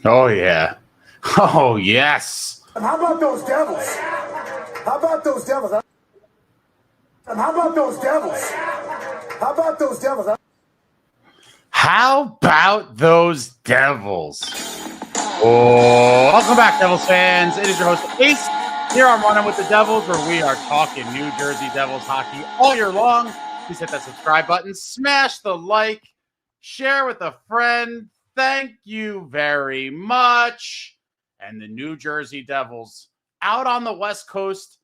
Oh, yeah. Oh, yes. And how about those Devils? How about those Devils? And how about those Devils? How about those Devils? How about those Devils? Oh, welcome back, Devils fans. It is your host, Ace, here on Running with the Devils, where we are talking New Jersey Devils hockey all year long. Please hit that subscribe button, smash the like, share with a friend. Thank you very much. And the New Jersey Devils out on the West Coast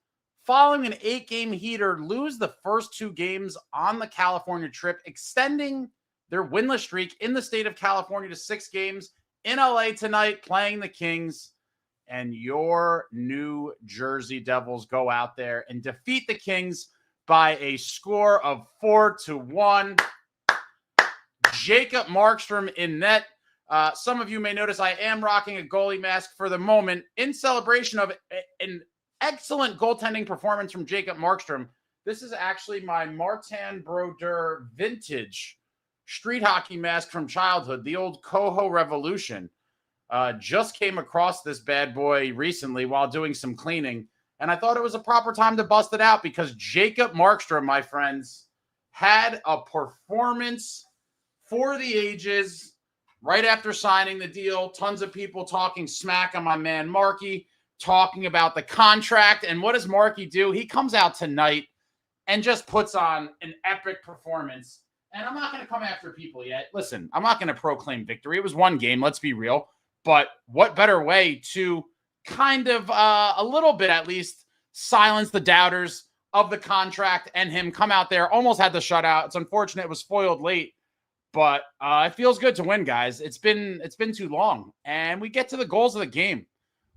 following an 8-game heater lose the first 2 games on the California trip, extending their winless streak in the state of California to 6 games in LA tonight, playing the Kings. And your New Jersey Devils go out there and defeat the Kings by a score of 4-1. Jacob Markstrom in net. Some of you may notice I am rocking a goalie mask for the moment in celebration of an excellent goaltending performance from Jacob Markstrom. This is actually my Martin Brodeur vintage street hockey mask from childhood, the old Coho Revolution. Just came across this bad boy recently while doing some cleaning, and I thought it was a proper time to bust it out because Jacob Markstrom, my friends, had a performance for the ages. Right after signing the deal, tons of people talking smack on my man Marky, talking about the contract. And what does Marky do? He comes out tonight and just puts on an epic performance. And I'm not going to come after people yet. Listen, I'm not going to proclaim victory. It was 1 game, let's be real. But what better way to kind of a little bit at least silence the doubters of the contract and him come out there, almost had the shutout. It's unfortunate it was foiled late. But it feels good to win, guys. It's been too long. And we get to the goals of the game.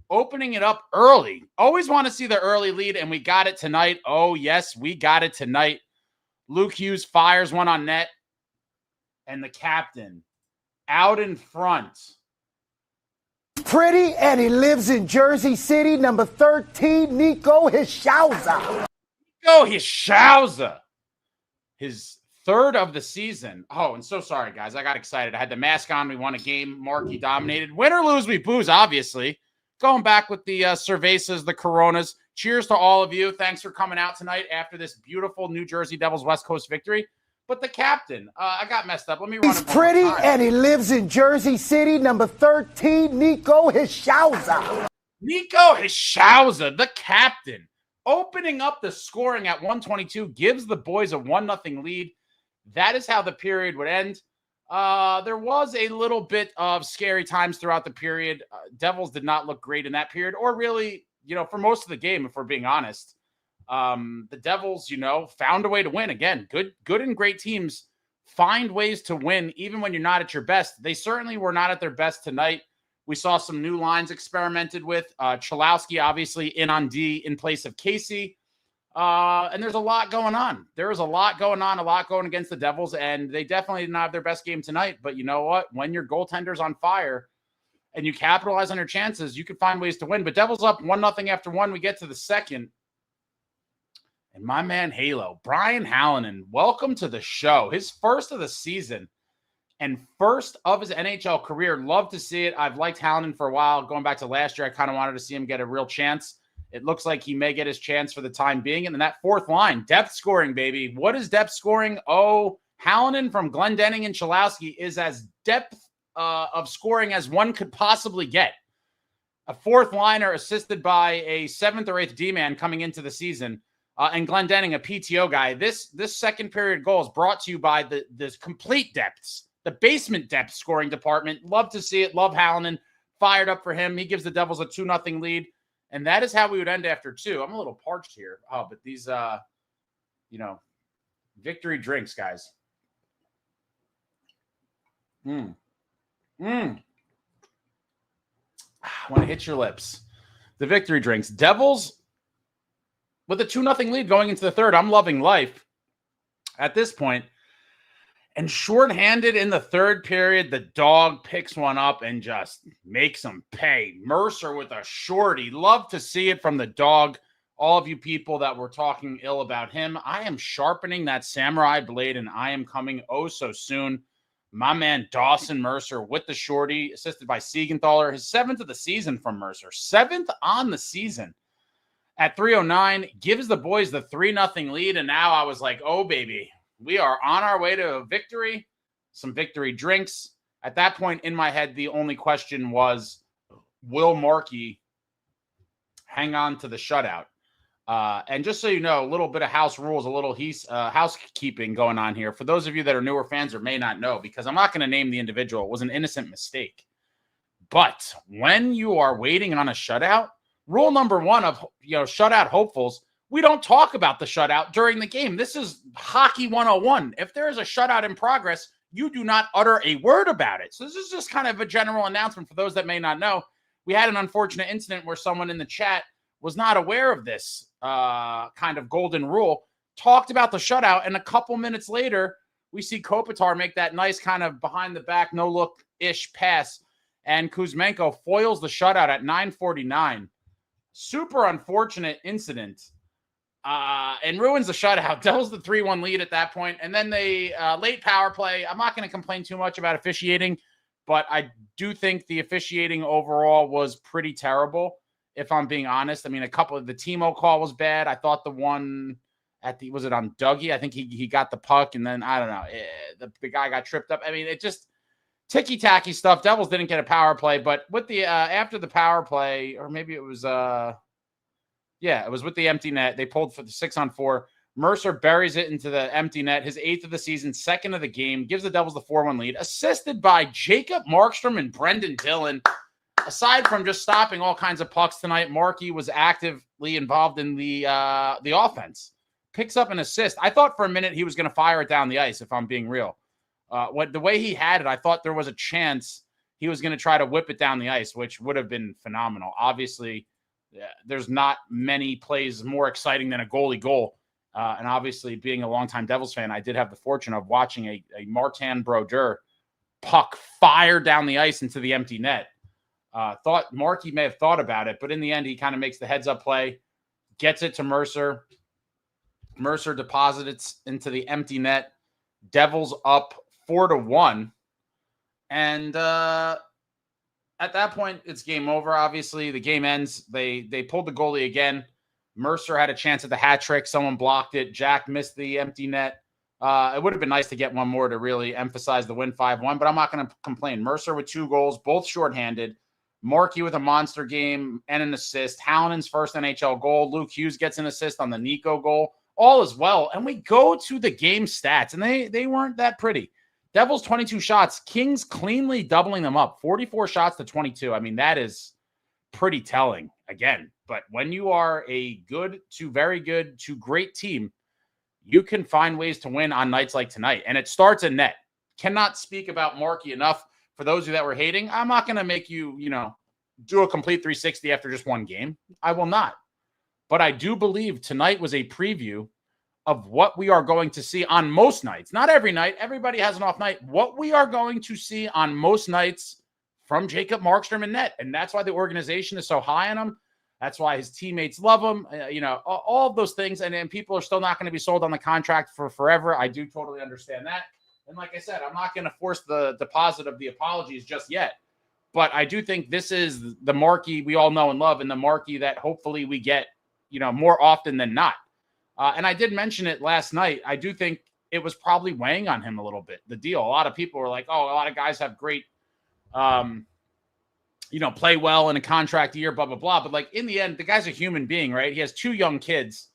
Opening it up early. Always want to see the early lead, and we got it tonight. Oh, yes, we got it tonight. Lukehughes fires one on net. And the captain out in front. Pretty, and he lives in Jersey City, number 13, Nico Hishauza. Nico Hishauza. His 3rd of the season. Oh, and so sorry, guys. I got excited. I had the mask on. We won a game. Marky dominated. Win or lose, we booze, obviously. Going back with the cervezas, the Coronas. Cheers to all of you. Thanks for coming out tonight after this beautiful New Jersey Devils West Coast victory. But the captain, I got messed up. Let me run it. He's pretty, and he lives in Jersey City, number 13, Nico Hishauza. Nico Hishauza, the captain, opening up the scoring at 122, gives the boys a 1-0 lead. That is how the period would end. There was a little bit of scary times throughout the period. Devils did not look great in that period, or really, for most of the game, if we're being honest. The Devils, found a way to win. Again, good and great teams find ways to win, even when you're not at your best. They certainly were not at their best tonight. We saw some new lines experimented with. Chalowski, obviously, in on D in place of Casey. And there's a lot going on. There is a lot going on, a lot going against the Devils, and they definitely did not have their best game tonight. But you know what? When your goaltender's on fire and you capitalize on your chances, you can find ways to win. But Devils up 1-0 after 1. We get to the second. And my man Halo, Brian Hallinan, welcome to the show. His first of the season and first of his NHL career. Love to see it. I've liked Hallinan for a while. Going back to last year, I kind of wanted to see him get a real chance. It looks like he may get his chance for the time being. And then that 4th line, depth scoring, baby. What is depth scoring? Oh, Hallinan from Glendening and Chalowski is as depth of scoring as one could possibly get. A 4th liner assisted by a 7th or 8th D-man coming into the season. And Glendening, a PTO guy. This second period goal is brought to you by the complete depths, the basement depth scoring department. Love to see it. Love Hallinan. Fired up for him. He gives the Devils a 2-0 lead. And that is how we would end after 2. I'm a little parched here. Oh, but these, victory drinks, guys. When it hits your lips. The victory drinks. Devils with a 2-0 lead going into the 3rd. I'm loving life at this point. And shorthanded in the 3rd period, the dog picks one up and just makes them pay. Mercer with a shorty. Love to see it from the dog. All of you people that were talking ill about him, I am sharpening that samurai blade, and I am coming oh so soon. My man Dawson Mercer with the shorty, assisted by Siegenthaler. His 7th of the season from Mercer. 7th on the season. At 3:09, gives the boys the 3-0 lead. And now I was like, oh, baby, we are on our way to a victory. Some victory drinks. At that point in my head, the only question was, will Markey hang on to the shutout? And just so you know, a little bit of house rules, a little housekeeping going on here. For those of you that are newer fans or may not know, because I'm not going to name the individual, it was an innocent mistake. But when you are waiting on a shutout, rule number 1 of shutout hopefuls, we don't talk about the shutout during the game. This is hockey 101. If there is a shutout in progress, you do not utter a word about it. So this is just kind of a general announcement for those that may not know. We had an unfortunate incident where someone in the chat was not aware of this kind of golden rule, talked about the shutout, and a couple minutes later, we see Kopitar make that nice kind of behind-the-back, no-look-ish pass, and Kuzmenko foils the shutout at 9:49. Super unfortunate incident, and ruins the shutout. Devils the 3-1 lead at that point, and then they late power play. I'm not going to complain too much about officiating, but I do think the officiating overall was pretty terrible, if I'm being honest. I mean, a couple of the Timo call was bad. I thought the one was it on Dougie? I think he got the puck, and then, I don't know, the guy got tripped up. I mean, it just ticky-tacky stuff. Devils didn't get a power play, but with the after the power play, or maybe it was it was with the empty net. They pulled for the 6-on-4. Mercer buries it into the empty net. His 8th of the season, 2nd of the game, gives the Devils the 4-1 lead, assisted by Jacob Markstrom and Brendan Dillon. Aside from just stopping all kinds of pucks tonight, Markey was actively involved in the offense. Picks up an assist. I thought for a minute he was going to fire it down the ice, if I'm being real. The way he had it, I thought there was a chance he was going to try to whip it down the ice, which would have been phenomenal. Obviously, there's not many plays more exciting than a goalie goal. And obviously, being a longtime Devils fan, I did have the fortune of watching a Martin Brodeur puck fire down the ice into the empty net. Thought Markey may have thought about it, but in the end, he kind of makes the heads-up play, gets it to Mercer. Mercer deposits it into the empty net. Devils up 4-1. And at that point, it's game over, obviously. The game ends. They pulled the goalie again. Mercer had a chance at the hat trick. Someone blocked it. Jack missed the empty net. It would have been nice to get one more to really emphasize the win 5-1, but I'm not going to complain. Mercer with 2 goals, both shorthanded. Markey with a monster game and an assist. Hallinen's first NHL goal. Luke Hughes gets an assist on the Nico goal. All is well. And we go to the game stats, and they weren't that pretty. Devils 22 shots. Kings cleanly doubling them up. 44 shots to 22. I mean, that is pretty telling again. But when you are a good to very good to great team, you can find ways to win on nights like tonight. And it starts in net. Cannot speak about Markey enough. For those of you that were hating, I'm not going to make you, do a complete 360 after just one game. I will not. But I do believe tonight was a preview of what we are going to see on most nights. Not every night. Everybody has an off night. What we are going to see on most nights from Jacob Markstrom and net. And that's why the organization is so high on him. That's why his teammates love him. All of those things. And people are still not going to be sold on the contract for forever. I do totally understand that. And like I said, I'm not going to force the deposit of the apologies just yet. But I do think this is the Markey we all know and love, and the Markey that hopefully we get, more often than not. And I did mention it last night. I do think it was probably weighing on him a little bit, the deal. A lot of people were like, oh, a lot of guys have great, play well in a contract year, blah, blah, blah. But like in the end, the guy's a human being, right? He has 2 young kids.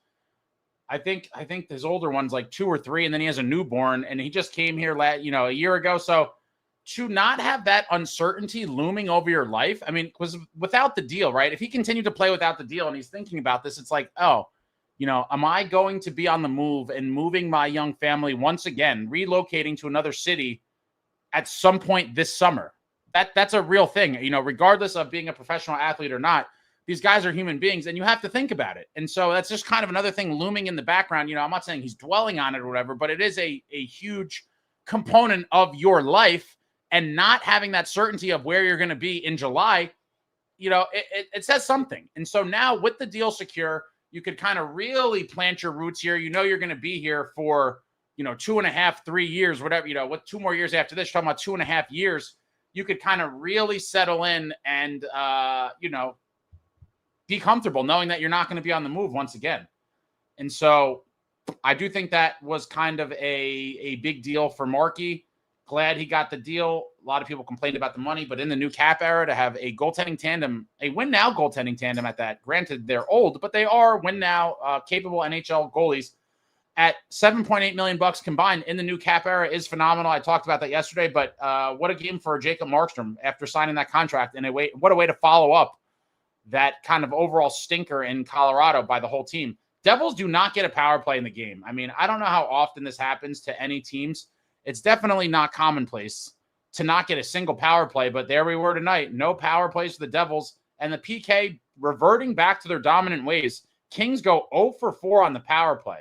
I think his older one's like 2 or 3, and then he has a newborn, and he just came here a year ago. So to not have that uncertainty looming over your life, I mean, because without the deal, right? If he continued to play without the deal and he's thinking about this, it's like, oh, am I going to be on the move and moving my young family once again, relocating to another city at some point this summer? That's a real thing, regardless of being a professional athlete or not. These guys are human beings, and you have to think about it. And so that's just kind of another thing looming in the background. I'm not saying he's dwelling on it or whatever, but it is a huge component of your life, and not having that certainty of where you're going to be in July, it says something. And so now with the deal secure, you could kind of really plant your roots here. You're going to be here for 2.5, 3 years, whatever, with 2 more years after this, talking about 2.5 years, you could kind of really settle in and, be comfortable knowing that you're not going to be on the move once again. And so I do think that was kind of a big deal for Markey. Glad he got the deal. A lot of people complained about the money, but in the new cap era, to have a goaltending tandem, a win-now goaltending tandem at that, granted, they're old, but they are win-now capable NHL goalies at $7.8 million combined in the new cap era is phenomenal. I talked about that yesterday, but what a game for Jacob Markstrom after signing that contract. And what a way to follow up that kind of overall stinker in Colorado by the whole team. Devils do not get a power play in the game. I mean, I don't know how often this happens to any teams. It's definitely not commonplace to not get a single power play, but there we were tonight. No power plays for the Devils, and the PK reverting back to their dominant ways. Kings go 0 for 4 on the power play.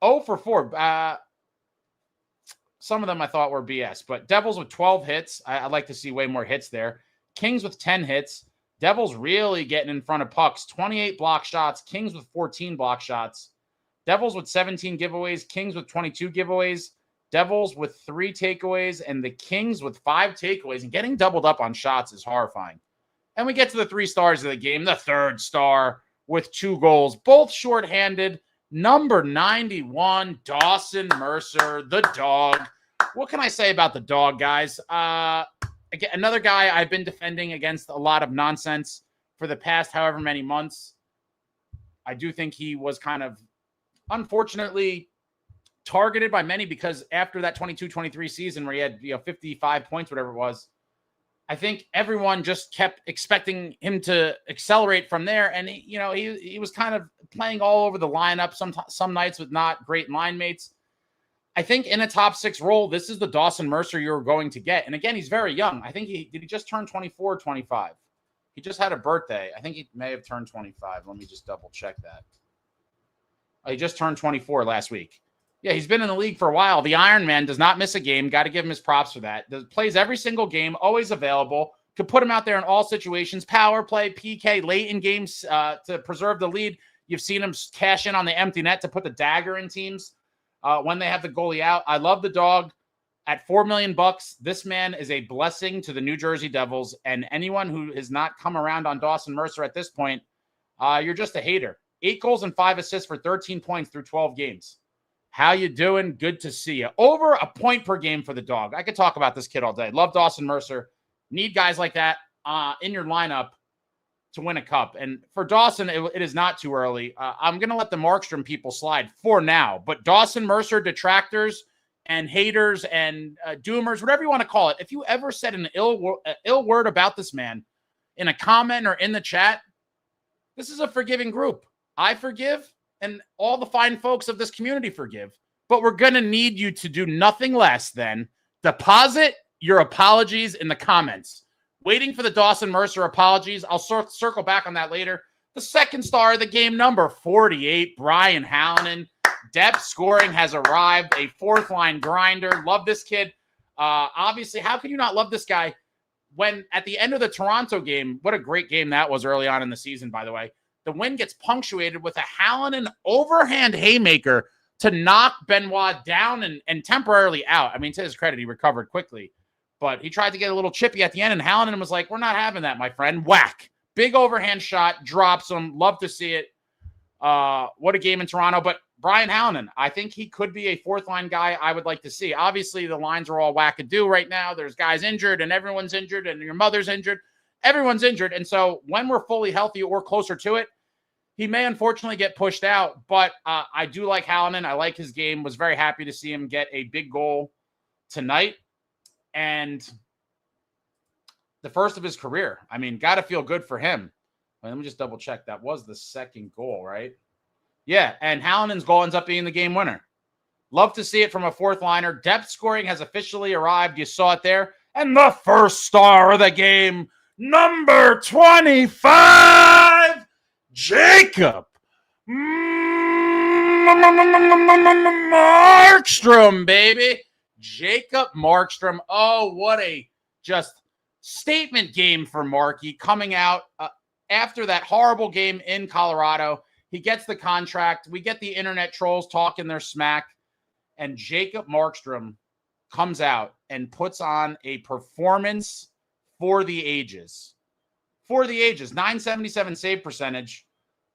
0 for 4. Some of them I thought were BS, but Devils with 12 hits. I'd like to see way more hits there. Kings with 10 hits. Devils really getting in front of pucks. 28 block shots. Kings with 14 block shots. Devils with 17 giveaways. Kings with 22 giveaways. Devils with 3 takeaways. And the Kings with 5 takeaways. And getting doubled up on shots is horrifying. And we get to the 3 stars of the game. The third star with 2 goals. Both shorthanded. Number 91, Dawson Mercer, the dog. What can I say about the dog, guys? Again, another guy I've been defending against a lot of nonsense for the past however many months. I do think he was kind of, unfortunately, targeted by many because after that 22-23 season where he had 55 points, whatever it was, I think everyone just kept expecting him to accelerate from there. And, he was kind of playing all over the lineup some nights with not great line mates. I think in a top 6 role, this is the Dawson Mercer you're going to get. And again, he's very young. I think did he just turn 24 or 25? He just had a birthday. I think he may have turned 25. Let me just double check that. He just turned 24 last week. Yeah, he's been in the league for a while. The Iron Man does not miss a game. Got to give him his props for that. Plays every single game, always available. Could put him out there in all situations. Power play, PK, late in games to preserve the lead. You've seen him cash in on the empty net to put the dagger in teams when they have the goalie out. I love the dog. At $4 million, this man is a blessing to the New Jersey Devils. And anyone who has not come around on Dawson Mercer at this point, you're just a hater. 8 goals and 5 assists for 13 points through 12 games. How you doing? Good to see you. Over a point per game for the dog. I could talk about this kid all day. Love Dawson Mercer. Need guys like that in your lineup to win a cup. And for Dawson, it is not too early. I'm going to let the Markstrom people slide for now. But Dawson Mercer detractors and haters and doomers, whatever you want to call it, if you ever said an ill word about this man in a comment or in the chat, this is a forgiving group. I forgive. And all the fine folks of this community forgive. But we're going to need you to do nothing less than deposit your apologies in the comments. Waiting for the Dawson Mercer apologies. I'll circle back on that later. The second star of the game, number 48, Brian Hallinan. Depth scoring has arrived. A 4th-line grinder. Love this kid. Obviously, how can you not love this guy? When at the end of the Toronto game, what a great game that was early on in the season, by the way. The win gets punctuated with a Hallinan overhand haymaker to knock Benoit down and temporarily out. I mean, to his credit, he recovered quickly. But he tried to get a little chippy at the end, and Hallinan was like, we're not having that, my friend. Whack. Big overhand shot, drops him. Love to see it. What a game in Toronto. But Brian Hallinan, I think he could be a 4th-line guy I would like to see. Obviously, the lines are all wackadoo right now. There's guys injured, and everyone's injured, and your mother's injured. Everyone's injured. And so when we're fully healthy or closer to it, he may unfortunately get pushed out, but I do like Hallinan. I like his game. Was very happy to see him get a big goal tonight. And the first of his career. I mean, got to feel good for him. Let me just double check. That was the second goal, right? Yeah, and Hallinan's goal ends up being the game winner. Love to see it from a 4th-liner. Depth scoring has officially arrived. You saw it there. And the first star of the game, number 25, Jacob Markstrom, baby. Jacob Markstrom. Oh, what a just statement game for Markey coming out after that horrible game in Colorado. He gets the contract. We get the internet trolls talking their smack. and Jacob Markstrom comes out and puts on a performance for the ages. For the ages, 977 save percentage,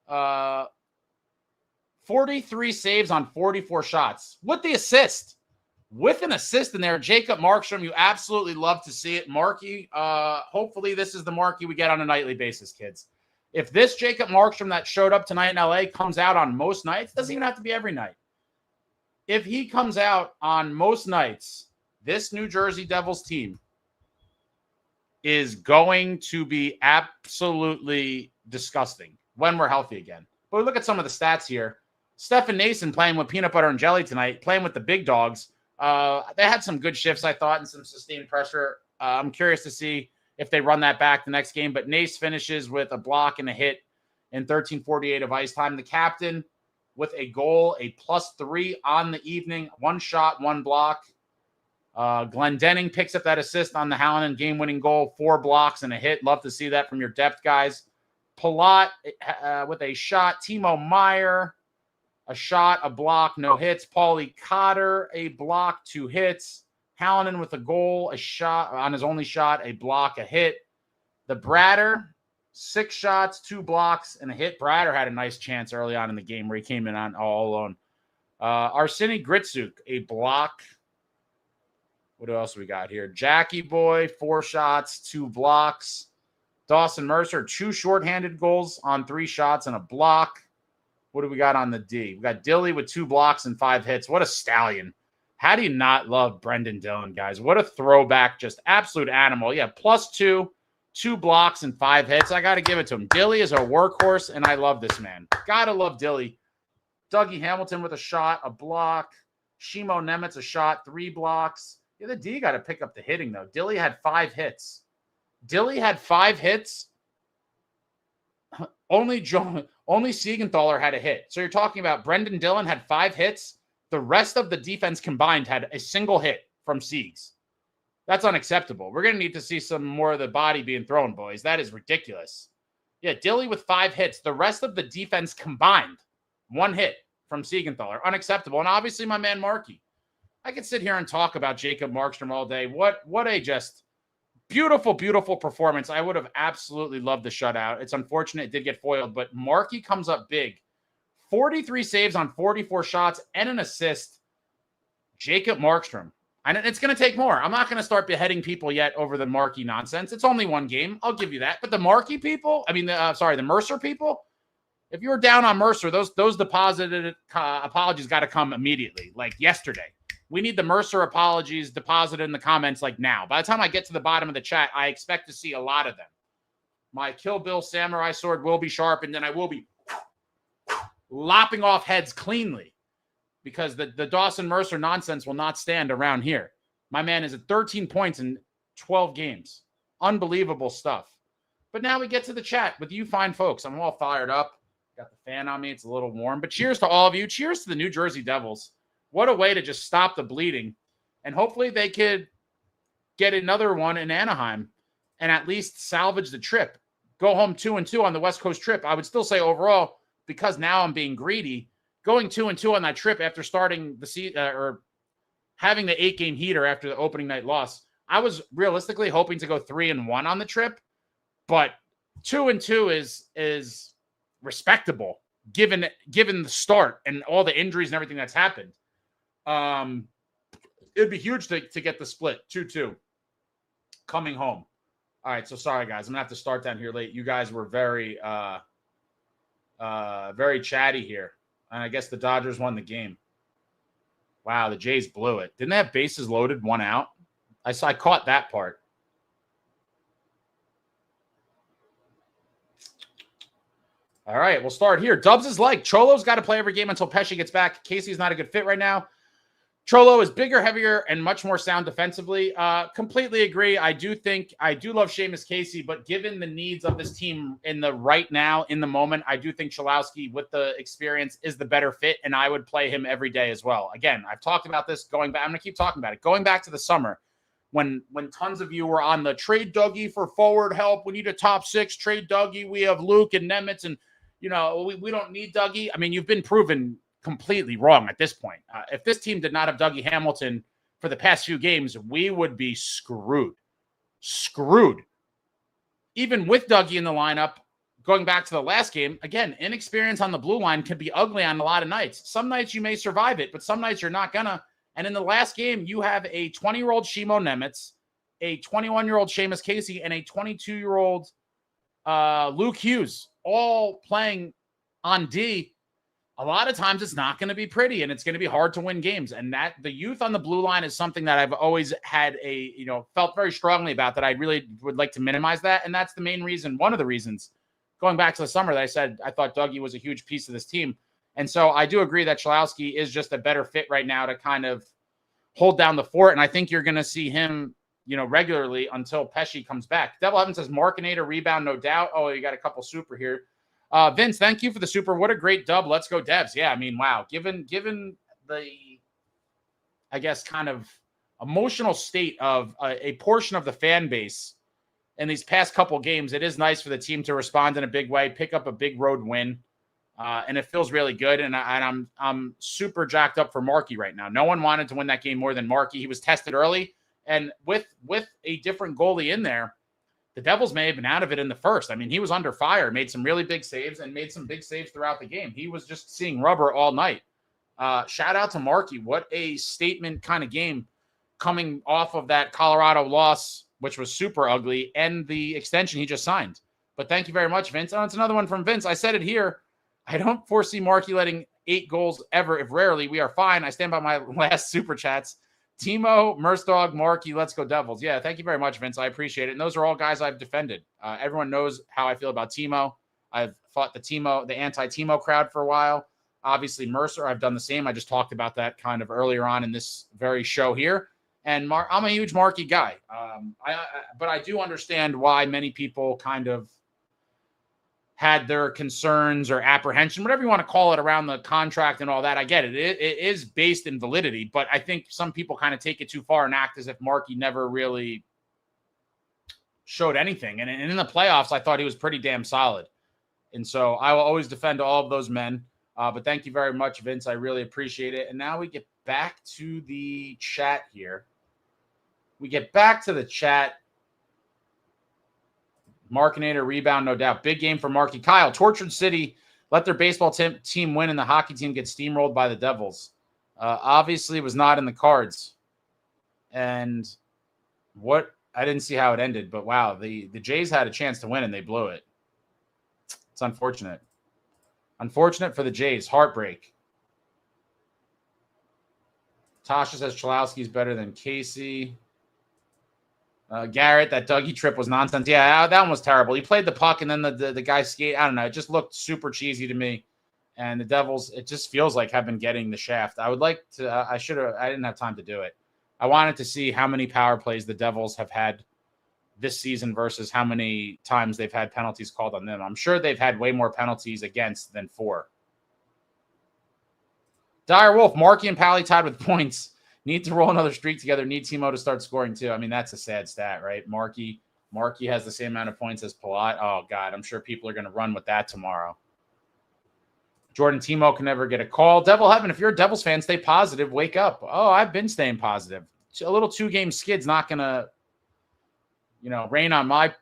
43 saves on 44 shots with the assist. With an assist in there, Jacob Markstrom, you absolutely love to see it. Marky, hopefully this is the Marky we get on a nightly basis, kids. If this Jacob Markstrom that showed up tonight in LA comes out on most nights, doesn't even have to be every night. If he comes out on most nights, this New Jersey Devils team is going to be absolutely disgusting when we're healthy again. But look at some of the stats here. Stefan Nason playing with peanut butter and jelly tonight, playing with the big dogs. They had some good shifts, I thought, and some sustained pressure. I'm curious to see if they run that back the next game. But Nace finishes with a block and a hit in 13:48 of ice time. The captain with a goal, a +3 on the evening. 1 shot, 1 block. Glendening picks up that assist on the Hallinan game-winning goal. 4 blocks and a hit. Love to see that from your depth guys. Palat with a shot. Timo Meyer, a shot, a block, no hits. Paulie Cotter, a block, 2 hits. Hallinan with a goal, a shot on his only shot, a block, a hit. The Bratter, 6 shots, 2 blocks, and a hit. Bratter had a nice chance early on in the game where he came in on all alone. Arseny Gritsuk, a block. What else we got here? Jackie Boy, 4 shots, 2 blocks. Dawson Mercer, 2 shorthanded goals on 3 shots and a block. What do we got on the D? We got Dilly with 2 blocks and 5 hits. What a stallion. How do you not love Brendan Dillon, guys? What a throwback. Just absolute animal. Yeah, +2, 2 blocks and 5 hits. I got to give it to him. Dilly is a workhorse, and I love this man. Got to love Dilly. Dougie Hamilton with a shot, a block. Shimo Nemitz, a shot, 3 blocks. Yeah, the D got to pick up the hitting, though. Dilly had 5 hits. Dilly had 5 hits. Only Siegenthaler had a hit. So you're talking about Brendan Dillon had 5 hits. The rest of the defense combined had a single hit from Siegs. That's unacceptable. We're going to need to see some more of the body being thrown, boys. That is ridiculous. Yeah, Dilly with 5 hits. The rest of the defense combined, 1 hit from Siegenthaler. Unacceptable. And obviously my man Markey. I could sit here and talk about Jacob Markstrom all day. What a just beautiful, beautiful performance. I would have absolutely loved the shutout. It's unfortunate it did get foiled, but Markey comes up big. 43 saves on 44 shots and an assist. Jacob Markstrom. And it's going to take more. I'm not going to start beheading people yet over the Markey nonsense. It's only 1 game. I'll give you that. But the Markey people, the Mercer people, if you were down on Mercer, those deposited apologies got to come immediately, like yesterday. We need the Mercer apologies deposited in the comments like now. By the time I get to the bottom of the chat, I expect to see a lot of them. My Kill Bill samurai sword will be sharp, and then I will be lopping off heads cleanly because the Dawson Mercer nonsense will not stand around here. My man is at 13 points in 12 games. Unbelievable stuff. But now we get to the chat with you fine folks. I'm all fired up. Got the fan on me. It's a little warm. But cheers to all of you. Cheers to the New Jersey Devils. What a way to just stop the bleeding. And hopefully they could get another one in Anaheim and at least salvage the trip. Go home 2-2 on the West Coast trip. I would still say overall, because now I'm being greedy, going 2-2 on that trip after starting the season or having the 8-game heater after the opening night loss, I was realistically hoping to go 3-1 on the trip, but 2-2 is respectable given the start and all the injuries and everything that's happened. It'd be huge to get the split 2-2 coming home. All right, so sorry guys, I'm gonna have to start down here late. You guys were very chatty here, and I guess the Dodgers won the game. Wow, the Jays blew it. Didn't they have bases loaded, 1 out? I caught that part. All right, we'll start here. Dubs is like, Cholo's got to play every game until Pesci gets back. Casey's not a good fit right now. Cholo is bigger, heavier, and much more sound defensively. Completely agree. I do love Seamus Casey, but given the needs of this team in the right now, in the moment, I do think Cholowski with the experience is the better fit, and I would play him every day as well. Again, I've talked about this going back. I'm going to keep talking about it. Going back to the summer, when tons of you were on the trade Dougie for forward help, we need a top 6, trade Dougie. We have Luke and Nemitz, and we don't need Dougie. I mean, you've been proven completely wrong at this point. If this team did not have Dougie Hamilton for the past few games, we would be screwed. Even with Dougie in the lineup, going back to the last game, again, inexperience on the blue line can be ugly on a lot of nights. Some nights you may survive it, but some nights you're not gonna. And in the last game, you have a 20-year-old Shimo Nemitz, a 21-year-old Seamus Casey, and a 22-year-old Luke Hughes, all playing on D. A lot of times it's not going to be pretty, and it's going to be hard to win games. And that the youth on the blue line is something that I've always had felt very strongly about, that I really would like to minimize that. And that's the main reason, one of the reasons, going back to the summer, that I said I thought Dougie was a huge piece of this team. And so I do agree that Cholowski is just a better fit right now to kind of hold down the fort. And I think you're going to see him, regularly until Pesci comes back. Devil Heaven says, Markinator rebound, no doubt. Oh, you got a couple super here. Vince, thank you for the super. What a great dub. Let's go Devs. Yeah, I mean, wow. Given the, I guess, kind of emotional state of a portion of the fan base in these past couple games, it is nice for the team to respond in a big way, pick up a big road win. And it feels really good. And I'm super jacked up for Markey right now. No one wanted to win that game more than Markey. He was tested early. And with a different goalie in there, the Devils may have been out of it in the first. I mean, he was under fire, made some really big saves, and made some big saves throughout the game. He was just seeing rubber all night. Shout out to Markey. What a statement kind of game coming off of that Colorado loss, which was super ugly, and the extension he just signed. But thank you very much, Vince. Oh, it's another one from Vince. I said it here. I don't foresee Markey letting 8 goals ever, if rarely. We are fine. I stand by my last super chats. Timo, Merstog, Markey, let's go Devils. Yeah, thank you very much, Vince. I appreciate it. And those are all guys I've defended. Everyone knows how I feel about Timo. I've fought the anti-Timo crowd for a while. Obviously, Mercer, I've done the same. I just talked about that kind of earlier on in this very show here. And I'm a huge Markey guy. But I do understand why many people kind of had their concerns or apprehension, whatever you want to call it, around the contract and all that. I get it. It is based in validity, but I think some people kind of take it too far and act as if Markey never really showed anything. And in the playoffs, I thought he was pretty damn solid. And so I will always defend all of those men. But thank you very much, Vince. I really appreciate it. And now we get back to the chat here. Markinator rebound, no doubt. Big game for Markey. Kyle, Tortured City let their baseball team win and the hockey team get steamrolled by the Devils. Obviously was not in the cards. And I didn't see how it ended, but wow, the Jays had a chance to win and they blew it. It's unfortunate. Unfortunate for the Jays. Heartbreak. Tasha says Cholowski's better than Casey. Garrett, that Dougie trip was nonsense. Yeah, that one was terrible. He played the puck, and then the guy skate. I don't know. It just looked super cheesy to me. And the Devils, it just feels like, have been getting the shaft. I would like to. I didn't have time to do it. I wanted to see how many power plays the Devils have had this season versus how many times they've had penalties called on them. I'm sure they've had way more penalties against than for. Dire Wolf, Markey and Pally tied with points. Need to roll another streak together. Need Timo to start scoring too. I mean, that's a sad stat, right? Markey has the same amount of points as Palat. Oh, God, I'm sure people are going to run with that tomorrow. Jordan, Timo can never get a call. Devil Heaven, if you're a Devils fan, stay positive. Wake up. Oh, I've been staying positive. A little 2-game skid's not going to, rain on my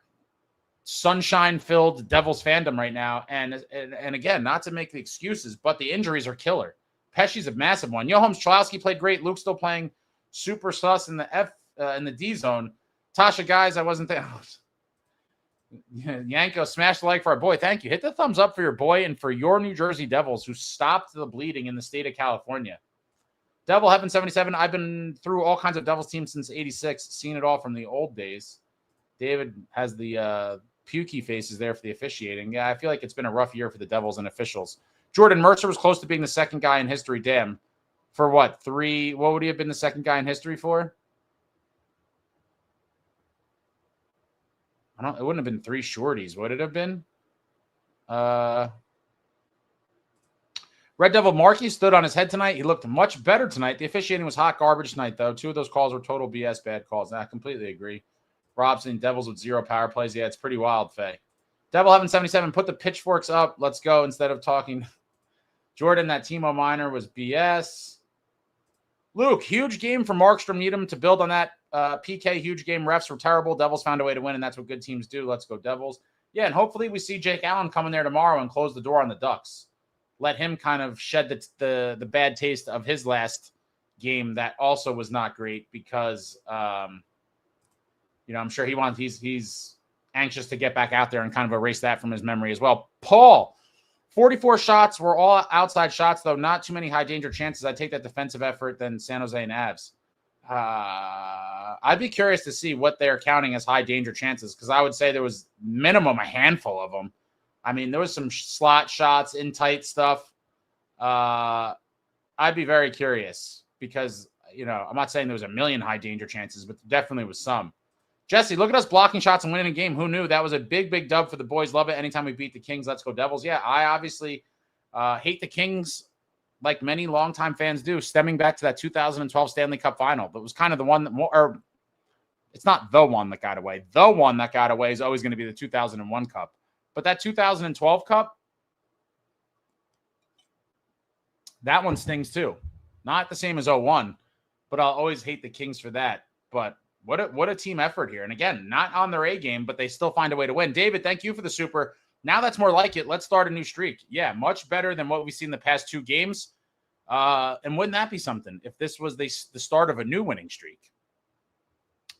sunshine-filled Devils fandom right now. And again, not to make the excuses, but the injuries are killer. Pesci's a massive one. Johannes Cholowski played great. Luke's still playing super sus in the D zone. Tasha, guys, I wasn't there. Yanko, smash the like for our boy. Thank you. Hit the thumbs up for your boy and for your New Jersey Devils who stopped the bleeding in the state of California. Devil Heaven 77. I've been through all kinds of Devils teams since 86. Seen it all from the old days. David has the pukey faces there for the officiating. Yeah, I feel like it's been a rough year for the Devils and officials. Jordan Mercer was close to being the second guy in history. Damn. For what? 3? What would he have been the second guy in history for? It wouldn't have been 3 shorties. Would it have been? Red Devil Markey stood on his head tonight. He looked much better tonight. The officiating was hot garbage tonight, though. 2 of those calls were total BS, bad calls. I completely agree. Robson, Devils with 0 power plays. Yeah, it's pretty wild, Faye. Devil Heaven 77, put the pitchforks up. Let's go instead of talking Jordan, that Timo Minor was BS. Luke, huge game for Markstrom. Need him to build on that PK. Huge game. Refs were terrible. Devils found a way to win, and that's what good teams do. Let's go Devils. Yeah, and hopefully we see Jake Allen come in there tomorrow and close the door on the Ducks. Let him kind of shed the bad taste of his last game that also was not great because, I'm sure he's anxious to get back out there and kind of erase that from his memory as well. Paul, 44 shots were all outside shots, though not too many high danger chances. I take that defensive effort than San Jose and Avs. I'd be curious to see what they're counting as high danger chances because I would say there was minimum a handful of them. I mean, there was some slot shots, in tight stuff. I'd be very curious because, I'm not saying there was a million high danger chances, but there definitely was some. Jesse, look at us blocking shots and winning a game. Who knew? That was a big, big dub for the boys. Love it. Anytime we beat the Kings, let's go Devils. Yeah, I obviously hate the Kings like many longtime fans do, stemming back to that 2012 Stanley Cup final. That was kind of the one that it's not the one that got away. The one that got away is always going to be the 2001 Cup. But that 2012 Cup, that one stings too. Not the same as 01, but I'll always hate the Kings for that. But what a team effort here. And again, not on their A game, but they still find a way to win. David, thank you for the super. Now that's more like it. Let's start a new streak. Yeah, much better than what we've seen the past 2 games. And wouldn't that be something if this was the start of a new winning streak?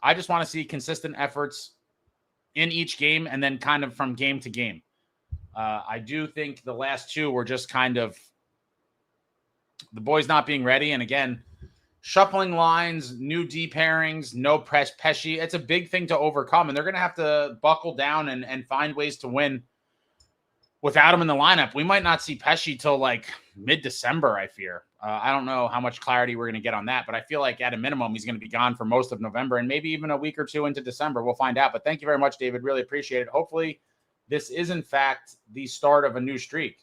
I just want to see consistent efforts in each game and then kind of from game to game. I do think the last 2 were just kind of the boys not being ready. And again, shuffling lines, new D pairings, no press Pesci. It's a big thing to overcome. And they're going to have to buckle down and find ways to win without him in the lineup. We might not see Pesci till like mid-December, I fear. I don't know how much clarity we're going to get on that, but I feel like at a minimum, he's going to be gone for most of November and maybe even a week or 2 into December. We'll find out. But thank you very much, David. Really appreciate it. Hopefully this is, in fact, the start of a new streak.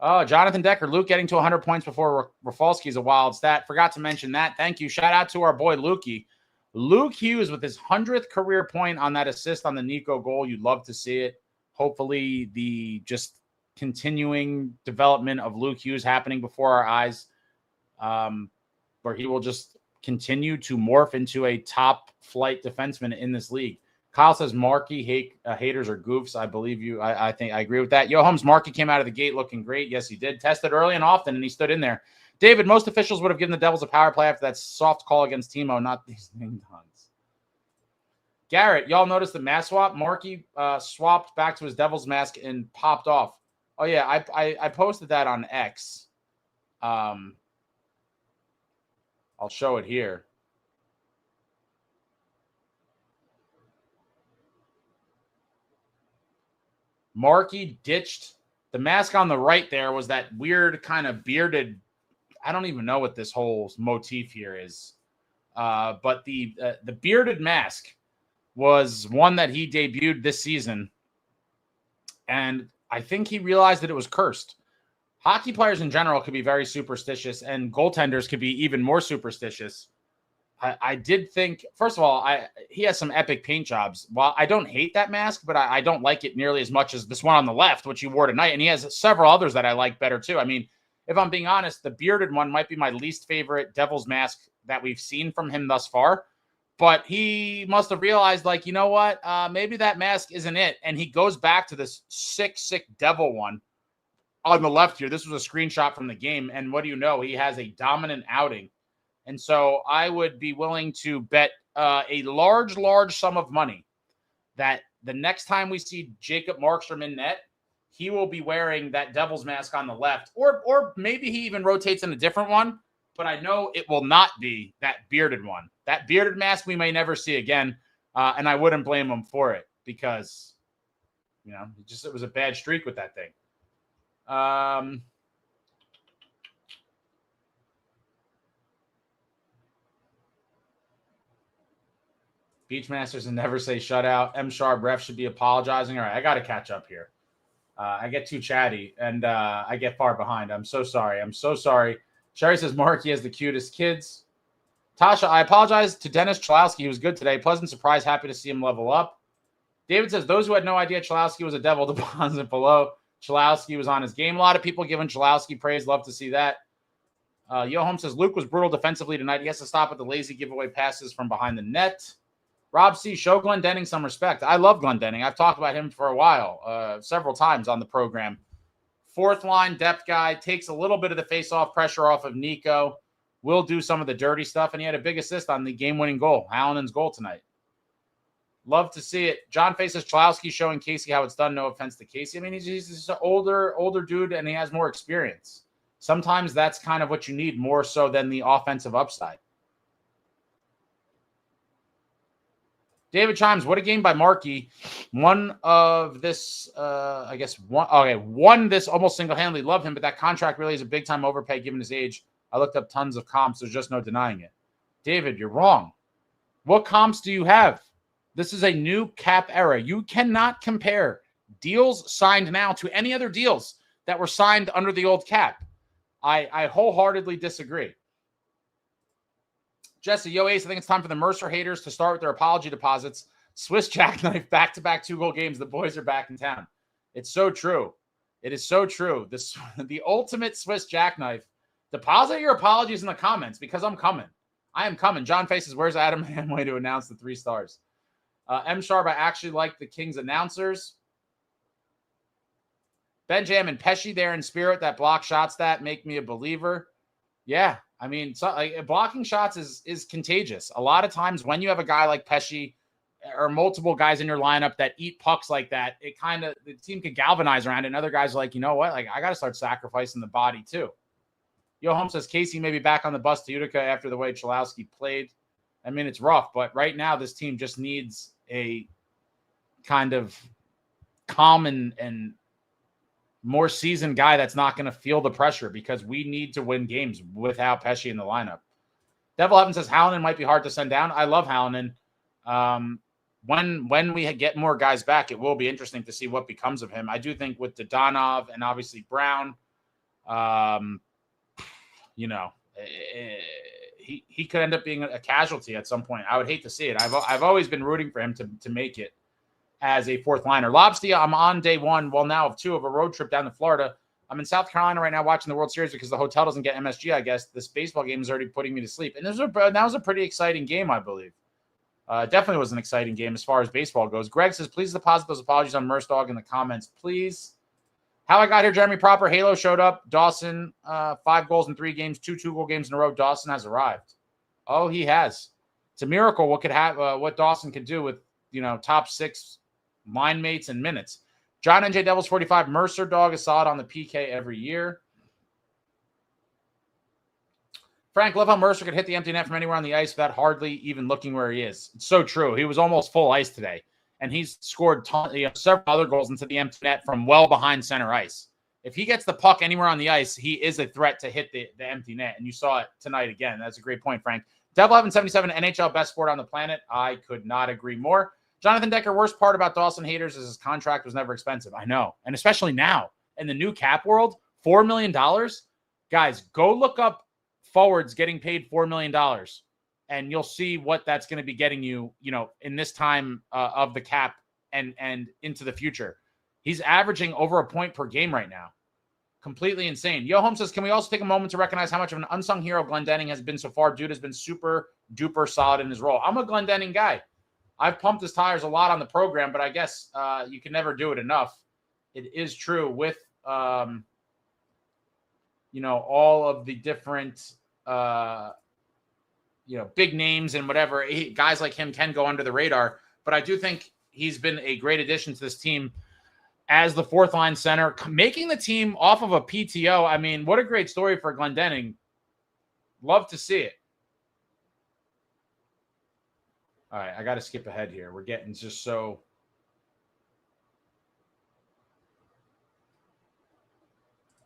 Oh, Jonathan Decker, Luke getting to 100 points before Rafalski is a wild stat. Forgot to mention that. Thank you. Shout out to our boy, Lukey. Luke Hughes with his 100th career point on that assist on the Nico goal. You'd love to see it. Hopefully the just continuing development of Luke Hughes happening before our eyes, where he will just continue to morph into a top flight defenseman in this league. Kyle says Markey haters are goofs. I believe you. I think I agree with that. Yo, Holmes, Markey came out of the gate looking great. Yes, he did. Tested early and often, and he stood in there. David, most officials would have given the Devils a power play after that soft call against Timo, not these name tons. Garrett, y'all noticed the mask swap? Markey swapped back to his Devils mask and popped off. Oh, yeah, I posted that on X. I'll show it here. Markey ditched the mask on the right. There was that weird kind of bearded. I don't even know what this whole motif here is. But the bearded mask was one that he debuted this season. And I think he realized that it was cursed. Hockey players in general could be very superstitious, and goaltenders could be even more superstitious. I did think, first of all, he has some epic paint jobs. While I don't hate that mask, but I don't like it nearly as much as this one on the left, which he wore tonight. And he has several others that I like better too. I mean, if I'm being honest, the bearded one might be my least favorite Devil's mask that we've seen from him thus far. But he must have realized, like, you know what? Maybe that mask isn't it. And he goes back to this sick Devil one on the left here. This was a screenshot from the game. And what do you know? He has a dominant outing. And so I would be willing to bet a large sum of money that the next time we see Jacob Markstrom in net, he will be wearing that Devil's mask on the left. Or maybe he even rotates in a different one. But I know it will not be that bearded one. That bearded mask we may never see again. And I wouldn't blame him for it because, it was a bad streak with that thing. Beachmasters and never say shutout. M. Sharp ref should be apologizing. All right, I got to catch up here. I get too chatty and I get far behind. I'm so sorry. Sherry says Markey has the cutest kids. Tasha, I apologize to Dennis Chalowski. He was good today. Pleasant surprise. Happy to see him level up. David says those who had no idea Chalowski was a Devil deposit below. Chalowski was on his game. A lot of people giving Chalowski praise. Love to see that. Yo Home says, Luke was brutal defensively tonight. He has to stop with the lazy giveaway passes from behind the net. Rob C., show Glendening some respect. I love Glendening. I've talked about him for a while, several times on the program. Fourth line depth guy, takes a little bit of the face-off pressure off of Nico, will do some of the dirty stuff, and he had a big assist on the game-winning goal, Hallinen's goal tonight. Love to see it. John faces Chalowski showing Casey how it's done. No offense to Casey. I mean, he's just an older dude, and he has more experience. Sometimes that's kind of what you need more so than the offensive upside. David Chimes, what a game by Markey. One this almost single-handedly. Love him, but that contract really is a big-time overpay given his age. I looked up tons of comps. There's just no denying it. David, you're wrong. What comps do you have? This is a new cap era. You cannot compare deals signed now to any other deals that were signed under the old cap. I wholeheartedly disagree. Jesse, yo, Ace, I think it's time for the Mercer haters to start with their apology deposits. Swiss jackknife, back-to-back 2-goal games. The boys are back in town. It's so true. It is so true. The ultimate Swiss jackknife. Deposit your apologies in the comments because I'm coming. I am coming. John faces, where's Adam Hamway to announce the 3 stars? M. Sharp, I actually like the Kings announcers. Ben Jam and Pesci there in spirit. That block shots that make me a believer. Yeah. I mean, blocking shots is contagious. A lot of times when you have a guy like Pesci or multiple guys in your lineup that eat pucks like that, the team could galvanize around it. And other guys are like, you know what? Like, I got to start sacrificing the body too. Yo Home says Casey may be back on the bus to Utica after the way Chalowski played. I mean, it's rough, but right now this team just needs a kind of calm and more seasoned guy that's not going to feel the pressure because we need to win games without Pesci in the lineup. Devil Heaven says Hallinan might be hard to send down. I love Hallinan. When we get more guys back, it will be interesting to see what becomes of him. I do think with Dodonov and obviously Brown, he could end up being a casualty at some point. I would hate to see it. I've always been rooting for him to make it as a fourth liner. Lobstia, I'm on day 1, well now of 2 of a road trip down to Florida. I'm in South Carolina right now watching the World Series because the hotel doesn't get MSG, I guess. This baseball game is already putting me to sleep. And that was a pretty exciting game, I believe. Definitely was an exciting game as far as baseball goes. Greg says, please deposit those apologies on Mercedog in the comments, please. How I got here, Jeremy Proper. Halo showed up. Dawson, 5 goals in 3 games, 2 2-goal games in a row. Dawson has arrived. Oh, he has. It's a miracle what Dawson could do with, top 6 line mates and minutes. John NJDevils 45. Mercer dog is solid on the PK every year. Frank, love how Mercer could hit the empty net from anywhere on the ice without hardly even looking where he is. It's so true. He was almost full ice today, and he's scored several other goals into the empty net from well behind center ice. If he gets the puck anywhere on the ice, he is a threat to hit the empty net, and you saw it tonight again. That's a great point, Frank. Devil 1177, NHL best sport on the planet. I could not agree more. Jonathan Decker, worst part about Dawson haters is his contract was never expensive. I know. And especially now in the new cap world, $4 million. Guys, go look up forwards getting paid $4 million and you'll see what that's going to be getting you, in this time of the cap and into the future. He's averaging over a point per game right now. Completely insane. Yo Home says, can we also take a moment to recognize how much of an unsung hero Glendening has been so far? Dude has been super duper solid in his role. I'm a Glendening guy. I've pumped his tires a lot on the program, but I guess you can never do it enough. It is true with, all of the different, big names and whatever. Guys like him can go under the radar, but I do think he's been a great addition to this team as the fourth line center, making the team off of a PTO. I mean, what a great story for Glendening. Love to see it. All right, I got to skip ahead here. We're getting just so.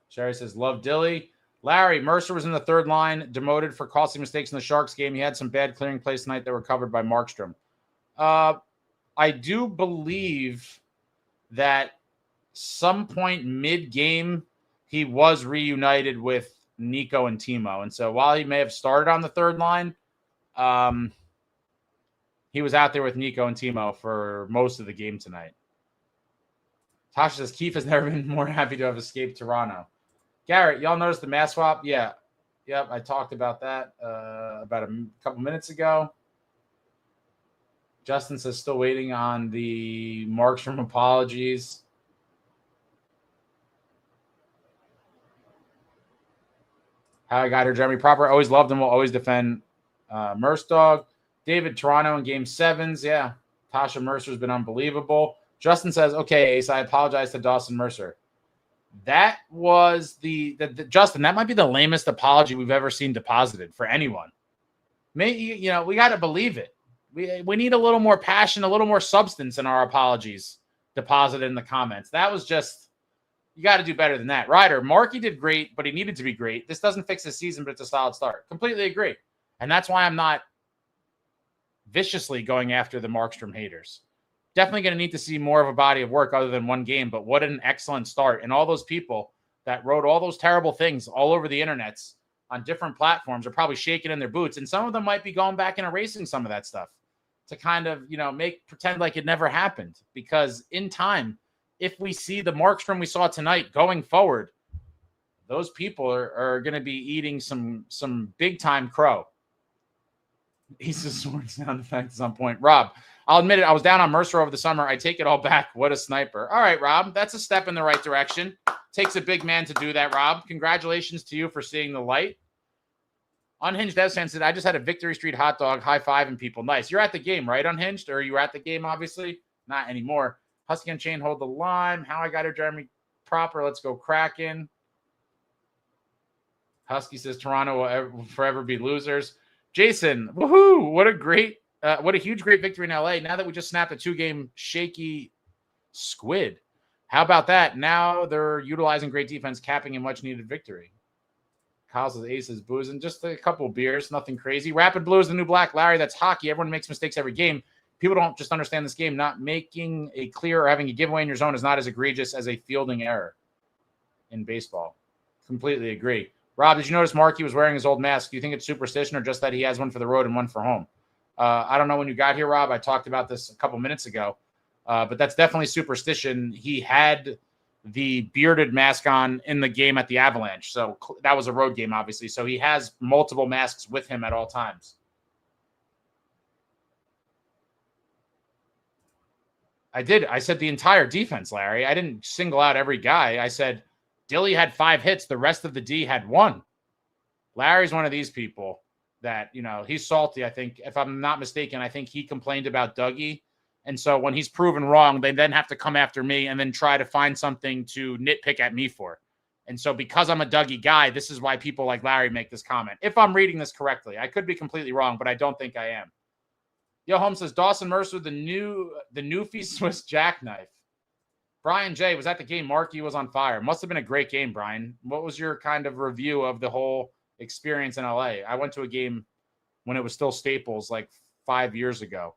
Sherry says, love Dilly. Larry, Mercer was in the third line, demoted for costly mistakes in the Sharks game. He had some bad clearing plays tonight that were covered by Markstrom. I do believe that some point mid-game, he was reunited with Nico and Timo. And so while he may have started on the third line, he was out there with Nico and Timo for most of the game tonight. Tasha says, Keith has never been more happy to have escaped Toronto. Garrett, y'all noticed the mask swap? Yeah. Yep, I talked about that about a couple minutes ago. Justin says, still waiting on the Markstrom apologies. How I got her, Jeremy Proper. Always loved him. Will always defend Mercedog. David, Toronto in game 7s. Yeah. Tasha Mercer's been unbelievable. Justin says, okay, Ace, I apologize to Dawson Mercer. That was the Justin, that might be the lamest apology we've ever seen deposited for anyone. Maybe, we got to believe it. We need a little more passion, a little more substance in our apologies deposited in the comments. That was just, you got to do better than that. Ryder, Markey did great, but he needed to be great. This doesn't fix his season, but it's a solid start. Completely agree. And that's why I'm not viciously going after the Markstrom haters. Definitely going to need to see more of a body of work other than one game, but what an excellent start. And all those people that wrote all those terrible things all over the internets on different platforms are probably shaking in their boots. And some of them might be going back and erasing some of that stuff to kind of, pretend like it never happened. Because in time, if we see the Markstrom we saw tonight going forward, those people are going to be eating some big time crow. He's a sword sound effect is on point. Rob, I'll admit it. I was down on Mercer over the summer. I take it all back. What a sniper. All right, Rob. That's a step in the right direction. Takes a big man to do that, Rob. Congratulations to you for seeing the light. Unhinged Devs fan said, I just had a Victory Street hot dog high-fiving people. Nice. You're at the game, right, Unhinged? Or you were at the game, obviously? Not anymore. Husky and Chain hold the line. How I got her, Jeremy Proper. Let's go Kraken. Husky says Toronto will forever be losers. Jason, woohoo! What a huge, great victory in LA. Now that we just snapped a 2-game shaky squid. How about that? Now they're utilizing great defense, capping a much-needed victory. Kyle says Aces, boozing. Just a couple beers, nothing crazy. Rapid Blue is the new black. Larry, that's hockey. Everyone makes mistakes every game. People don't just understand this game. Not making a clear or having a giveaway in your zone is not as egregious as a fielding error in baseball. Completely agree. Rob, did you notice Markey was wearing his old mask? Do you think it's superstition or just that he has one for the road and one for home? I don't know when you got here, Rob. I talked about this a couple minutes ago, but that's definitely superstition. He had the bearded mask on in the game at the Avalanche, so that was a road game, obviously. So he has multiple masks with him at all times. I did. I said the entire defense, Larry. I didn't single out every guy. I said Dilly had 5 hits. The rest of the D had 1. Larry's one of these people that, he's salty. I think, if I'm not mistaken, I think he complained about Dougie. And so when he's proven wrong, they then have to come after me and then try to find something to nitpick at me for. And so because I'm a Dougie guy, this is why people like Larry make this comment. If I'm reading this correctly, I could be completely wrong, but I don't think I am. Yo, Holmes says, Dawson Mercer, the Newfie Swiss jackknife. Brian J. was at the game. Markey was on fire. Must have been a great game, Brian. What was your kind of review of the whole experience in LA? I went to a game when it was still Staples like 5 years ago.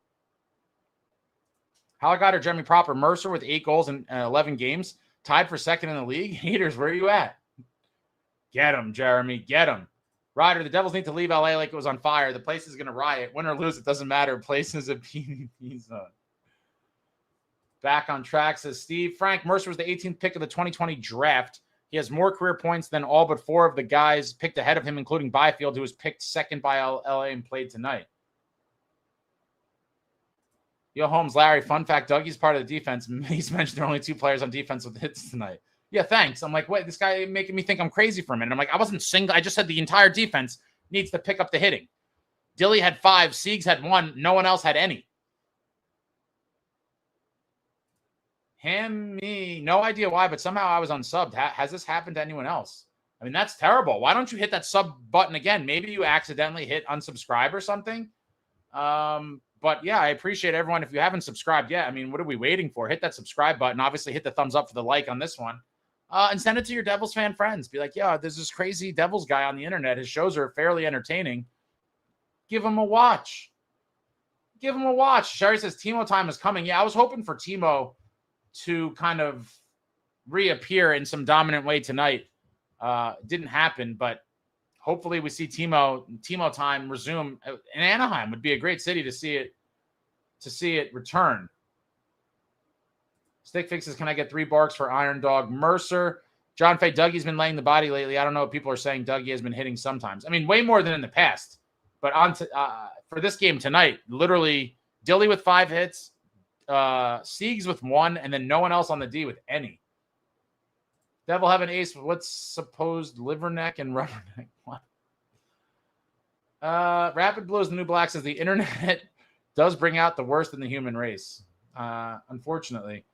How I got her, Jeremy Proper. Mercer with 8 goals in 11 games. Tied for second in the league. Haters, where are you at? Get him, Jeremy. Get him. Ryder, the Devils need to leave LA like it was on fire. The place is going to riot. Win or lose, it doesn't matter. Place is a PvP zone. Back on track, says Steve. Frank, Mercer was the 18th pick of the 2020 draft. He has more career points than all but 4 of the guys picked ahead of him, including Byfield, who was picked second by LA and played tonight. Yo, Holmes, Larry, fun fact, Dougie's part of the defense. He's mentioned there are only 2 players on defense with hits tonight. Yeah, thanks. I'm like, wait, this guy making me think I'm crazy for a minute. I'm like, I wasn't single. I just said the entire defense needs to pick up the hitting. Dilly had 5. Siegs had 1. No one else had any. Me, no idea why, but somehow I was unsubbed. Has this happened to anyone else? I mean, that's terrible. Why don't you hit that sub button again? Maybe you accidentally hit unsubscribe or something. But yeah, I appreciate everyone. If you haven't subscribed yet, I mean, what are we waiting for? Hit that subscribe button. Obviously, hit the thumbs up for the like on this one. And send it to your Devils fan friends. Be like, yeah, there's this crazy Devils guy on the internet. His shows are fairly entertaining. Give him a watch. Give him a watch. Sherry says, Timo time is coming. Yeah, I was hoping for Timo to kind of reappear in some dominant way tonight. Didn't happen, but hopefully we see Timo time resume. In Anaheim would be a great city to see it return. Stick Fixes, can I get 3 barks for Iron Dog Mercer? John Fay, Dougie's been laying the body lately. I don't know what people are saying. Dougie has been hitting sometimes. I mean, way more than in the past. But for this game tonight, literally Dilly with 5 hits, Siegs with 1, and then no one else on the D with any. Devil have an ace. What's supposed liver neck and rubber neck? What? Rapid Blue is the new black says the internet does bring out the worst in the human race. Unfortunately.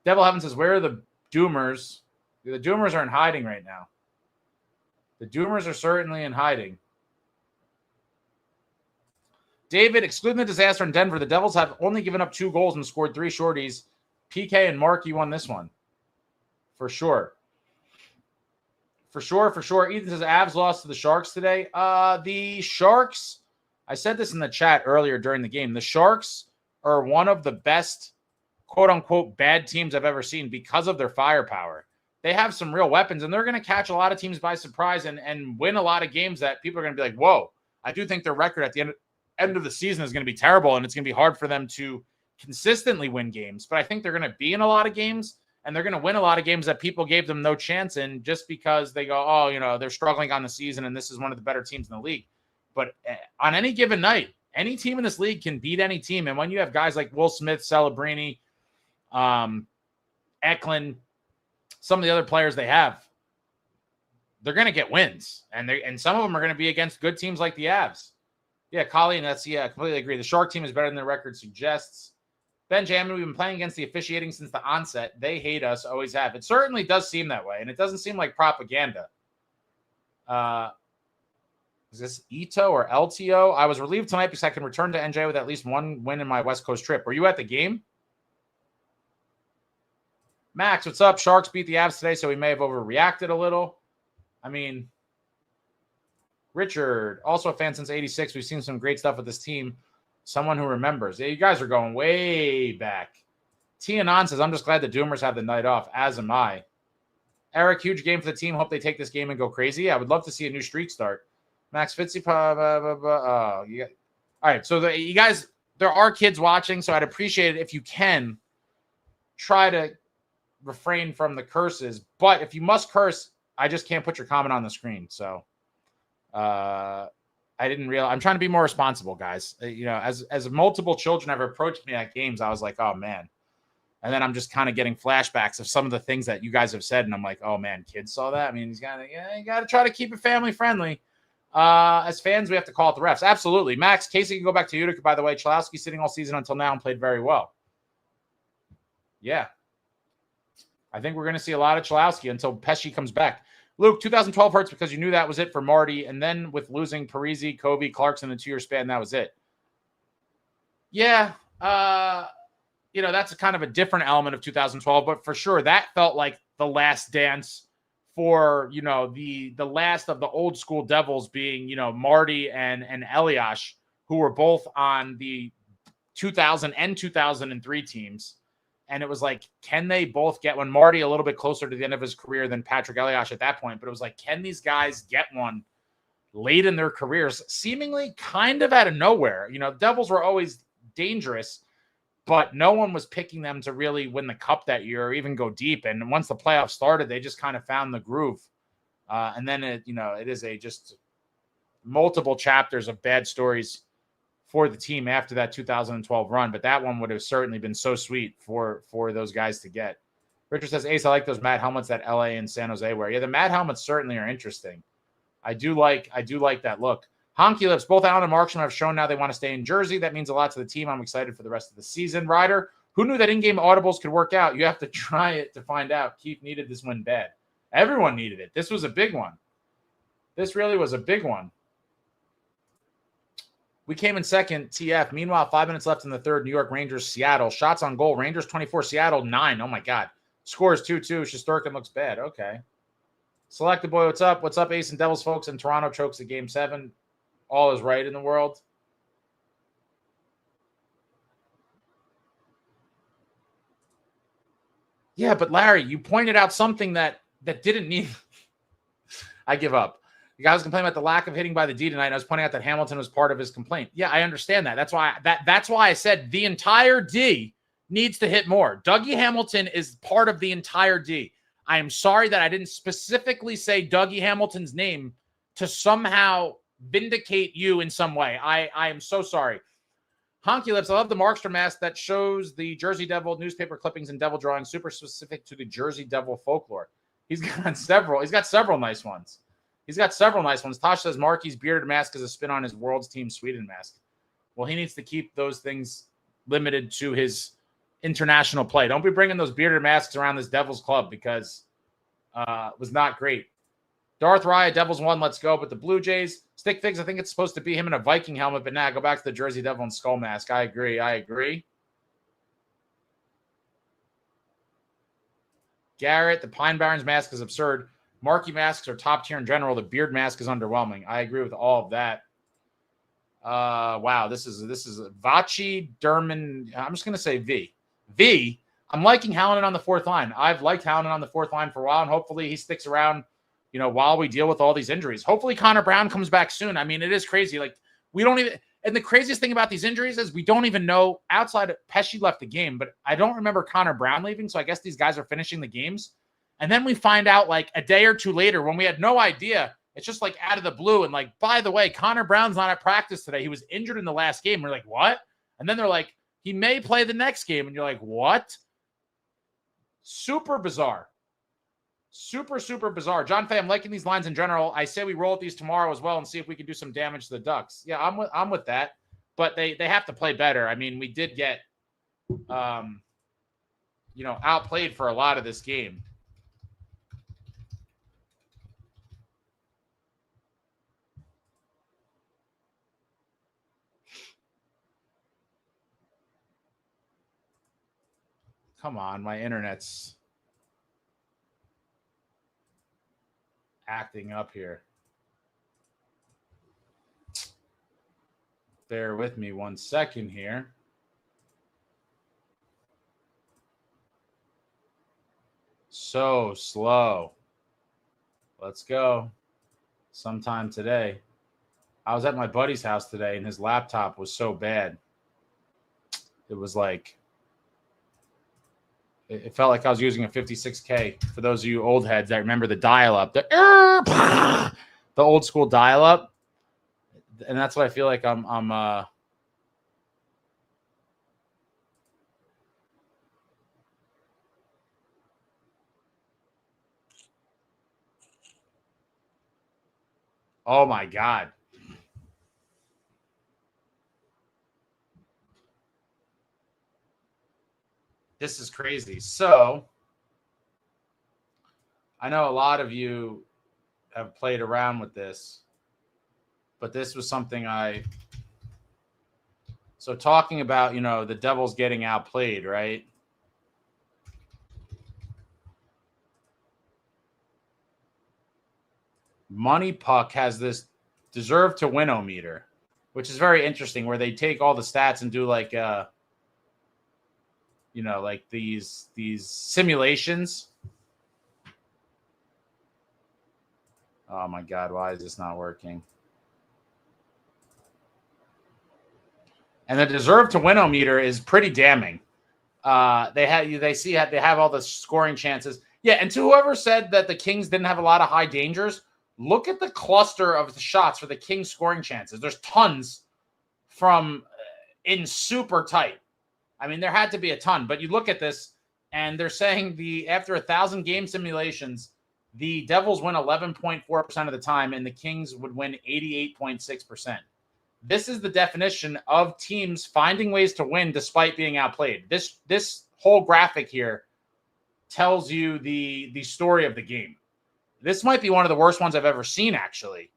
Devil Heaven says, where are the Doomers? The Doomers are in hiding right now. The Doomers are certainly in hiding. David, excluding the disaster in Denver, the Devils have only given up 2 goals and scored 3 shorties. PK and Mark, you won this one. For sure. For sure. Ethan says, Avs lost to the Sharks today. The Sharks, I said this in the chat earlier during the game. The Sharks are one of the best, quote-unquote, bad teams I've ever seen because of their firepower. They have some real weapons, and they're going to catch a lot of teams by surprise and win a lot of games that people are going to be like, whoa. I do think their record at the end of the season is going to be terrible, and it's going to be hard for them to consistently win games. But I think they're going to be in a lot of games, and they're going to win a lot of games that people gave them no chance in just because they go, oh, you know, they're struggling on the season, and this is one of the better teams in the league. But on any given night, any team in this league can beat any team. And when you have guys like Will Smith, Celebrini, Eklund, some of the other players they have, they're going to get wins. And some of them are going to be against good teams like the Avs. Yeah, Colleen, I completely agree. The Shark team is better than their record suggests. Ben Jamin, we've been playing against the officiating since the onset. They hate us, always have. It certainly does seem that way, and it doesn't seem like propaganda. Is this Ito or LTO? I was relieved tonight because I can return to NJ with at least 1 win in my West Coast trip. Were you at the game? Max, what's up? Sharks beat the Avs today, so we may have overreacted a little. I mean, Richard, also a fan since 86. We've seen some great stuff with this team. Someone who remembers. Yeah, you guys are going way back. Tianon says, I'm just glad the Doomers have the night off, as am I. Eric, huge game for the team. Hope they take this game and go crazy. I would love to see a new streak start. Max Fitzy. All right, so you guys, there are kids watching, so I'd appreciate it if you can try to refrain from the curses. But if you must curse, I just can't put your comment on the screen. So I didn't realize. I'm trying to be more responsible, guys. You know, as multiple children have approached me at games, I was like, oh, man. And then I'm just kind of getting flashbacks of some of the things that you guys have said. And I'm like, oh, man, kids saw that. I mean, you got to try to keep it family friendly. As fans, we have to call it the refs. Absolutely. Max, Casey can go back to Utica, by the way. Chalowski sitting all season until now and played very well. Yeah. I think we're going to see a lot of Chalowski until Pesci comes back. Luke, 2012 hurts because you knew that was it for Marty. And then with losing Parisi, Covey, Clarkson in the 2-year span, that was it. Yeah. You know, that's a kind of a different element of 2012. But for sure, that felt like the last dance for, you know, the last of the old school Devils being, you know, Marty and Eliash, who were both on the 2000 and 2003 teams. And it was like, can they both get one? Marty a little bit closer to the end of his career than Patrick Eliash at that point. But it was like, can these guys get one late in their careers? Seemingly kind of out of nowhere. You know, Devils were always dangerous, but no one was picking them to really win the cup that year or even go deep. And once the playoffs started, they just kind of found the groove. And then, it is just multiple chapters of bad stories for the team after that 2012 run. But that one would have certainly been so sweet for those guys to get. Richard says, Ace, I like those Mad helmets that LA and San Jose wear. Yeah, the Mad helmets certainly are interesting. I do like that look. Honky Lips, both Allen and Markstrom have shown now they want to stay in Jersey. That means a lot to the team. I'm excited for the rest of the season. Ryder, who knew that in-game audibles could work out? You have to try it to find out. Keith needed this win bad. Everyone needed it. This was a big one. This really was a big one. We came in second, TF. Meanwhile, 5 minutes left in the third. New York Rangers, Seattle. Shots on goal. Rangers 24, Seattle 9. Oh, my God. Scores 2-2. Shesterkin looks bad. Okay. Selected boy, what's up? What's up, Ace and Devils folks? And Toronto chokes at Game 7. All is right in the world. Yeah, but Larry, you pointed out something that didn't need. I give up. The guy was complaining about the lack of hitting by the D tonight. I was pointing out that Hamilton was part of his complaint. Yeah, I understand that. That's why I said the entire D needs to hit more. Dougie Hamilton is part of the entire D. I am sorry that I didn't specifically say Dougie Hamilton's name to somehow vindicate you in some way. I am so sorry. Honky Lips, I love the Markstrom mask that shows the Jersey Devil newspaper clippings and devil drawings, super specific to the Jersey Devil folklore. He's got several nice ones. Tosh says Marky's bearded mask is a spin on his World's Team Sweden mask. Well, he needs to keep those things limited to his international play. Don't be bringing those bearded masks around this Devils club because it was not great. Darth Raya, Devils won, let's go. But the Blue Jays, Stick Figs, I think it's supposed to be him in a Viking helmet, but go back to the Jersey Devil and skull mask. I agree. Garrett, the Pine Barrens mask is absurd. Marquee masks are top tier in general. The beard mask is underwhelming. I agree with all of that. Wow, this is Vachi Derman. I'm just gonna say V. I'm liking Hallinan on the fourth line. I've liked Hallinan on the fourth line for a while, and hopefully he sticks around, while we deal with all these injuries. Hopefully Connor Brown comes back soon. I mean, it is crazy. Like, we don't even, and the craziest thing about these injuries is we don't even know, outside of Pesci left the game, but I don't remember Connor Brown leaving. So I guess these guys are finishing the games. And then we find out like a day or two later when we had no idea. It's just like out of the blue. And like, by the way, Connor Brown's not at practice today. He was injured in the last game. We're like, what? And then they're like, he may play the next game. And you're like, what? Super bizarre. Super, super bizarre. John Fay, I'm liking these lines in general. I say we roll with these tomorrow as well and see if we can do some damage to the Ducks. Yeah, I'm with that. But they have to play better. I mean, we did get, outplayed for a lot of this game. Come on, my internet's acting up here. Bear with me 1 second here. So slow. Let's go. Sometime today. I was at my buddy's house today and his laptop was so bad. It was like, it felt like I was using a 56K. For those of you old heads that remember the dial-up, the old school dial-up, and that's what I feel like I'm oh my God. This is crazy. So I know a lot of you have played around with this, but this was something so talking about, the Devils getting outplayed, right? Money Puck has this deserve to win-o-meter, which is very interesting, where they take all the stats and do like, like these simulations. Oh my God, why is this not working? And the deserve to win-o-meter is pretty damning. They have all the scoring chances. Yeah, and to whoever said that the Kings didn't have a lot of high dangers, look at the cluster of the shots for the Kings scoring chances. There's tons from in super tight. I mean, there had to be a ton, but you look at this and they're saying after 1,000 game simulations, the Devils win 11.4% of the time and the Kings would win 88.6%. This is the definition of teams finding ways to win despite being outplayed. This whole graphic here tells you the story of the game. This might be one of the worst ones I've ever seen, actually.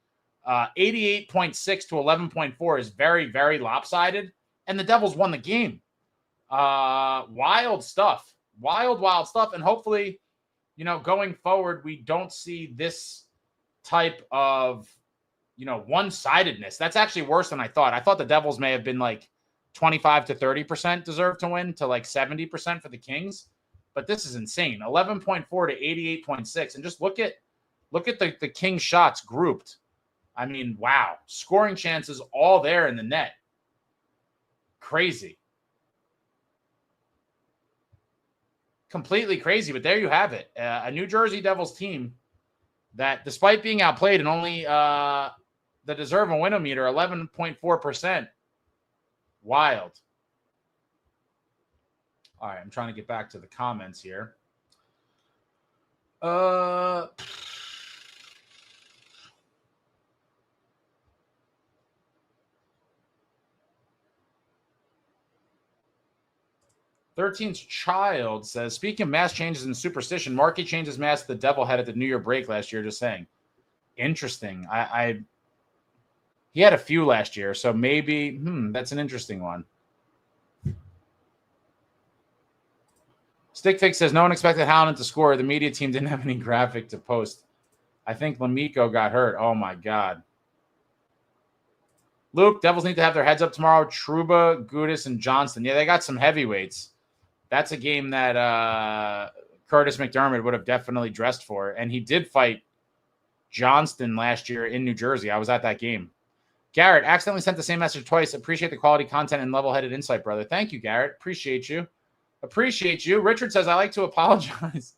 88.6 to 11.4 is very, very lopsided, and the Devils won the game. Wild stuff. Wild stuff. And hopefully, going forward, we don't see this type of, one-sidedness. That's actually worse than I thought. I thought the Devils may have been like 25 to 30% deserve to win to like 70% for the Kings. But this is insane. 11.4 to 88.6. And just look at the Kings shots grouped. I mean, wow. Scoring chances all there in the net. Crazy. completely crazy, but there you have it. A New Jersey Devils team that, despite being outplayed and only the deserve a win-o-meter, 11.4%. Wild. All right, I'm trying to get back to the comments here. 13th Child says, speaking of mass changes in superstition, Markey changed his mask to the devil head at the New Year break last year, just saying. Interesting. He had a few last year, so maybe, that's an interesting one. Stickfix says, no one expected Howland to score. The media team didn't have any graphic to post. I think Lamico got hurt. Oh, my God. Luke, Devils need to have their heads up tomorrow. Trouba, Gudis, and Johnston. Yeah, they got some heavyweights. That's a game that Curtis McDermott would have definitely dressed for. And he did fight Johnston last year in New Jersey. I was at that game. Garrett, accidentally sent the same message twice. Appreciate the quality content and level-headed insight, brother. Thank you, Garrett. Appreciate you. Richard says, I like to apologize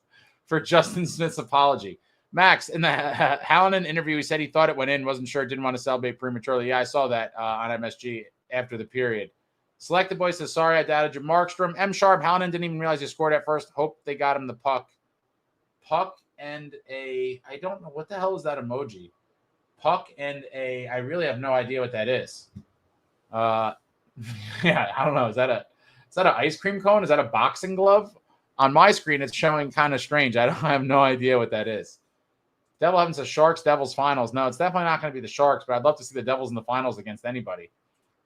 for Justin Smith's apology. Max, in the Hallinan interview, he said he thought it went in, wasn't sure, didn't want to celebrate prematurely. Yeah, I saw that on MSG after the period. Selected Boy says, sorry, I doubted you. Markstrom, M. Sharp, Hallinan didn't even realize he scored at first. Hope they got him the puck. Puck and I don't know, what the hell is that emoji? Puck and I really have no idea what that is. Yeah, I don't know. Is that an ice cream cone? Is that a boxing glove? On my screen, it's showing kind of strange. I have no idea what that is. Devil Heaven says Sharks, Devils finals. No, it's definitely not going to be the Sharks, but I'd love to see the Devils in the finals against anybody.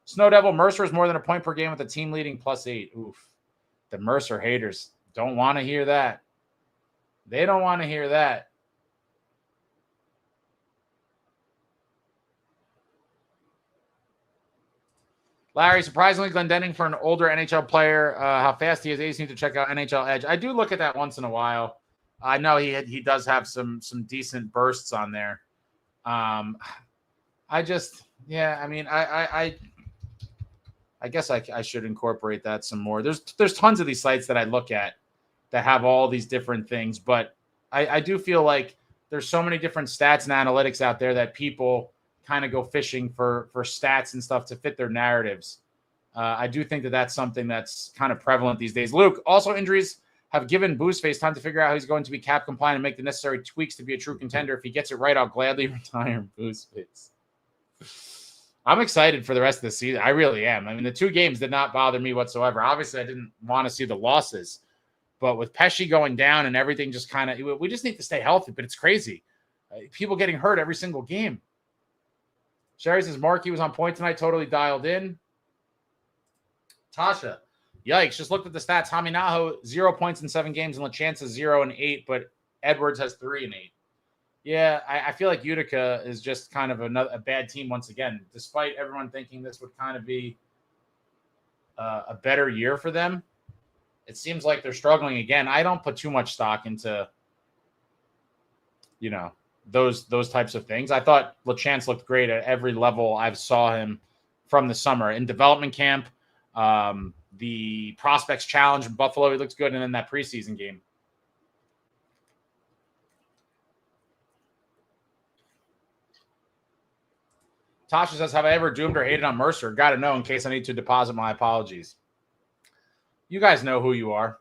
Snow Devil, Mercer is more than a point per game with the team leading +8. Oof. The Mercer haters don't want to hear that. They don't want to hear that. Larry, surprisingly, Glendening for an older NHL player, how fast he is. Ace need to check out NHL Edge. I do look at that once in a while. I know he does have some decent bursts on there. I guess I should incorporate that some more. There's tons of these sites that I look at that have all these different things, but I do feel like there's so many different stats and analytics out there that people kind of go fishing for stats and stuff to fit their narratives. I do think that that's something that's kind of prevalent these days. Luke, also injuries have given Boozeface time to figure out how he's going to be cap compliant and make the necessary tweaks to be a true contender. If he gets it right, I'll gladly retire Boozeface. I'm excited for the rest of the season. I really am. I mean, the 2 games did not bother me whatsoever. Obviously, I didn't want to see the losses. But with Pesci going down and everything just kind of – we just need to stay healthy. But it's crazy. People getting hurt every single game. Sherry says, Markey was on point tonight, totally dialed in. Tasha, yikes, just looked at the stats. Haminaho, 0 points in 7 games, and LaChance is 0 and 8, but Edwards has 3 and 8. Yeah, I feel like Utica is just kind of a bad team once again, despite everyone thinking this would kind of be a better year for them. It seems like they're struggling again. I don't put too much stock into, those types of things. I thought LaChance looked great at every level I saw him from the summer. In development camp, the Prospects Challenge in Buffalo, he looks good, and then that preseason game. Tasha says, have I ever doomed or hated on Mercer? Got to know in case I need to deposit my apologies. You guys know who you are.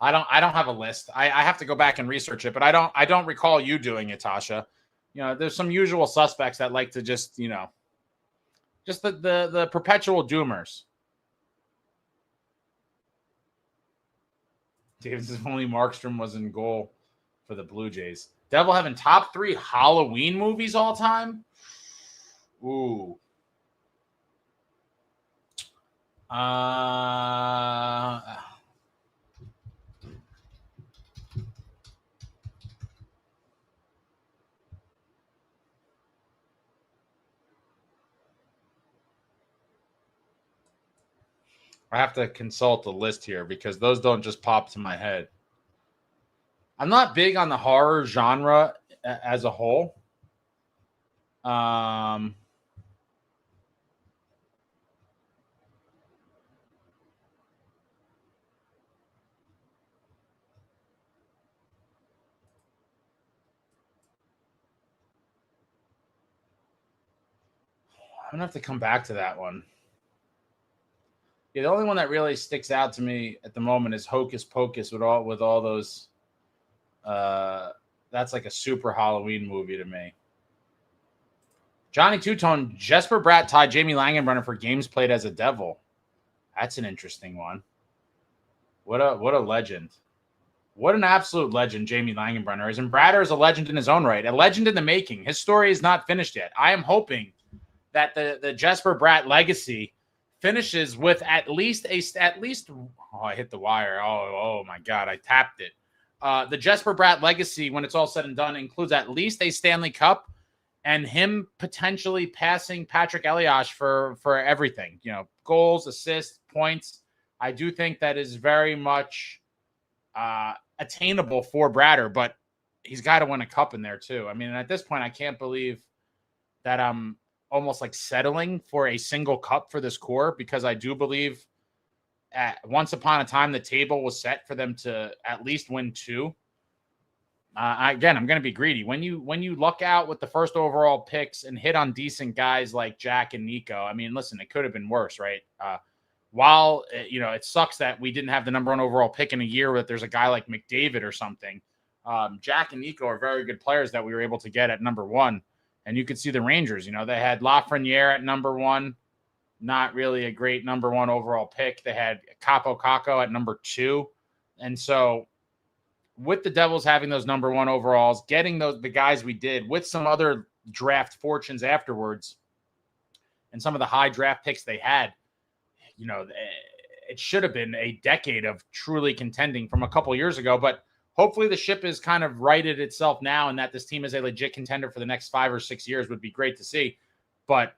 I don't have a list. I have to go back and research it, but I don't recall you doing it, Tasha. There's some usual suspects that like to just the perpetual doomers. Davis says only Markstrom was in goal for the Blue Jays. Devil having top 3 Halloween movies all time? Ooh. I have to consult the list here because those don't just pop to my head. I'm not big on the horror genre as a whole. gonna have to come back to that one. Yeah, the only one that really sticks out to me at the moment is Hocus Pocus with all those. That's like a super Halloween movie to me. Johnny Two-Tone, Jesper Bratt tied Jamie Langenbrunner for games played as a Devil. That's an interesting one. What a legend. What an absolute legend Jamie Langenbrunner is. And Bratter is a legend in his own right, a legend in the making. His story is not finished yet. I am hoping that the Jesper Bratt legacy finishes with at least oh, I hit the wire. Oh my God, I tapped it. The Jesper Bratt legacy, when it's all said and done, includes at least a Stanley Cup and him potentially passing Patrick Elias for everything, goals, assists, points. I do think that is very much attainable for Bratter, but he's got to win a cup in there too. I mean, at this point, I can't believe that I'm almost like settling for a single cup for this core, because I do believe once upon a time the table was set for them to at least win 2. Again, I'm going to be greedy. When you luck out with the first overall picks and hit on decent guys like Jack and Nico, I mean, listen, it could have been worse, right? While it sucks that we didn't have the number 1 overall pick in a year that there's a guy like McDavid or something. Jack and Nico are very good players that we were able to get at number 1. And you could see the Rangers, they had Lafreniere at number 1, not really a great number 1 overall pick. They had Capo Caco at number 2. And so with the Devils having those number 1 overalls, getting the guys we did with some other draft fortunes afterwards and some of the high draft picks they had, it should have been a decade of truly contending from a couple years ago. But hopefully the ship is kind of righted itself now, and that this team is a legit contender for the next 5 or 6 years would be great to see. But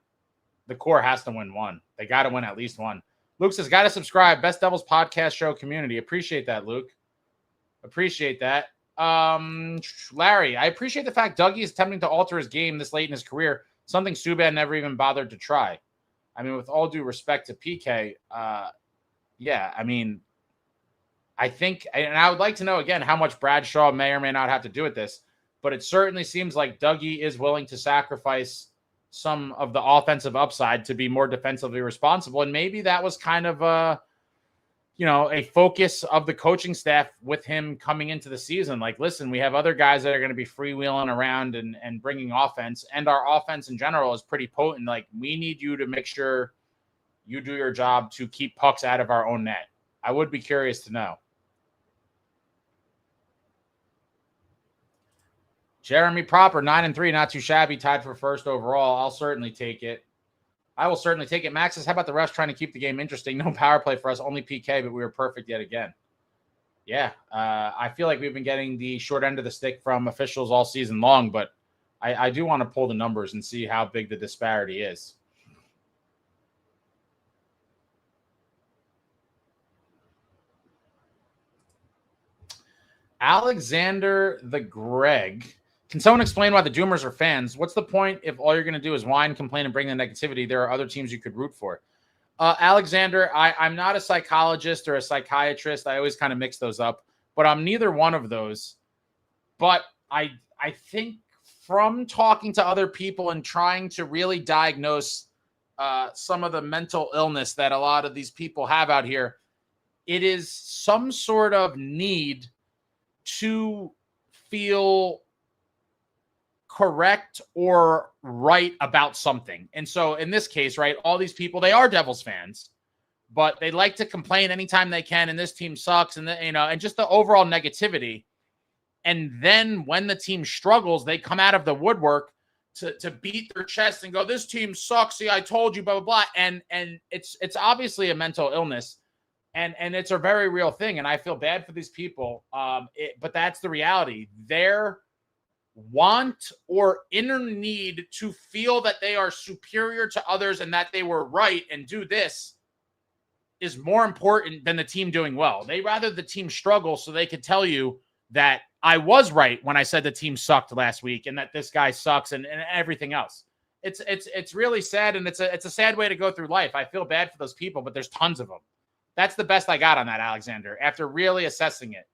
the core has to win 1. They got to win at least 1. Luke says, got to subscribe. Best Devils podcast show community. Appreciate that, Luke. Appreciate that. Larry, I appreciate the fact Dougie is attempting to alter his game this late in his career, something Subban never even bothered to try. I mean, with all due respect to PK, yeah, I mean, I think, and I would like to know again how much Bradshaw may or may not have to do with this, but it certainly seems like Dougie is willing to sacrifice some of the offensive upside to be more defensively responsible. And maybe that was kind of a focus of the coaching staff with him coming into the season. Like, listen, we have other guys that are going to be freewheeling around and bringing offense, and our offense in general is pretty potent. Like, we need you to make sure you do your job to keep pucks out of our own net. I would be curious to know. Jeremy Proper, 9-3, not too shabby, tied for first overall. I'll certainly take it. I will certainly take it. Max says, how about the refs trying to keep the game interesting? No power play for us, only PK, but we were perfect yet again. Yeah, I feel like we've been getting the short end of the stick from officials all season long, but I do want to pull the numbers and see how big the disparity is. Alexander the Greg. Can someone explain why the Doomers are fans? What's the point if all you're going to do is whine, complain, and bring the negativity? There are other teams you could root for. Alexander, I'm not a psychologist or a psychiatrist. I always kind of mix those up, but I'm neither one of those. But I think from talking to other people and trying to really diagnose some of the mental illness that a lot of these people have out here, it is some sort of need to feel correct or right about something. And so in this case, right, all these people, they are Devils fans, but they like to complain anytime they can, and this team sucks, and and just the overall negativity. And then when the team struggles, they come out of the woodwork to beat their chest and go, this team sucks. See, I told you, blah, blah, blah. And it's obviously a mental illness, and it's a very real thing. And I feel bad for these people. But that's the reality. Their want or inner need to feel that they are superior to others and that they were right and do this is more important than the team doing well. They rather the team struggle so they could tell you that I was right when I said the team sucked last week and that this guy sucks and everything else. It's really sad, and it's a sad way to go through life. I feel bad for those people, but there's tons of them. That's the best I got on that, Alexander, after really assessing it.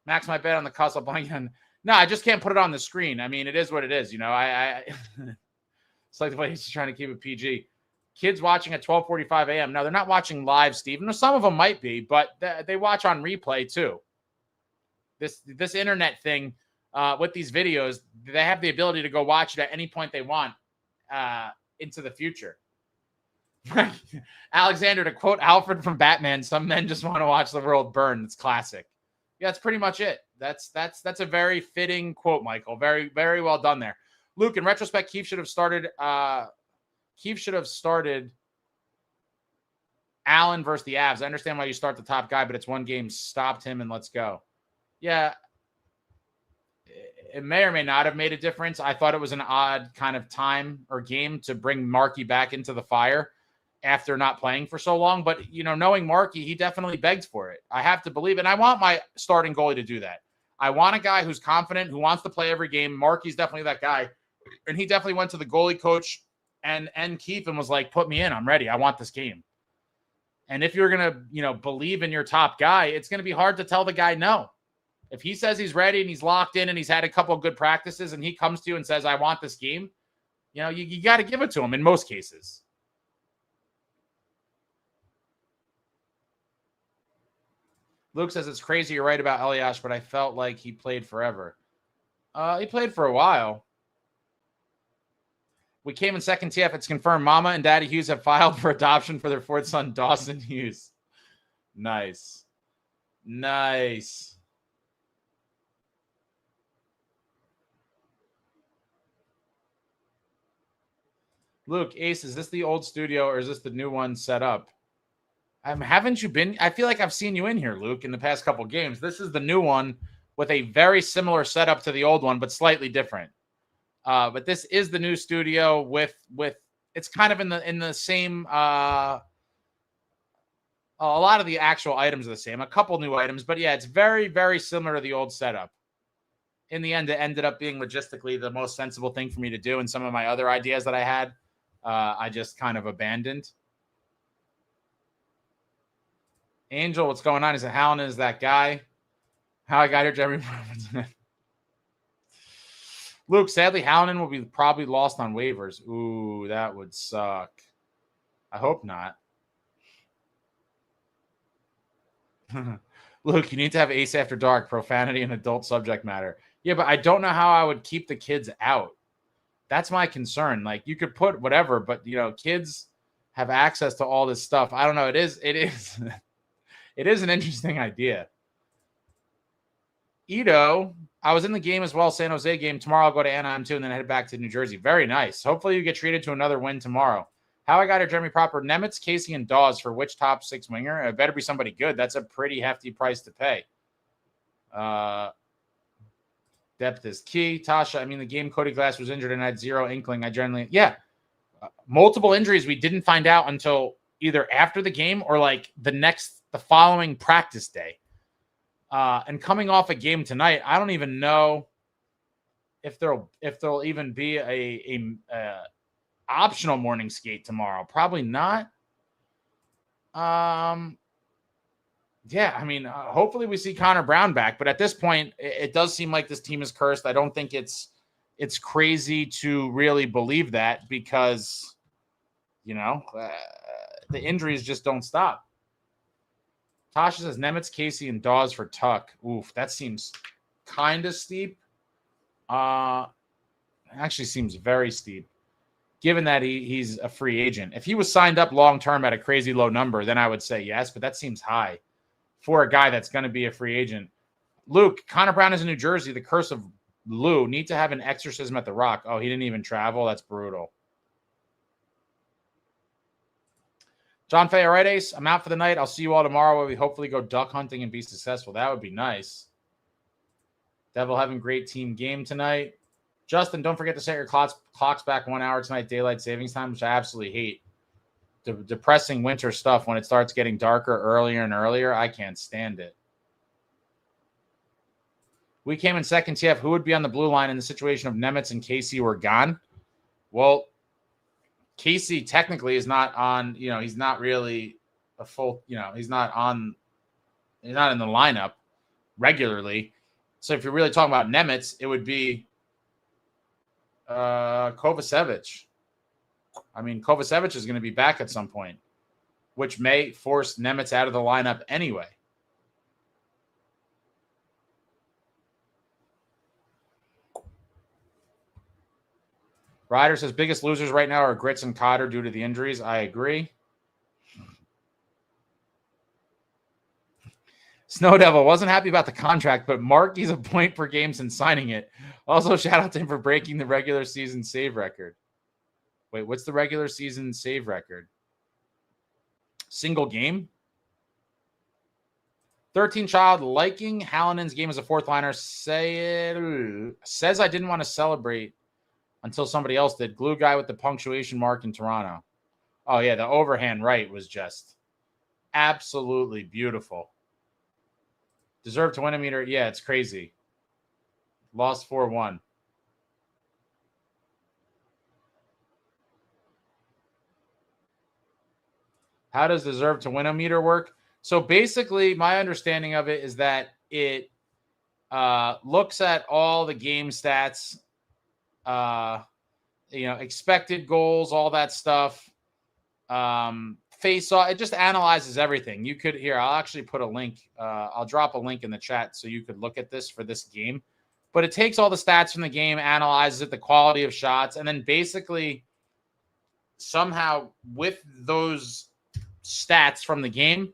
Max, my bet on the cusp of buying. No, I just can't put it on the screen. I mean, it is what it is. I it's like the way he's trying to keep it PG. kids watching at 12:45 a.m. Now, they're not watching live, Steven. Some of them might be, but they watch on replay too. This internet thing with these videos, they have the ability to go watch it at any point they want into the future. Alexander, to quote Alfred from Batman, some men just want to watch the world burn. It's classic. Yeah, that's pretty much it. That's a very fitting quote, Michael. Very, very well done there. Luke, in retrospect, Keefe should have started Allen versus the Avs. I understand why you start the top guy, but it's one game. Stopped him and let's go. Yeah, it may or may not have made a difference. I thought it was an odd kind of time or game to bring Markey back into the fire after not playing for so long. But, knowing Markey, he definitely begged for it. I have to believe, and I want my starting goalie to do that. I want a guy who's confident, who wants to play every game. Markey's definitely that guy. And he definitely went to the goalie coach and Keefe and was like, put me in. I'm ready. I want this game. And if you're going to, believe in your top guy, it's going to be hard to tell the guy no. If he says he's ready and he's locked in and he's had a couple of good practices and he comes to you and says, I want this game, you got to give it to him in most cases. Luke says it's crazy. You're right about Elias, but I felt like he played forever. He played for a while. We came in second TF. It's confirmed Mama and Daddy Hughes have filed for adoption for their fourth son, Dawson Hughes. Nice. Nice. Luke, Ace, is this the old studio or is this the new one set up? Haven't you been? I feel like I've seen you in here, Luke, in the past couple games. This is the new one with a very similar setup to the old one, but slightly different. But this is the new studio with it's kind of in the same. A lot of the actual items are the same. A couple new items, but yeah, it's very, very similar to the old setup. In the end, it ended up being logistically the most sensible thing for me to do, and some of my other ideas that I had, I just kind of abandoned. Angel, what's going on? Is it Hallen is that guy? How I got here, Jeremy. Luke, sadly, Hallonen will be probably lost on waivers. Ooh, that would suck. I hope not. Luke, you need to have Ace After Dark, profanity, and adult subject matter. Yeah, but I don't know how I would keep the kids out. That's my concern. Like, you could put whatever, but, kids have access to all this stuff. I don't know. It is it is an interesting idea. Ito, I was in the game as well, San Jose game. Tomorrow I'll go to Anaheim too, and then head back to New Jersey. Very nice. Hopefully you get treated to another win tomorrow. How I got here, Jeremy Proper. Nemitz, Casey, and Dawes for which top six winger? It better be somebody good. That's a pretty hefty price to pay. Depth is key. Tasha, the game Cody Glass was injured and I had zero inkling. Multiple injuries we didn't find out until either after the game or like the following practice day. And coming off a game tonight, I don't even know if there'll even be a optional morning skate tomorrow. Probably not. Hopefully we see Connor Brown back, but at this point, it does seem like this team is cursed. I don't think it's crazy to really believe that because, the injuries just don't stop. Tasha says Nemitz, Casey, and Dawes for Tuck. Oof, that seems kind of steep. Actually seems very steep, given that he's a free agent. If he was signed up long-term at a crazy low number, then I would say yes, but that seems high for a guy that's going to be a free agent. Luke, Connor Brown is in New Jersey. The curse of Lou. Need to have an exorcism at the Rock. Oh, he didn't even travel? That's brutal. John Fay, all right, Ace. I'm out for the night. I'll see you all tomorrow where we hopefully go duck hunting and be successful. That would be nice. Devil having great team game tonight. Justin, don't forget to set your clocks back 1 hour tonight, daylight savings time, which I absolutely hate. Depressing winter stuff when it starts getting darker earlier and earlier. I can't stand it. We came in second TF. Who would be on the blue line in the situation of Nemitz and Casey were gone? Well, Casey technically is not on, he's not really a full, he's not in the lineup regularly. So if you're really talking about Nemitz, it would be Kovacevic. I mean, Kovacevic is going to be back at some point, which may force Nemitz out of the lineup anyway. Ryder says biggest losers right now are Grits and Cotter due to the injuries. I agree. Snow Devil wasn't happy about the contract, but Markey's a point per game since signing it. Also, shout out to him for breaking the regular season save record. Wait, what's the regular season save record? Single game? 13 child liking Hallinen's game as a fourth liner. Says I didn't want to celebrate until somebody else did. Glue guy with the punctuation mark in Toronto. Oh, yeah, the overhand right was just absolutely beautiful. Deserve to win a meter. Yeah, it's crazy. Lost 4-1. How does deserve to win a meter work? So basically, my understanding of it is that it looks at all the game stats, expected goals, all that stuff. Face off. It just analyzes everything. You could here. I'll actually put a link. I'll drop a link in the chat so you could look at this for this game. But it takes all the stats from the game, analyzes it, the quality of shots, and then basically somehow with those stats from the game,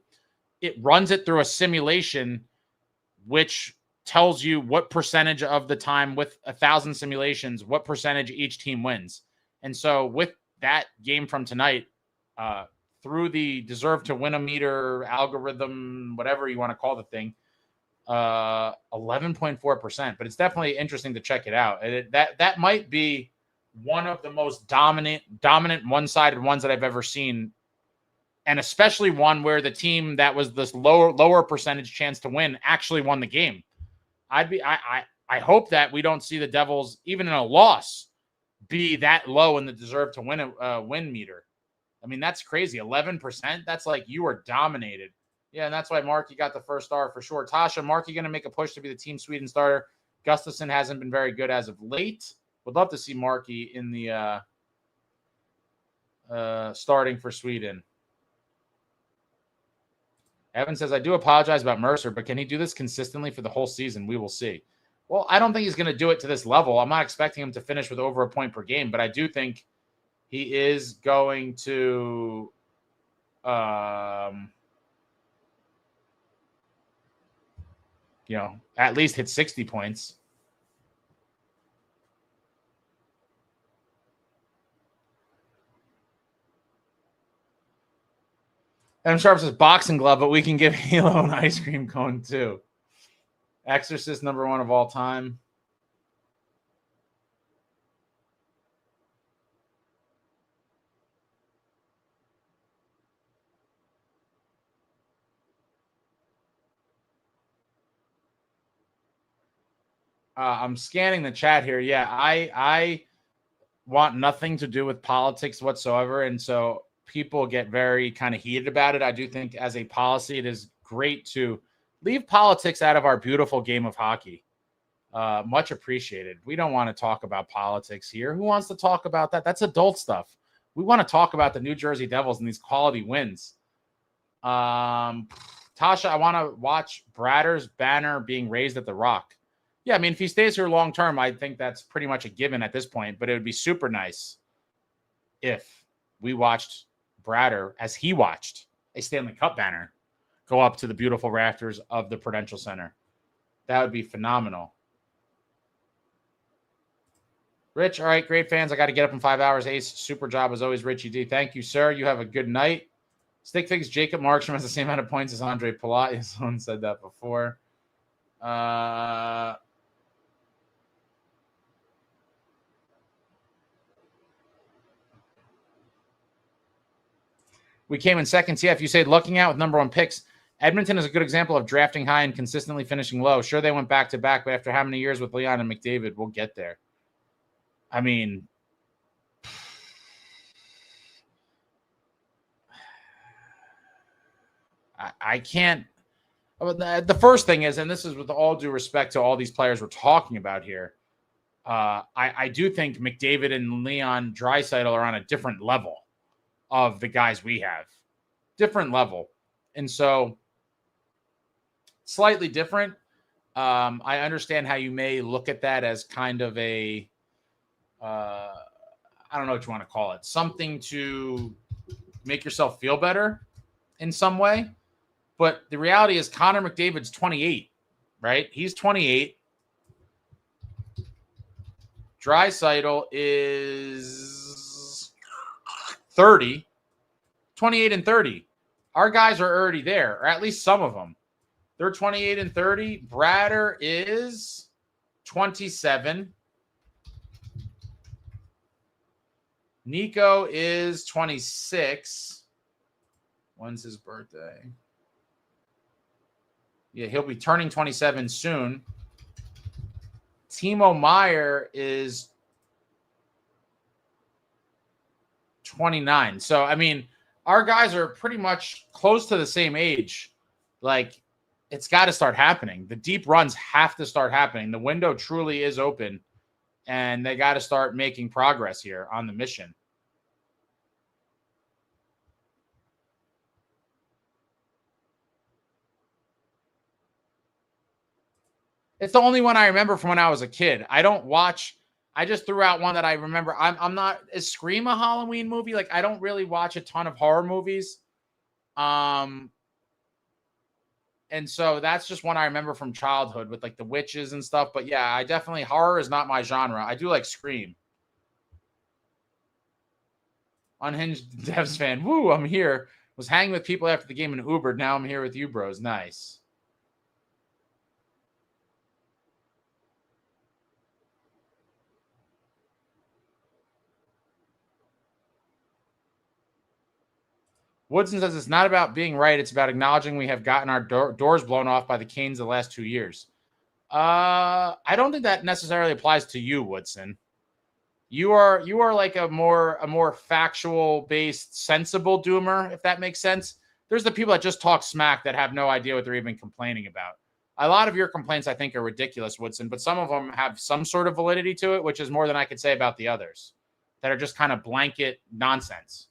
it runs it through a simulation, which tells you what percentage of the time with 1,000 simulations, what percentage each team wins. And so with that game from tonight, through the deserve to win a meter algorithm, whatever you want to call the thing, 11.4%. But it's definitely interesting to check it out. That might be one of the most dominant one-sided ones that I've ever seen, and especially one where the team that was this lower percentage chance to win actually won the game. I hope that we don't see the Devils, even in a loss, be that low in the deserve to win a win meter. I mean, that's crazy. 11%. That's like you were dominated. Yeah, and that's why Markey got the first star for sure. Tasha, Markey going to make a push to be the Team Sweden starter. Gustafsson hasn't been very good as of late. Would love to see Markey in the starting for Sweden. Evan says, I do apologize about Mercer, but can he do this consistently for the whole season? We will see. Well, I don't think he's going to do it to this level. I'm not expecting him to finish with over a point per game, but I do think he is going to at least hit 60 points. Adam Sharp says boxing glove, but we can give Halo an ice cream cone too. Exorcist #1 of all time. I'm scanning the chat here. Yeah, I want nothing to do with politics whatsoever, and so people get very kind of heated about it. I do think as a policy, it is great to leave politics out of our beautiful game of hockey. Much appreciated. We don't want to talk about politics here. Who wants to talk about that? That's adult stuff. We want to talk about the New Jersey Devils and these quality wins. Tasha, I want to watch Bratter's banner being raised at the Rock. Yeah, I mean, if he stays here long term, I think that's pretty much a given at this point. But it would be super nice if we watched Bratter, as he watched a Stanley Cup banner, go up to the beautiful rafters of the Prudential Center. That would be phenomenal. Rich, all right, great fans. I got to get up in 5 hours. Ace, super job as always, Richie D. Thank you, sir. You have a good night. Stick thinks Jacob Markstrom has the same amount of points as Andre Palat. Someone said that before. We came in second. TF, you said looking out with #1 picks. Edmonton is a good example of drafting high and consistently finishing low. Sure, they went back-to-back, but after how many years with Leon and McDavid, we'll get there. I mean, I can't. The first thing is, and this is with all due respect to all these players we're talking about here, I do think McDavid and Leon Draisaitl are on a different level of the guys we have. Different level. And so slightly different. I understand how you may look at that as kind of a, I don't know what you want to call it, something to make yourself feel better in some way. But the reality is Connor McDavid's 28, right? He's 28. Draisaitl is 30, 28 and 30. Our guys are already there, or at least some of them. They're 28 and 30. Bratter is 27. Nico is 26. When's his birthday? Yeah, he'll be turning 27 soon. Timo Meyer is 29. So, I mean, our guys are pretty much close to the same age. Like, it's got to start happening. The deep runs have to start happening. The window truly is open, and they got to start making progress here on the mission. It's the only one I remember from when I was a kid. I don't watch. I just threw out one that I remember. I'm not. Is Scream a Halloween movie? Like, I don't really watch a ton of horror movies. And so that's just one I remember from childhood with like the witches and stuff. But yeah, I definitely, horror is not my genre. I do like Scream. Unhinged Devs fan. Woo, I'm here. Was hanging with people after the game in Uber. Now I'm here with you, bros. Nice. Woodson says it's not about being right. It's about acknowledging we have gotten our doors blown off by the Canes the last 2 years. I don't think that necessarily applies to you, Woodson. You are like a more factual based, sensible doomer, if that makes sense. There's the people that just talk smack that have no idea what they're even complaining about. A lot of your complaints, I think, are ridiculous, Woodson, but some of them have some sort of validity to it, which is more than I could say about the others that are just kind of blanket nonsense.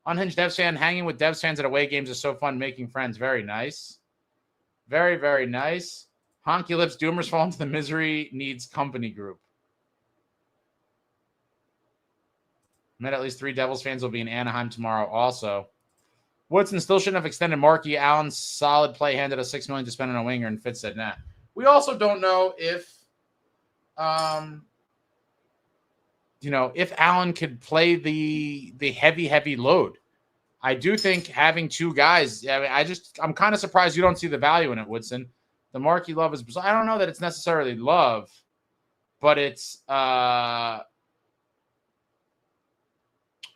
Unhinged Devs fan, hanging with Devs fans at away games is so fun, making friends. Very nice. Very, very nice. Honky Lips Doomers fall into the misery needs company group. Met at least 3 Devils fans will be in Anaheim tomorrow also. Woodson still shouldn't have extended Markey. Allen's solid play handed us $6 million to spend on a winger, and Fitz said, nah. We also don't know if if Allen could play the heavy load. I do think having 2 guys, I'm kind of surprised you don't see the value in it, Woodson. The Markey love is, I don't know that it's necessarily love, but it's,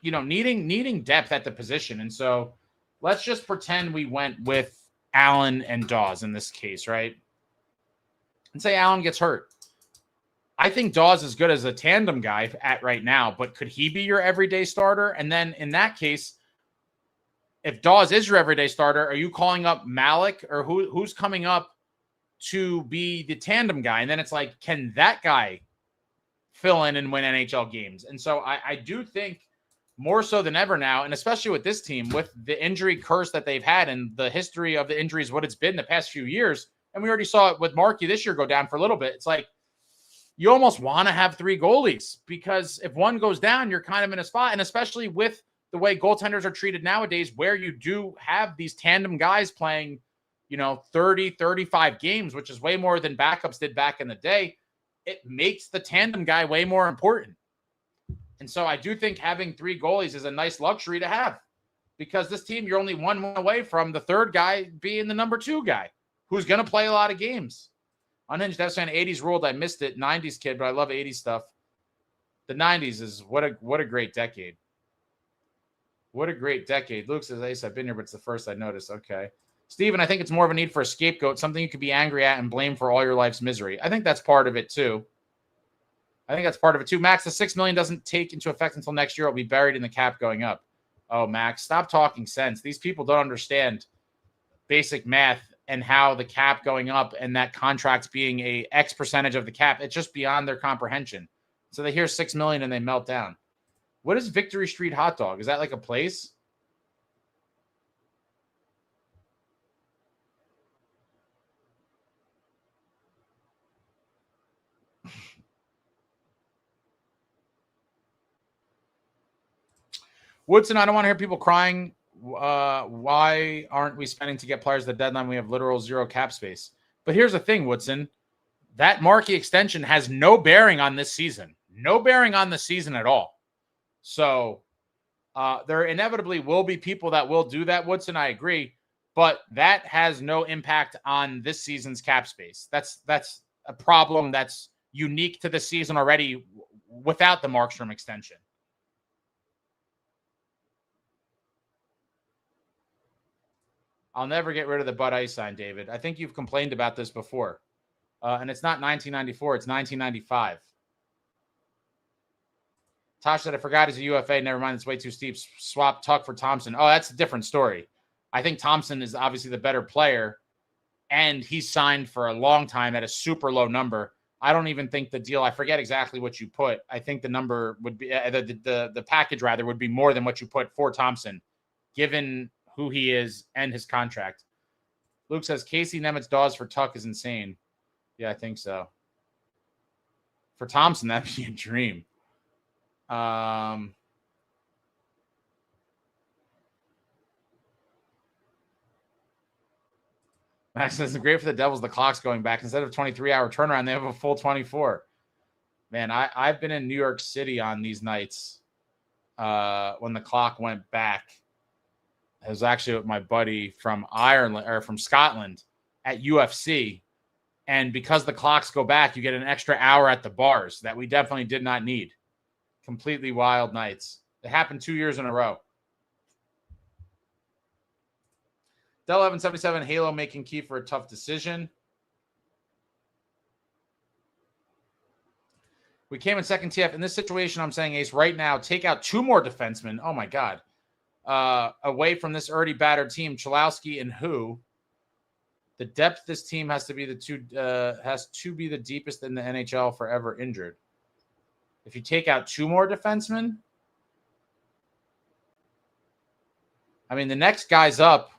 needing depth at the position. And so let's just pretend we went with Allen and Dawes in this case, right? And say Allen gets hurt. I think Dawes is good as a tandem guy at right now, but could he be your everyday starter? And then in that case, if Dawes is your everyday starter, are you calling up Malik or who's coming up to be the tandem guy? And then it's like, can that guy fill in and win NHL games? And so I do think more so than ever now, and especially with this team, with the injury curse that they've had and the history of the injuries, what it's been the past few years, and we already saw it with Markey this year go down for a little bit. It's like, you almost want to have 3 goalies because if one goes down, you're kind of in a spot. And especially with the way goaltenders are treated nowadays, where you do have these tandem guys playing, 30, 35 games, which is way more than backups did back in the day, it makes the tandem guy way more important. And so I do think having 3 goalies is a nice luxury to have because this team, you're only one away from the third guy being the number 2 guy who's going to play a lot of games. Unhinged Devs fan, 80s ruled. I missed it. 90s kid, but I love 80s stuff. The 90s is what a great decade. What a great decade. Luke says, Ace, I've been here, but it's the first I noticed. Okay. Steven, I think it's more of a need for a scapegoat, something you could be angry at and blame for all your life's misery. I think that's part of it, too. Max, the $6 million doesn't take into effect until next year. It'll be buried in the cap going up. Oh, Max, stop talking sense. These people don't understand basic math and how the cap going up and that contract being a X percentage of the cap, it's just beyond their comprehension. So they hear $6 million and they melt down. What is Victory Street Hot Dog? Is that like a place? Woodson, I don't want to hear people crying. Why aren't we spending to get players at the deadline? We have literal zero cap space. But here's the thing, Woodson. That marquee extension has no bearing on this season. No bearing on the season at all. So there inevitably will be people that will do that, Woodson. I agree. But that has no impact on this season's cap space. That's a problem that's unique to the season already without the Markstrom extension. I'll never get rid of the Bud Ice sign, David. I think you've complained about this before. And it's not 1994, it's 1995. Tosh said, I forgot he's a UFA. Never mind, it's way too steep. Swap Tuck for Thompson. Oh, that's a different story. I think Thompson is obviously the better player, and he's signed for a long time at a super low number. I don't even think the deal, I forget exactly what you put. I think the number would be, the package rather, would be more than what you put for Thompson, given who he is and his contract. Luke says Casey Nemitz Dawes for Tuck is insane. Yeah, I think so. For Thompson, that'd be a dream. Max says it's great for the Devils. The clock's going back. Instead of 23-hour turnaround, they have a full 24. Man, I've been in New York City on these nights when the clock went back. It was actually with my buddy from Ireland or from Scotland at UFC. And because the clocks go back, you get an extra hour at the bars that we definitely did not need. Completely wild nights. It happened 2 years in a row. Del 1177, Halo making key for a tough decision. We came in second TF. In this situation, I'm saying, Ace, right now, take out 2 more defensemen. Oh, my God. Away from this already battered team, Chalowski and who? The depth this team has to be the deepest in the NHL forever injured. If you take out 2 more defensemen, I mean, the next guys up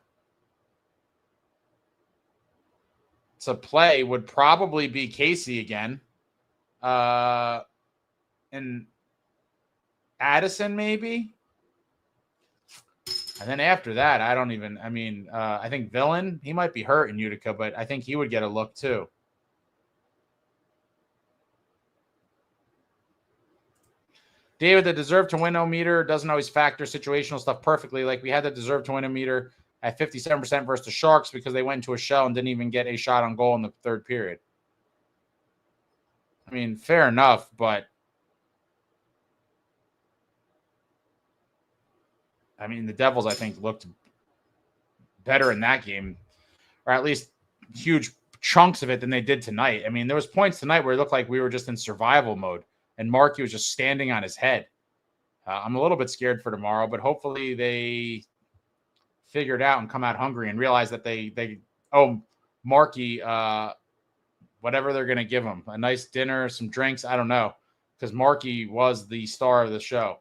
to play would probably be Casey again. And Addison, maybe. And then after that, I think Villain, he might be hurt in Utica, but I think he would get a look too. David, the deserve to win meter doesn't always factor situational stuff perfectly. Like we had the deserve to win meter at 57% versus the Sharks because they went into a shell and didn't even get a shot on goal in the third period. I mean, fair enough, but I mean, the Devils, I think, looked better in that game, or at least huge chunks of it than they did tonight. I mean, there was points tonight where it looked like we were just in survival mode, and Markey was just standing on his head. I'm a little bit scared for tomorrow, but hopefully they figure it out and come out hungry and realize that they owe Markey whatever they're going to give him, a nice dinner, some drinks, I don't know, because Markey was the star of the show.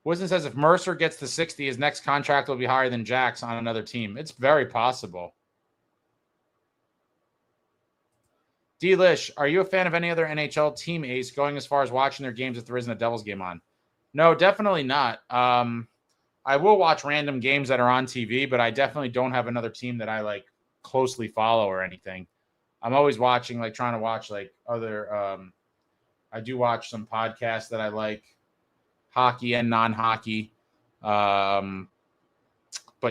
Wisdom says if Mercer gets to 60, his next contract will be higher than Jack's on another team. It's very possible. D-Lish, are you a fan of any other NHL team, Ace, going as far as watching their games if there isn't a Devils game on? No, definitely not. I will watch random games that are on TV, but I definitely don't have another team that I like closely follow or anything. I'm always watching, like trying to watch like other I do watch some podcasts that I like, hockey and non-hockey. But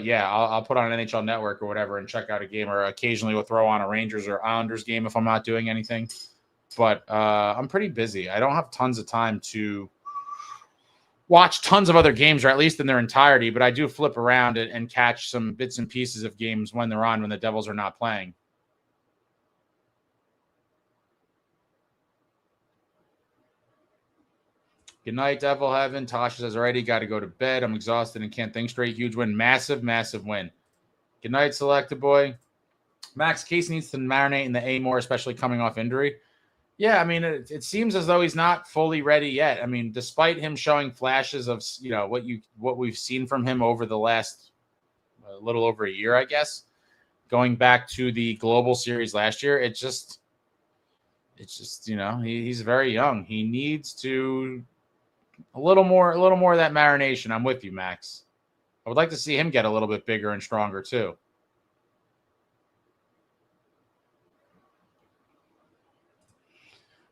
yeah, I'll put on an NHL Network or whatever and check out a game, or occasionally we'll throw on a Rangers or Islanders game if I'm not doing anything. But I'm pretty busy. I don't have tons of time to watch tons of other games, or at least in their entirety, but I do flip around and catch some bits and pieces of games when they're on, when the Devils are not playing. Good night, Devil Heaven. Tasha says, already got to go to bed. I'm exhausted and can't think straight. Huge win. Massive, massive win. Good night, Selecta Boy. Max Case needs to marinate in the A more, especially coming off injury. Yeah, I mean, it seems as though he's not fully ready yet. I mean, despite him showing flashes of, what we've seen from him over the last little over a year, I guess, going back to the Global Series last year, it's just, he's very young. He needs to a little more of that marination. I'm with you, Max. I would like to see him get a little bit bigger and stronger too.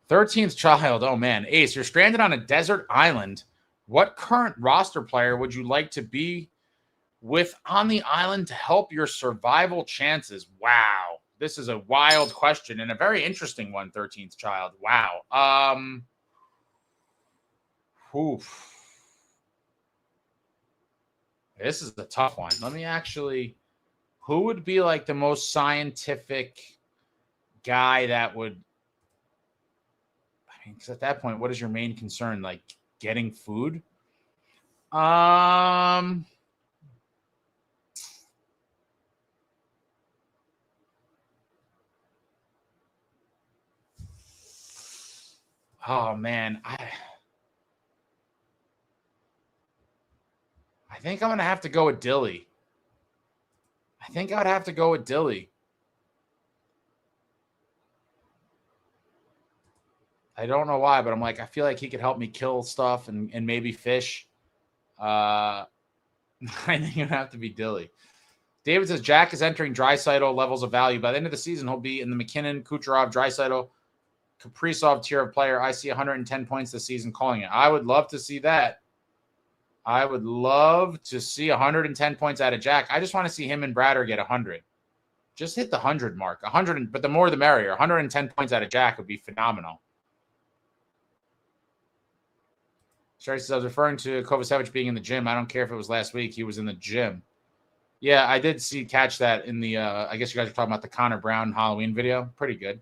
"13th child." Oh man, Ace, you're stranded on a desert island. What current roster player would you like to be with on the island to help your survival chances? Wow. This is a wild question and a very interesting one, 13th child. Wow. This is a tough one. Let me actually, who would be like the most scientific guy that would, I mean, because at that point, what is your main concern? Like getting food? Oh man, I think I'm going to have to go with Dilly. I think I'd have to go with Dilly. I don't know why, but I'm like, I feel like he could help me kill stuff and maybe fish. I think it'd have to be Dilly. David says, Jack is entering Draisaitl levels of value. By the end of the season, he'll be in the McKinnon, Kucherov, Draisaitl, Kaprizov tier of player. I see 110 points this season calling it. I would love to see that. I would love to see 110 points out of Jack. I just want to see him and Bratter get 100. Just hit the 100 mark. 100, but the more the merrier. 110 points out of Jack would be phenomenal. Sherry says, I was referring to Kovacevic being in the gym. I don't care if it was last week. He was in the gym. Yeah, I did catch that in the, I guess you guys are talking about the Connor Brown Halloween video. Pretty good.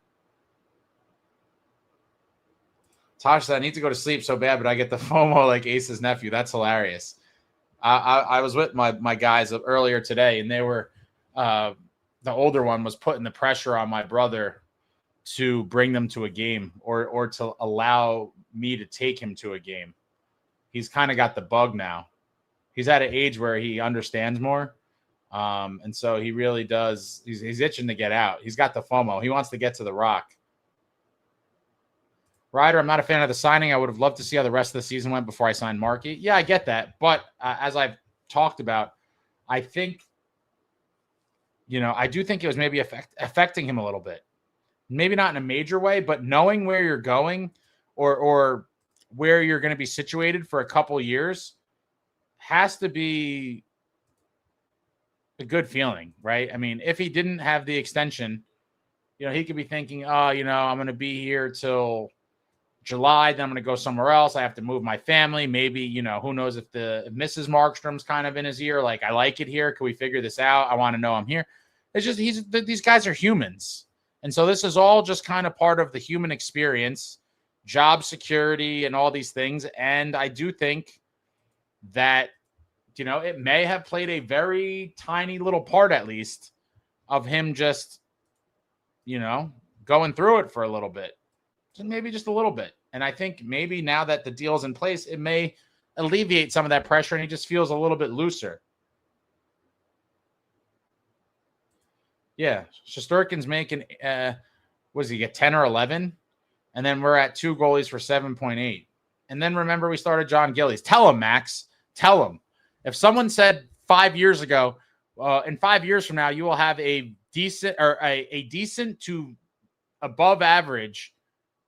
Tosh said, I need to go to sleep so bad, but I get the FOMO like Ace's nephew. That's hilarious. I was with my guys earlier today, and they were the older one was putting the pressure on my brother to bring them to a game or to allow me to take him to a game. He's kind of got the bug now. He's at an age where he understands more. And so he really does. He's itching to get out. He's got the FOMO. He wants to get to the Rock. Ryder, I'm not a fan of the signing. I would have loved to see how the rest of the season went before I signed Markey. Yeah, I get that. But as I've talked about, I think, I do think it was maybe affecting him a little bit. Maybe not in a major way, but knowing where you're going or where you're going to be situated for a couple years has to be a good feeling, right? I mean, if he didn't have the extension, he could be thinking, I'm going to be here till July, then I'm going to go somewhere else. I have to move my family. Maybe, who knows if Mrs. Markstrom's kind of in his ear, like, I like it here. Can we figure this out? I want to know I'm here. It's just, these guys are humans. And so this is all just kind of part of the human experience, job security and all these things. And I do think that, it may have played a very tiny little part, at least, of him just, going through it for a little bit. So maybe just a little bit. And I think maybe now that the deal's in place, it may alleviate some of that pressure and he just feels a little bit looser. Yeah. Shesterkin's making, what does he get, 10 or 11? And then we're at 2 goalies for 7.8. And then remember, we started John Gillies. Tell him, Max. Tell him. If someone said 5 years ago, in 5 years from now, you will have a decent or a decent to above average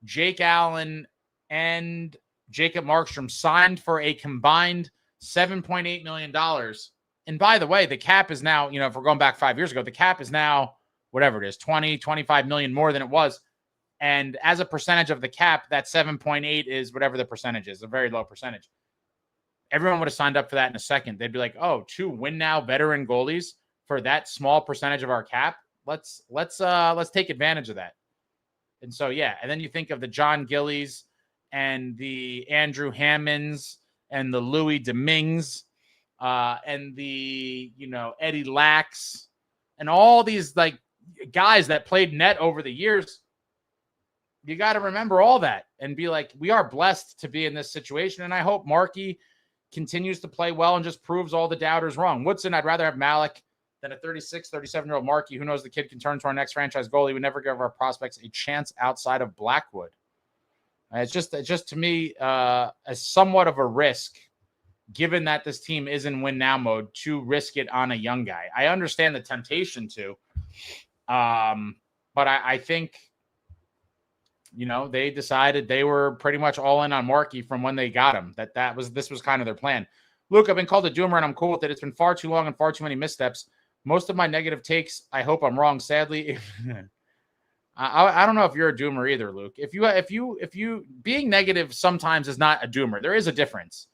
Jake Allen and Jacob Markstrom signed for a combined $7.8 million. And by the way, the cap is now, if we're going back 5 years ago, the cap is now whatever it is, 20, 25 million more than it was. And as a percentage of the cap, that 7.8 is whatever the percentage is, a very low percentage. Everyone would have signed up for that in a second. They'd be like, oh, 2 win now veteran goalies for that small percentage of our cap. Let's take advantage of that. And so, yeah. And then you think of the John Gillies and the Andrew Hammonds and the Louis Dominguez and the, Eddie Lax and all these like guys that played net over the years, you got to remember all that and be like, we are blessed to be in this situation. And I hope Markey continues to play well and just proves all the doubters wrong. Woodson, I'd rather have Malik than a 36, 37-year-old Markey. Who knows, the kid can turn to our next franchise goalie. We never give our prospects a chance outside of Blackwood. It's just to me as somewhat of a risk, given that this team is in win now mode, to risk it on a young guy. I understand the temptation to, but I think, they decided they were pretty much all in on Markey from when they got him. This was kind of their plan. Luke, I've been called a doomer and I'm cool with it. It's been far too long and far too many missteps. Most of my negative takes, I hope I'm wrong. Sadly, I don't know if you're a doomer either, Luke. If you being negative sometimes is not a doomer. There is a difference.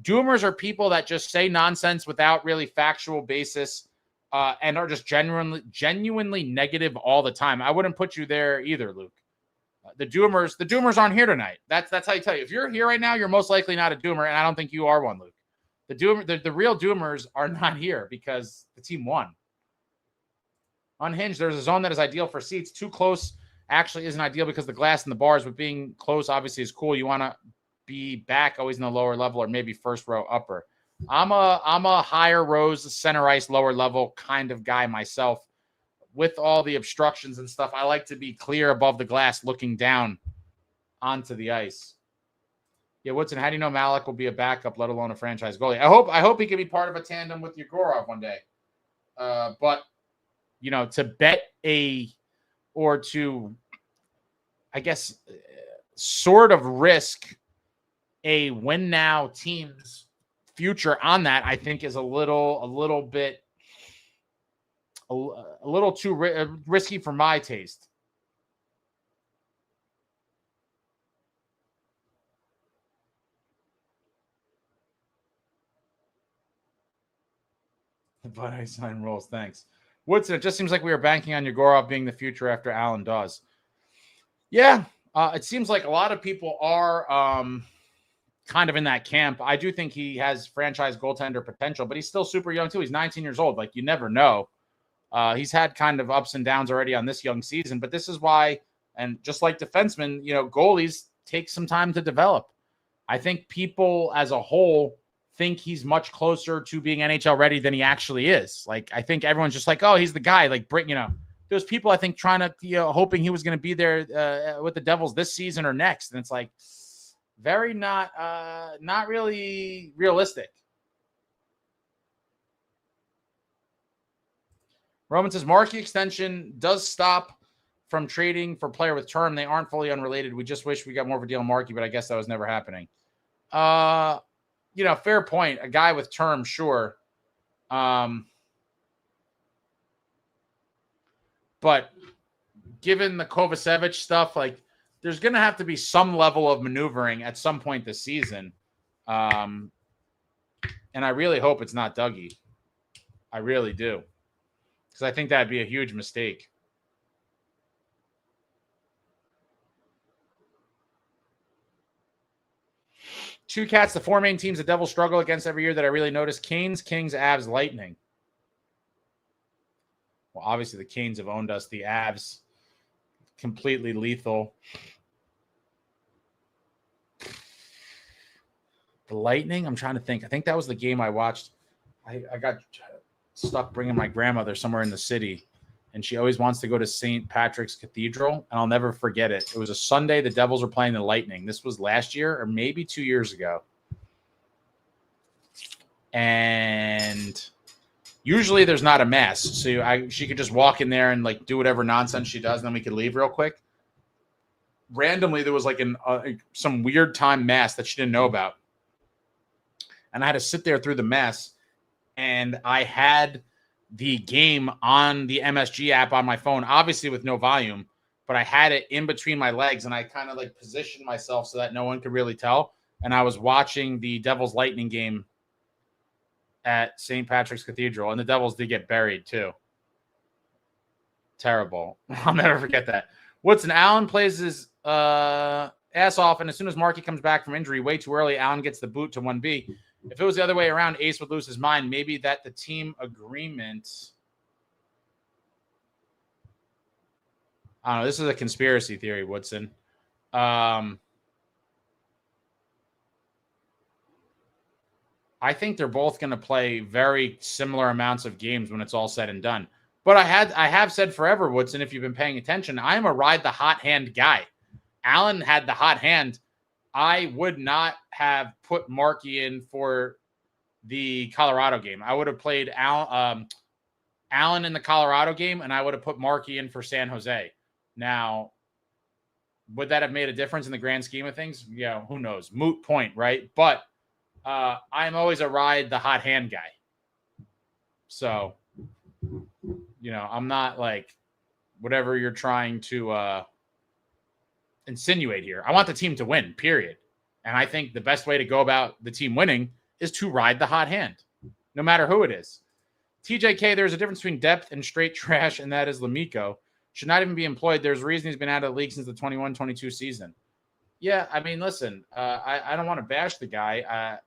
Doomers are people that just say nonsense without really factual basis and are just genuinely negative all the time. I wouldn't put you there either, Luke. The doomers aren't here tonight. That's how you tell you. If you're here right now, you're most likely not a doomer, and I don't think you are one, Luke. The real doomers are not here because the team won. Unhinged, there's a zone that is ideal for seats. Too close actually isn't ideal because the glass and the bars, but being close obviously is cool. You want to be back always in the lower level or maybe first row upper. I'm a higher rows, center ice, lower level kind of guy myself. With all the obstructions and stuff, I like to be clear above the glass looking down onto the ice. Yeah, Woodson, how do you know Malik will be a backup, let alone a franchise goalie? I hope he can be part of a tandem with Yegorov one day. But, to bet or to, I guess, sort of risk a win now team's future on that, I think is a little bit too risky for my taste. But I sign rolls. Thanks. Woodson, it just seems like we are banking on Yegorov being the future after Allen does. Yeah, it seems like a lot of people are kind of in that camp. I do think he has franchise goaltender potential, but he's still super young too. He's 19 years old. Like, you never know. He's had kind of ups and downs already on this young season, but this is why, and just like defensemen, goalies take some time to develop. I think people as a whole think he's much closer to being NHL ready than he actually is. Like, I think everyone's just like, oh, he's the guy. Like, there's people I think trying to, hoping he was going to be there with the Devils this season or next. And it's like very not really realistic. Roman says Markey extension does stop from trading for player with term. They aren't fully unrelated. We just wish we got more of a deal on Markey, but I guess that was never happening. Fair point. A guy with term, sure. But given the Kovacevic stuff, like, there's going to have to be some level of maneuvering at some point this season. And I really hope it's not Dougie. I really do. Because I think that'd be a huge mistake. Two Cats, the four main teams the Devils struggle against every year that I really notice: Canes, Kings, Avs, Lightning. Well, obviously the Canes have owned us. The Avs, completely lethal. The Lightning, I'm trying to think. I think that was the game I watched. I got stuck bringing my grandmother somewhere in the city, and she always wants to go to St. Patrick's Cathedral, and I'll never forget it. It was a Sunday. The Devils were playing the Lightning. This was last year or maybe 2 years ago. And usually there's not a mass, so she could just walk in there and like do whatever nonsense she does, and then we could leave real quick. Randomly, there was like some weird time mass that she didn't know about, and I had to sit there through the mass. And I had the game on the MSG app on my phone, obviously with no volume, but I had it in between my legs, and I kind of like positioned myself so that no one could really tell. And I was watching the Devils Lightning game at St. Patrick's Cathedral, and the Devils did get buried too. Terrible. I'll never forget that. Woodson, Allen plays his ass off, and as soon as Markey comes back from injury way too early, Allen gets the boot to 1B. If it was the other way around, Ace would lose his mind. Maybe that the team agreement. I don't know. This is a conspiracy theory, Woodson. I think they're both going to play very similar amounts of games when it's all said and done. But I have said forever, Woodson, if you've been paying attention, I am a ride the hot hand guy. Allen had the hot hand. I would not have put Markey in for the Colorado game. I would have played Allen in the Colorado game, and I would have put Markey in for San Jose. Now, would that have made a difference in the grand scheme of things? Yeah, who knows? Moot point, right? But I'm always a ride the hot hand guy. So, I'm not like whatever you're trying to insinuate here. I want the team to win, period. And I think the best way to go about the team winning is to ride the hot hand, no matter who it is. TJK, there's a difference between depth and straight trash, and that is Lamico. Should not even be employed. There's a reason he's been out of the league since the 21-22 season. Yeah, I mean, listen, I don't want to bash the guy.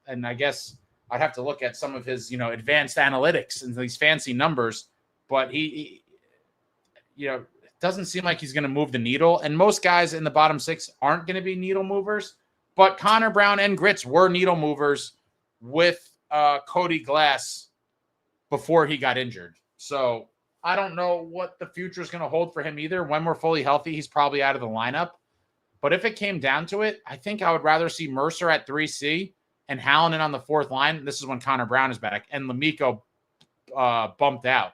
And I guess I'd have to look at some of his, advanced analytics and these fancy numbers. But he it doesn't seem like he's going to move the needle. And most guys in the bottom six aren't going to be needle movers. But Connor Brown and Grits were needle movers with Cody Glass before he got injured. So I don't know what the future is going to hold for him either. When we're fully healthy, he's probably out of the lineup. But if it came down to it, I think I would rather see Mercer at 3C and Hallinan on the fourth line. This is when Connor Brown is back and Lamico bumped out.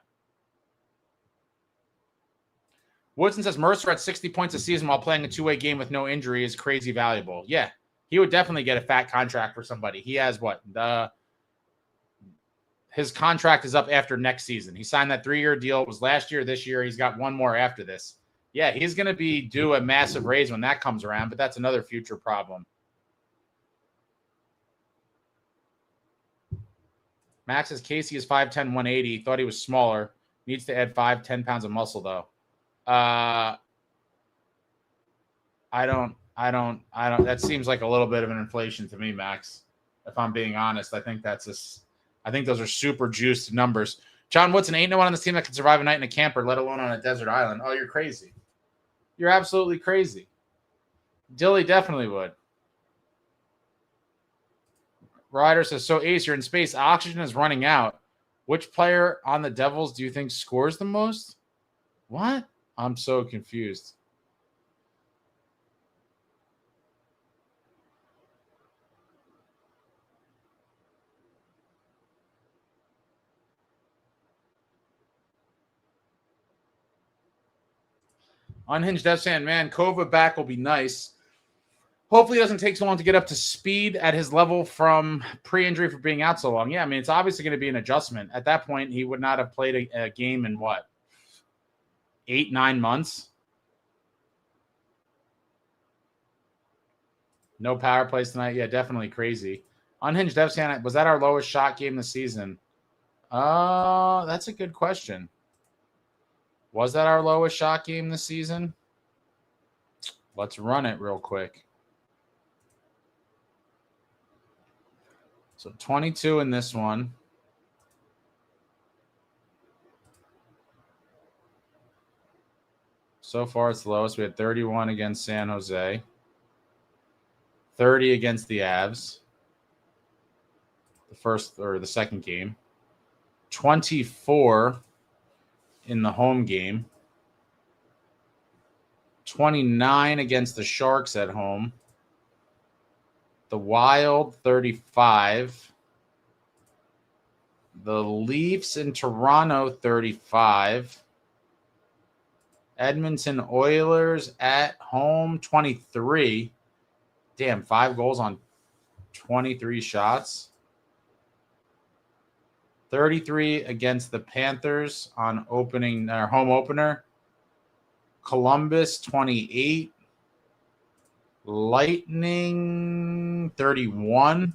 Woodson says Mercer at 60 points a season while playing a two-way game with no injury is crazy valuable. Yeah, he would definitely get a fat contract for somebody. He has what? His contract is up after next season. He signed that 3-year deal. It was last year, this year. He's got one more after this. Yeah, he's going to be due a massive raise when that comes around, but that's another future problem. Max says Casey is 5'10", 180. Thought he was smaller. Needs to add 5-10 pounds of muscle, though. I don't. That seems like a little bit of an inflation to me, Max. If I'm being honest, I think I think those are super juiced numbers. John Woodson, ain't no one on this team that can survive a night in a camper, let alone on a desert island. Oh, you're crazy. You're absolutely crazy. Dilly definitely would. Ryder says, so Ace, you're in space. Oxygen is running out. Which player on the Devils do you think scores the most? What? I'm so confused. Unhinged Death Sand, man, Kova back will be nice. Hopefully it doesn't take so long to get up to speed at his level from pre-injury for being out so long. Yeah, I mean, it's obviously going to be an adjustment. At that point, he would not have played a game in, 8-9 months? No power plays tonight. Yeah, definitely crazy. Unhinged Death Sand, was that our lowest shot game this season? That's a good question. Was that our lowest shot game this season? Let's run it real quick. So 22 in this one. So far, it's the lowest. We had 31 against San Jose. 30 against the Avs. The second game. 24 in the home game. 29 against the Sharks at home. The Wild, 35. The Leafs in Toronto, 35. Edmonton Oilers at home, 23. Damn, 5 goals on 23 shots. 33 against the Panthers on home opener. Columbus, 28. Lightning, 31.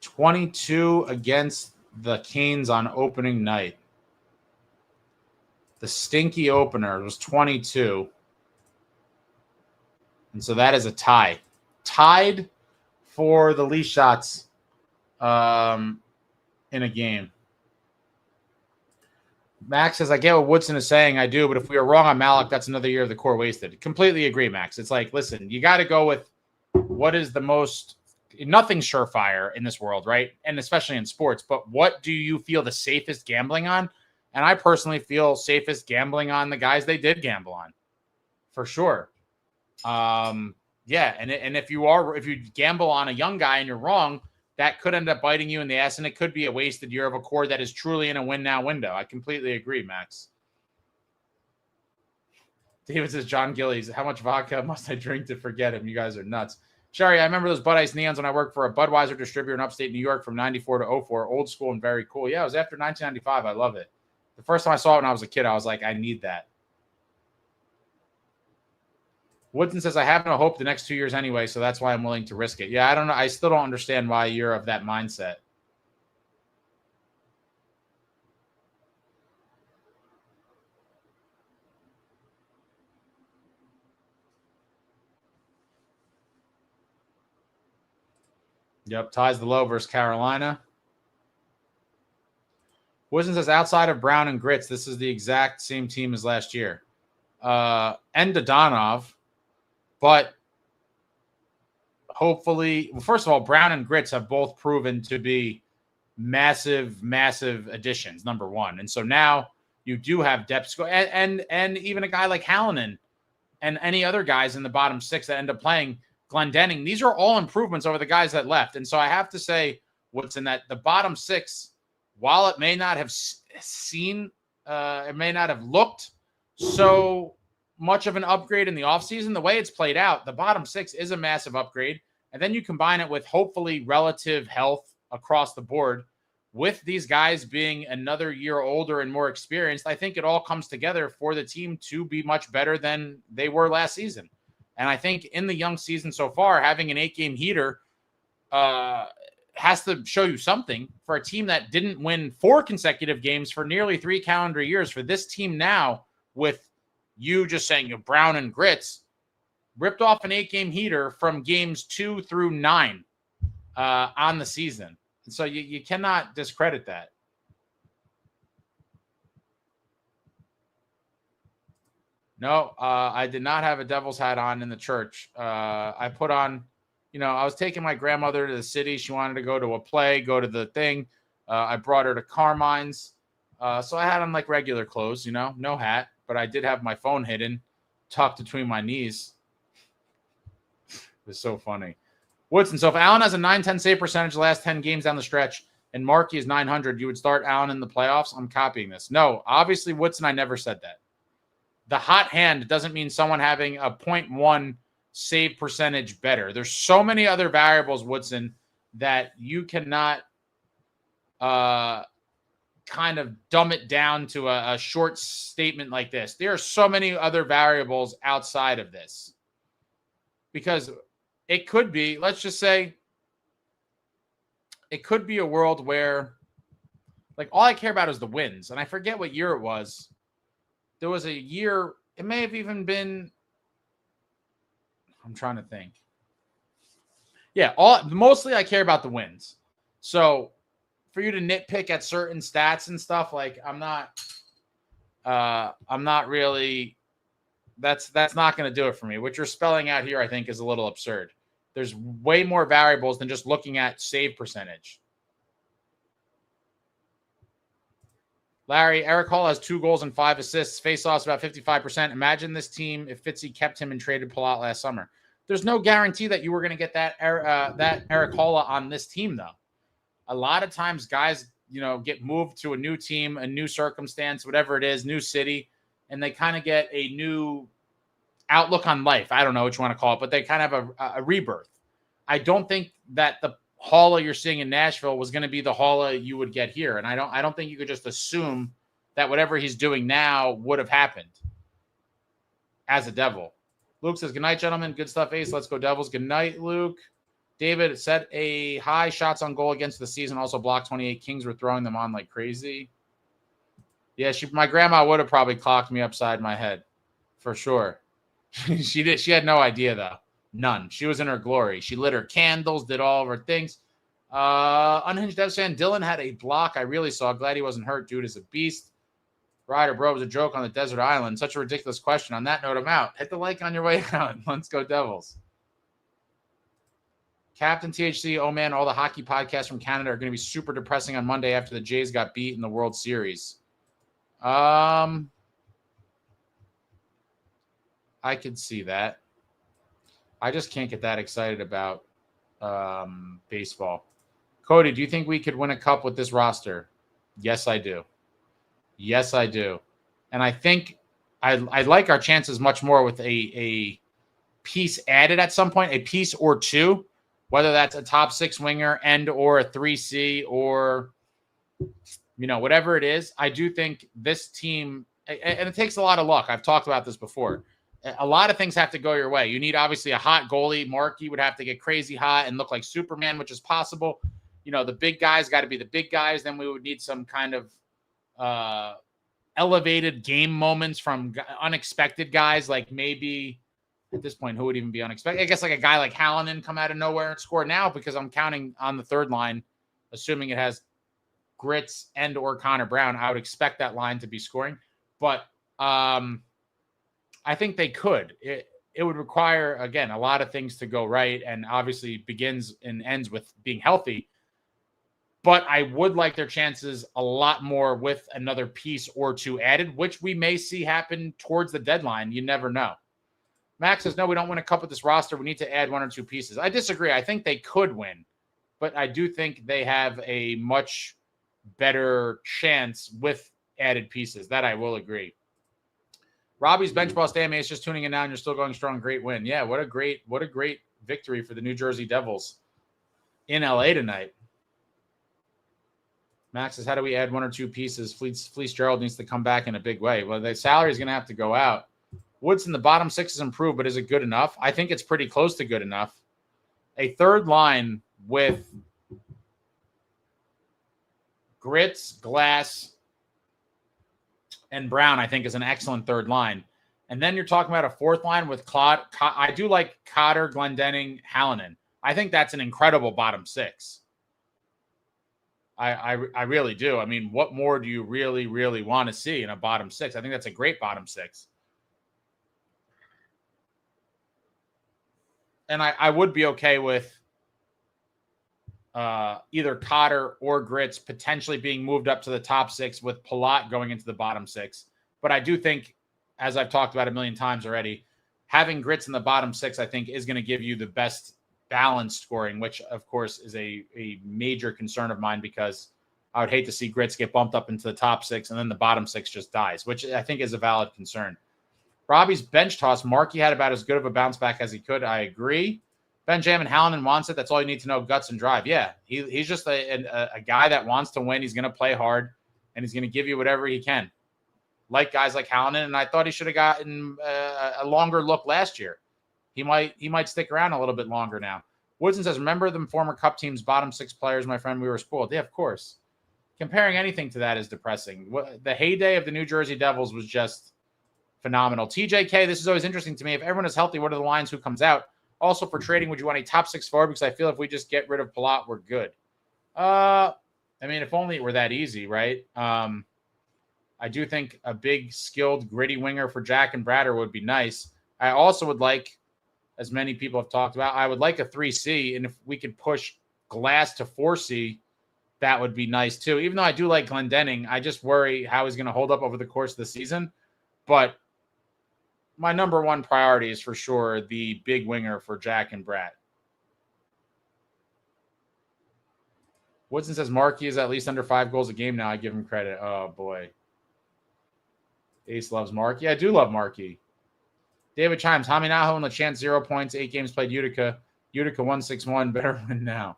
22 against the Canes on opening night. The The stinky opener was 22. And so that is a tie. Tied for the least shots in a game. Max says, I get what Woodson is saying. I do, but if we are wrong on Malik, that's another year of the core wasted. Completely agree, Max. It's like, listen, you got to go with what is the most – nothing's surefire in this world, right? And especially in sports. But what do you feel the safest gambling on? And I personally feel safest gambling on the guys they did gamble on, for sure. Yeah, and if you gamble on a young guy and you're wrong, that could end up biting you in the ass, and it could be a wasted year of a core that is truly in a win-now window. I completely agree, Max. David says, John Gillies, how much vodka must I drink to forget him? You guys are nuts. Sherry, I remember those Bud Ice Neons when I worked for a Budweiser distributor in upstate New York from 94 to 04. Old school and very cool. Yeah, it was after 1995. I love it. The first time I saw it when I was a kid, I was like, I need that. Woodson says, I have no hope the next 2 years anyway, so that's why I'm willing to risk it. Yeah, I don't know. I still don't understand why you're of that mindset. Yep, ties the low versus Carolina. Woodson says, outside of Brown and Grits, this is the exact same team as last year. And Dodonov. But hopefully, well, first of all, Brown and Grits have both proven to be massive, massive additions, number one. And so now you do have depth and even a guy like Hallinan and any other guys in the bottom six that end up playing, Glendenning. These are all improvements over the guys that left. And so I have to say, Woodson, that the bottom six, while it may not have it may not have looked so much of an upgrade in the offseason, the way it's played out, the bottom six is a massive upgrade. And then you combine it with hopefully relative health across the board with these guys being another year older and more experienced. I think it all comes together for the team to be much better than they were last season. And I think in the young season so far, having an 8-game heater has to show you something for a team that didn't win 4 consecutive games for nearly 3 calendar years. For this team now, with you just saying Brown and Grits, ripped off an 8-game heater from games 2 through 9 on the season. And so you cannot discredit that. No, I did not have a Devils hat on in the church. I put on, I was taking my grandmother to the city. She wanted to go to a play, go to the thing. I brought her to Carmine's. So I had on like regular clothes, no hat, but I did have my phone hidden, tucked between my knees. It was so funny. Woodson, so if Allen has a 9-10 save percentage the last 10 games down the stretch and Markey is 900, you would start Allen in the playoffs? I'm copying this. No, obviously, Woodson, I never said that. The hot hand doesn't mean someone having a 0.1 save percentage better. There's so many other variables, Woodson, that you cannot kind of dumb it down to a short statement like this. There are so many other variables outside of this. Because it could be, let's just say, it could be a world where, like, all I care about is the wins. And I forget what year it was. There was a year, it may have even been, I'm trying to think. Yeah, mostly I care about the wins. So for you to nitpick at certain stats and stuff, like I'm not really, that's not going to do it for me. What you're spelling out here, I think, is a little absurd. There's way more variables than just looking at save percentage. Larry, Eric Hall has 2 goals and 5 assists. Face-offs about 55%. Imagine this team if Fitzy kept him and traded Palat last summer. There's no guarantee that you were going to get that Eric Hall on this team, though. A lot of times guys, get moved to a new team, a new circumstance, whatever it is, new city, and they kind of get a new outlook on life. I don't know what you want to call it, but they kind of have a rebirth. I don't think that the Halla you're seeing in Nashville was going to be the Halla you would get here. And I don't think you could just assume that whatever he's doing now would have happened as a Devil. Luke says, good night, gentlemen. Good stuff, Ace. Let's go Devils. Good night, Luke. David set a high shots on goal against the season. Also blocked 28. Kings were throwing them on like crazy. Yeah, my grandma would have probably clocked me upside my head, for sure. She did. She had no idea though, none. She was in her glory. She lit her candles, did all of her things. Unhinged Devs fan Dylan had a block. I really saw. Glad he wasn't hurt. Dude is a beast. Ryder, bro, it was a joke on the desert island. Such a ridiculous question. On that note, I'm out. Hit the like on your way out. Let's go Devils. Captain THC, oh man, all the hockey podcasts from Canada are going to be super depressing on Monday after the Jays got beat in the World Series. I could see that. I just can't get that excited about baseball. Cody, do you think we could win a cup with this roster? Yes, I do. Yes, I do. And I think I like our chances much more with a piece added at some point, a piece or two, whether that's a top 6 winger and or a 3C or, whatever it is. I do think this team, and it takes a lot of luck. I've talked about this before. A lot of things have to go your way. You need obviously a hot goalie. Markey would have to get crazy hot and look like Superman, which is possible. The big guys got to be the big guys. Then we would need some kind of elevated game moments from unexpected guys. Like maybe at this point, who would even be unexpected? I guess like a guy like Hallinan come out of nowhere and score now, because I'm counting on the third line, assuming it has Grits and or Connor Brown. I would expect that line to be scoring, but I think they could. It would require, again, a lot of things to go right, and obviously begins and ends with being healthy. But I would like their chances a lot more with another piece or two added, which we may see happen towards the deadline. You never know. Max says, no, we don't win a cup with this roster. We need to add 1 or 2 pieces. I disagree. I think they could win, but I do think they have a much better chance with added pieces. That I will agree. Robbie's bench boss damn is just tuning in now, and you're still going strong. Great win. Yeah, what a great victory for the New Jersey Devils in LA tonight. Max says, how do we add 1 or 2 pieces? Fleece Gerald needs to come back in a big way. Well, the salary is going to have to go out. Woodson, the bottom 6 is improved, but is it good enough? I think it's pretty close to good enough. A third line with Grits, Glass, and Brown, I think, is an excellent third line. And then you're talking about a fourth line with I do like Cotter, Glendening, Hallinan. I think that's an incredible bottom 6. I really do. I mean, what more do you really, really want to see in a bottom 6? I think that's a great bottom 6. And I would be okay with either Cotter or Grits potentially being moved up to the top 6 with Palat going into the bottom 6. But I do think, as I've talked about a million times already, having Grits in the bottom 6, I think, is going to give you the best balanced scoring, which, of course, is a major concern of mine, because I would hate to see Grits get bumped up into the top 6 and then the bottom 6 just dies, which I think is a valid concern. Robbie's bench toss, Markey had about as good of a bounce back as he could. I agree. Benjamin Hallinan wants it. That's all you need to know, guts and drive. Yeah, he's just a guy that wants to win. He's going to play hard, and he's going to give you whatever he can. Like guys like Hallinan, and I thought he should have gotten a longer look last year. He might stick around a little bit longer now. Woodson says, remember them former Cup teams, bottom 6 players, my friend, we were spoiled. Yeah, of course. Comparing anything to that is depressing. The heyday of the New Jersey Devils was just phenomenal. TJK, this is always interesting to me. If everyone is healthy, what are the lines? Who comes out? Also, for trading, would you want a top 6 forward? Because I feel if we just get rid of Palat, we're good. I mean, if only it were that easy, right? I do think a big, skilled, gritty winger for Jack and Bratter would be nice. I also would like, as many people have talked about, I would like a 3C, and if we could push Glass to 4C, that would be nice too. Even though I do like Glendening, I just worry how he's going to hold up over the course of the season. But my number one priority is for sure the big winger for Jack and Bratt. Woodson says Markey is at least under 5 goals a game now. I give him credit. Oh, boy. Ace loves Markey. I do love Markey. David Chimes, Haminaho and LeChance 0 points, 8 games played Utica. Utica 161, better win now.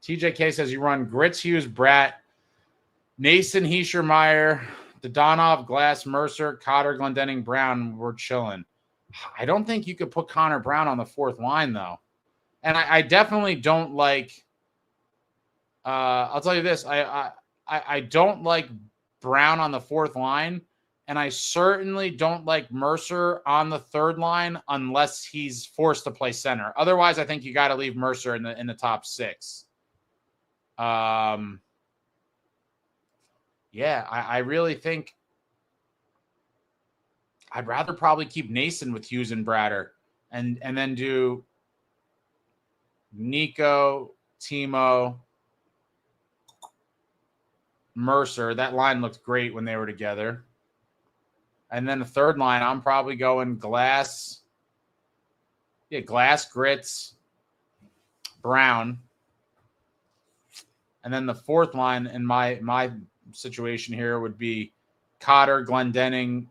TJK says you run Grits, Hughes, Bratt, Nason, Heischermeyer, Dodonov, Glass, Mercer, Cotter, Glendening, Brown, we're chilling. I don't think you could put Connor Brown on the fourth line, though. And I definitely don't like I'll tell you this. I don't like Brown on the fourth line, and I certainly don't like Mercer on the third line unless he's forced to play center. Otherwise, I think you got to leave Mercer in the top six. Yeah, I really think I'd rather probably keep Nason with Hughes and Bratter and then do Nico, Timo, Mercer. That line looked great when they were together. And then the third line, I'm probably going Glass. Yeah, Glass, Grits, Brown. And then the fourth line in my situation here would be Cotter, Glendening,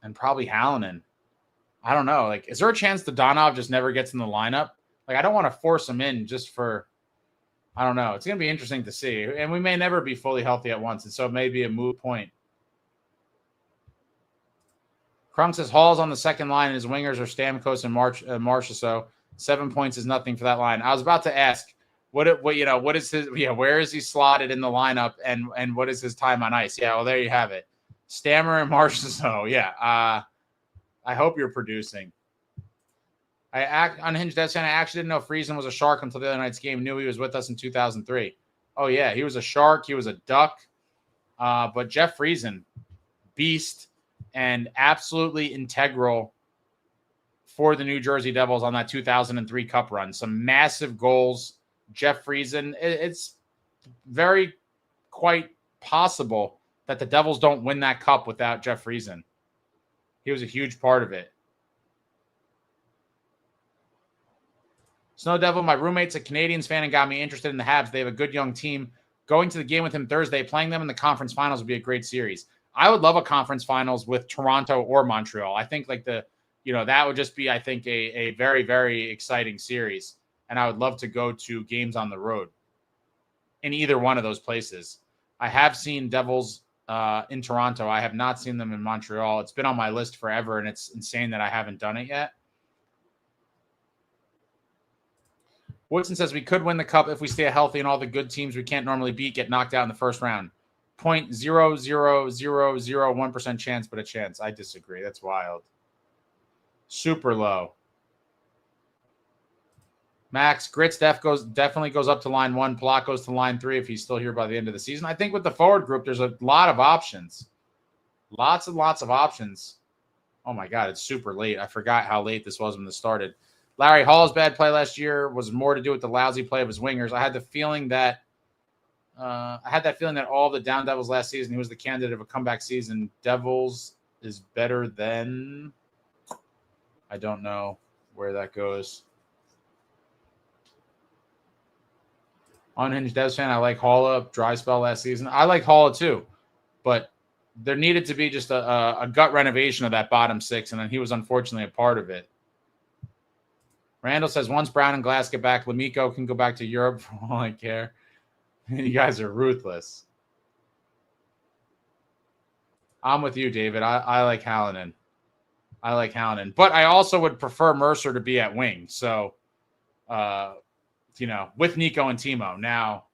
and probably Hallinan. I don't know. Like, is there a chance Dodonov just never gets in the lineup? Like, I don't want to force him in just for, I don't know. It's going to be interesting to see. And we may never be fully healthy at once. And so it may be a moot point. Krunk says Hall's on the second line and his wingers are Stamkos and Marchessault. 7 points is nothing for that line. I was about to ask, what is his, where is he slotted in the lineup and what is his time on ice? Yeah, well, there you have it. Stammer and Marchessault. Yeah. I hope you're producing. Unhinged Death Fan, I actually didn't know Friesen was a Shark until the other night's game. Knew he was with us in 2003. Oh, yeah, he was a Shark. He was a Duck. But Jeff Friesen, beast and absolutely integral for the New Jersey Devils on that 2003 Cup run. Some massive goals. Jeff Friesen, it's very quite possible that the Devils don't win that Cup without Jeff Friesen. He was a huge part of it. Snow Devil, my roommate's a Canadiens fan and got me interested in the Habs. They have a good young team. Going to the game with him Thursday, playing them in the conference finals would be a great series. I would love a conference finals with Toronto or Montreal. I think that would just be, I think, a very, very exciting series. And I would love to go to games on the road in either one of those places. I have seen Devils in Toronto. I have not seen them in Montreal. It's been on my list forever, and it's insane that I haven't done it yet. Woodson says we could win the Cup if we stay healthy and all the good teams we can't normally beat get knocked out in the first round. 0.00001% chance, but a chance. I disagree. That's wild. Super low. Max, Grits definitely goes up to line 1. Plot goes to line 3 if he's still here by the end of the season. I think with the forward group, there's a lot of options. Lots and lots of options. Oh, my God, it's super late. I forgot how late this was when this started. Larry Hall's bad play last year was more to do with the lousy play of his wingers. I had the feeling that all the down Devils last season, he was the candidate of a comeback season. Devils is better than, I don't know where that goes. Unhinged Devs fan, I like Halla. Dry spell last season. I like Halla too, but there needed to be just a gut renovation of that bottom six, and then he was unfortunately a part of it. Randall says, once Brown and Glass get back, Lemico can go back to Europe for all I care. You guys are ruthless. I'm with you, David. I like Hallinan. But I also would prefer Mercer to be at wing. So, with Nico and Timo. Now,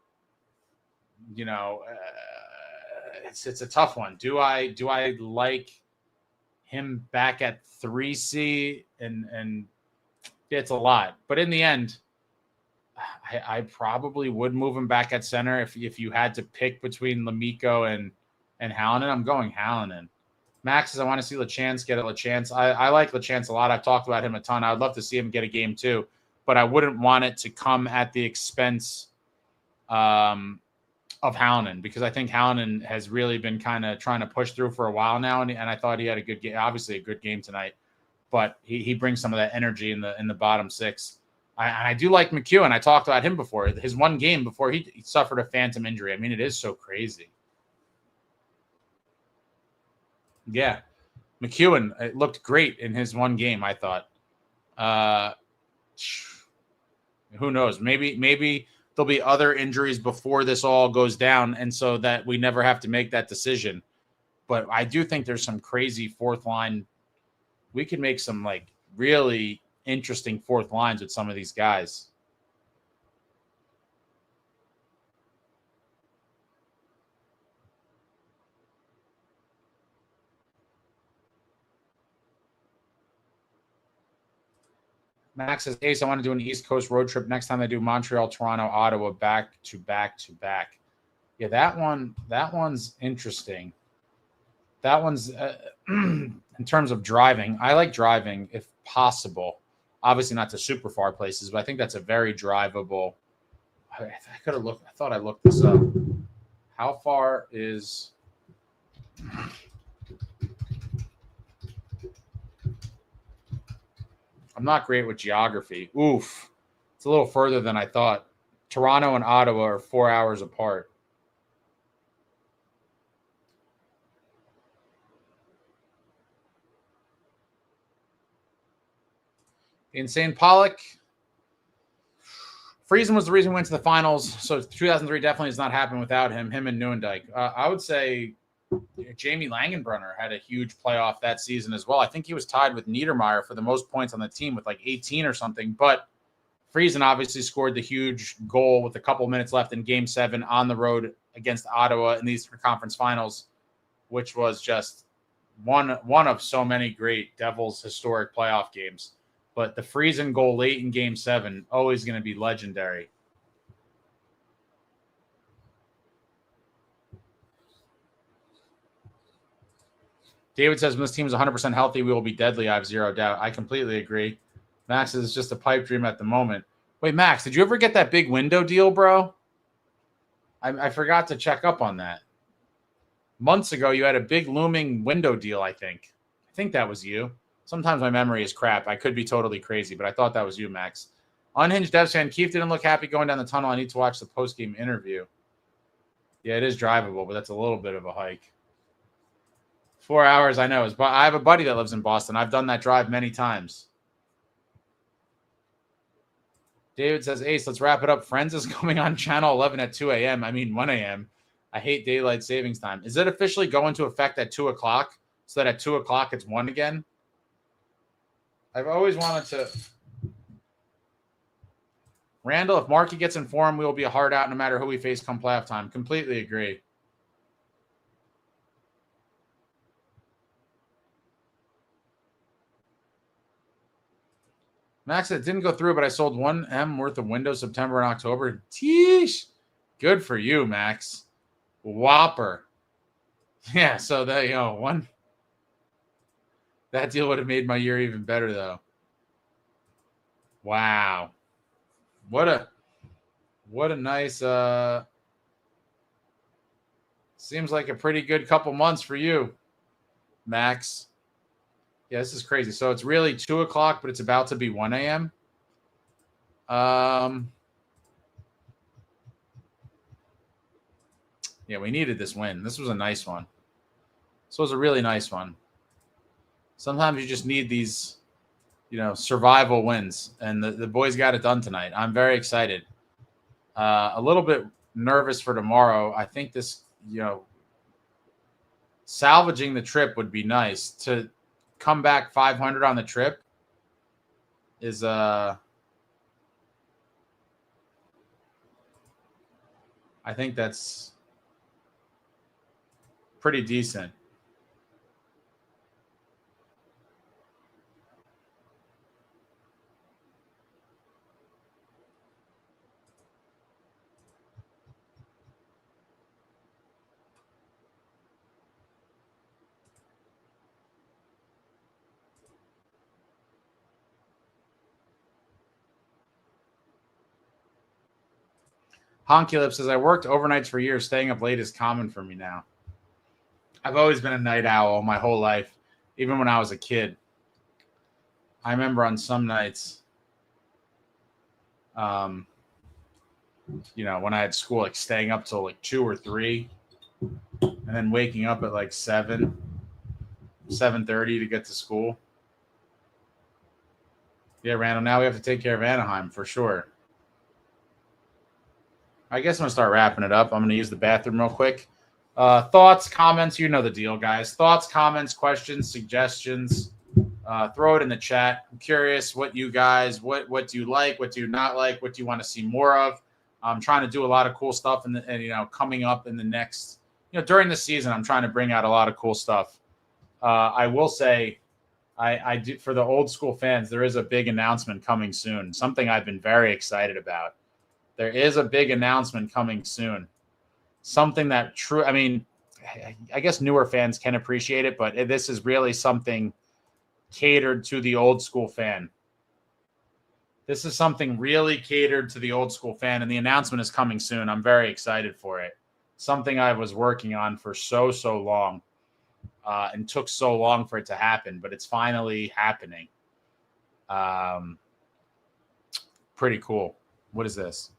it's a tough one. Do I like him back at 3C and it's a lot, but in the end, I probably would move him back at center if you had to pick between Lemico and Hallinan. I'm going Hallinan. Max says I want to see LaChance get it. LaChance, I like LaChance a lot. I've talked about him a ton. I would love to see him get a game too, but I wouldn't want it to come at the expense of Hallinan, because I think Hallinan has really been kind of trying to push through for a while now, and I thought he had a good game, obviously a good game tonight. But he brings some of that energy in the bottom six. I do like McEwen. I talked about him before. His one game before he suffered a phantom injury. I mean, it is so crazy. Yeah. McEwen, it looked great in his one game, I thought. Who knows? Maybe there'll be other injuries before this all goes down, and so that we never have to make that decision. But I do think there's some crazy fourth line. We could make some like really interesting fourth lines with some of these guys. Max says, Ace, I want to do an East Coast road trip next time I do Montreal, Toronto, Ottawa, back to back to back. Yeah, that one's interesting. That one's in terms of driving. I like driving if possible. Obviously not to super far places, but I think that's a very drivable. I could have looked. I thought I looked this up. How far is? I'm not great with geography. Oof. It's a little further than I thought. Toronto and Ottawa are 4 hours apart. Insane Pollock. Friesen was the reason we went to the finals. So 2003 definitely has not happened without him and Neuendijk. I would say Jamie Langenbrunner had a huge playoff that season as well. I think he was tied with Niedermeyer for the most points on the team with like 18 or something. But Friesen obviously scored the huge goal with a couple minutes left in Game 7 on the road against Ottawa in the Eastern Conference Finals, which was just one of so many great Devils historic playoff games. But the Friesen goal late in Game 7, always going to be legendary. David says, when this team is 100% healthy, we will be deadly. I have zero doubt. I completely agree. Max is just a pipe dream at the moment. Wait, Max, did you ever get that big window deal, bro? I forgot to check up on that. Months ago, you had a big looming window deal, I think. I think that was you. Sometimes my memory is crap. I could be totally crazy, but I thought that was you, Max. Unhinged Devs fan, Keith didn't look happy going down the tunnel. I need to watch the post-game interview. Yeah, it is drivable, but that's a little bit of a hike. 4 hours, I know. But I have a buddy that lives in Boston. I've done that drive many times. David says, Ace, let's wrap it up. Friends is coming on Channel 11 at 2 a.m. I mean, 1 a.m. I hate daylight savings time. Is it officially going into effect at 2 o'clock so that at 2 o'clock it's 1 again? I've always wanted to. Randall, if Markey gets informed, we will be a hard out no matter who we face come playoff time. Completely agree. Max, it didn't go through, but I sold 1M worth of Windows September and October. Teesh. Good for you, Max. Whopper. Yeah, so there you go. One. That deal would have made my year even better, though. Wow. What a nice seems like a pretty good couple months for you, Max. Yeah, this is crazy. So it's really 2 o'clock, but it's about to be 1 a.m. Yeah, we needed this win. This was a nice one. This was a really nice one. Sometimes you just need these, survival wins. And the boys got it done tonight. I'm very excited. A little bit nervous for tomorrow. I think this, salvaging the trip would be nice. To come back 500 on the trip is I think that's pretty decent. Honky Lip says, I worked overnights for years. Staying up late is common for me now. I've always been a night owl my whole life, even when I was a kid. I remember on some nights, when I had school, like staying up till like 2 or 3, and then waking up at like 7:30 to get to school. Yeah, Randall, now we have to take care of Anaheim for sure. I guess I'm going to start wrapping it up. I'm going to use the bathroom real quick. Thoughts, comments, you know the deal, guys. Thoughts, comments, questions, suggestions. Throw it in the chat. I'm curious what you guys, what do you like? What do you not like? What do you want to see more of? I'm trying to do a lot of cool stuff and coming up in the next, during the season, I'm trying to bring out a lot of cool stuff. I will say I do, for the old school fans, there is a big announcement coming soon. Something I've been very excited about. There is a big announcement coming soon. Something that I guess newer fans can appreciate it, but this is really something catered to the old school fan. This is something really catered to the old school fan, and the announcement is coming soon. I'm very excited for it. Something I was working on for so long, and took so long for it to happen, but it's finally happening. Pretty cool. What is this?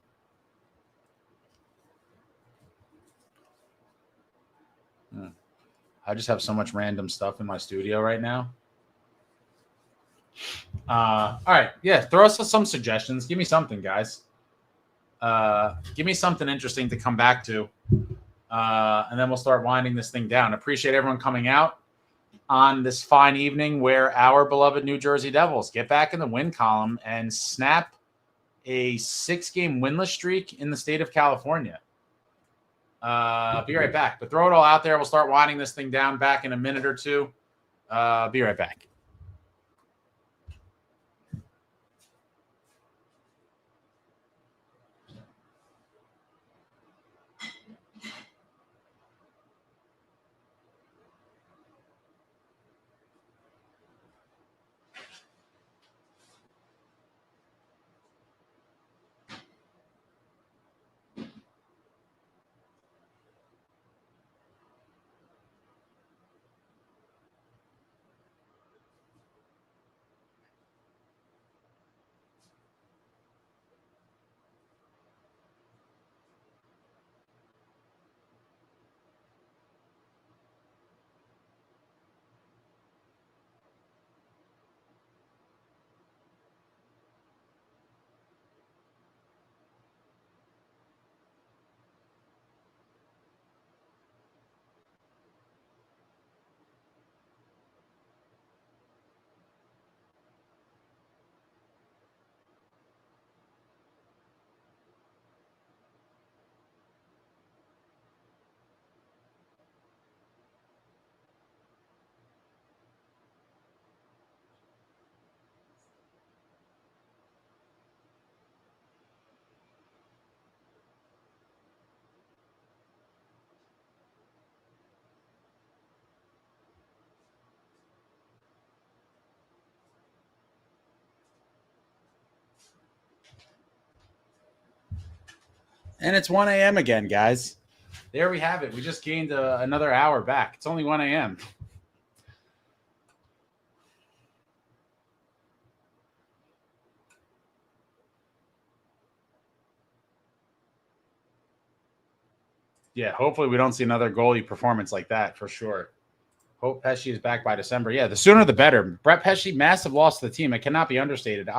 I just have so much random stuff in my studio right now. All right. Yeah. Throw us some suggestions. Give me something, guys. Give me something interesting to come back to. And then we'll start winding this thing down. Appreciate everyone coming out on this fine evening where our beloved New Jersey Devils get back in the win column and snap a 6-game winless streak in the state of California. Be right back. But throw it all out there. We'll start winding this thing down back in a minute or two. Be right back. And it's 1 a.m. again, guys. There we have it. We just gained another hour back. It's only 1 a.m. Yeah, hopefully we don't see another goalie performance like that for sure. Hope Pesce is back by December. Yeah, the sooner the better. Brett Pesce, massive loss to the team. It cannot be understated.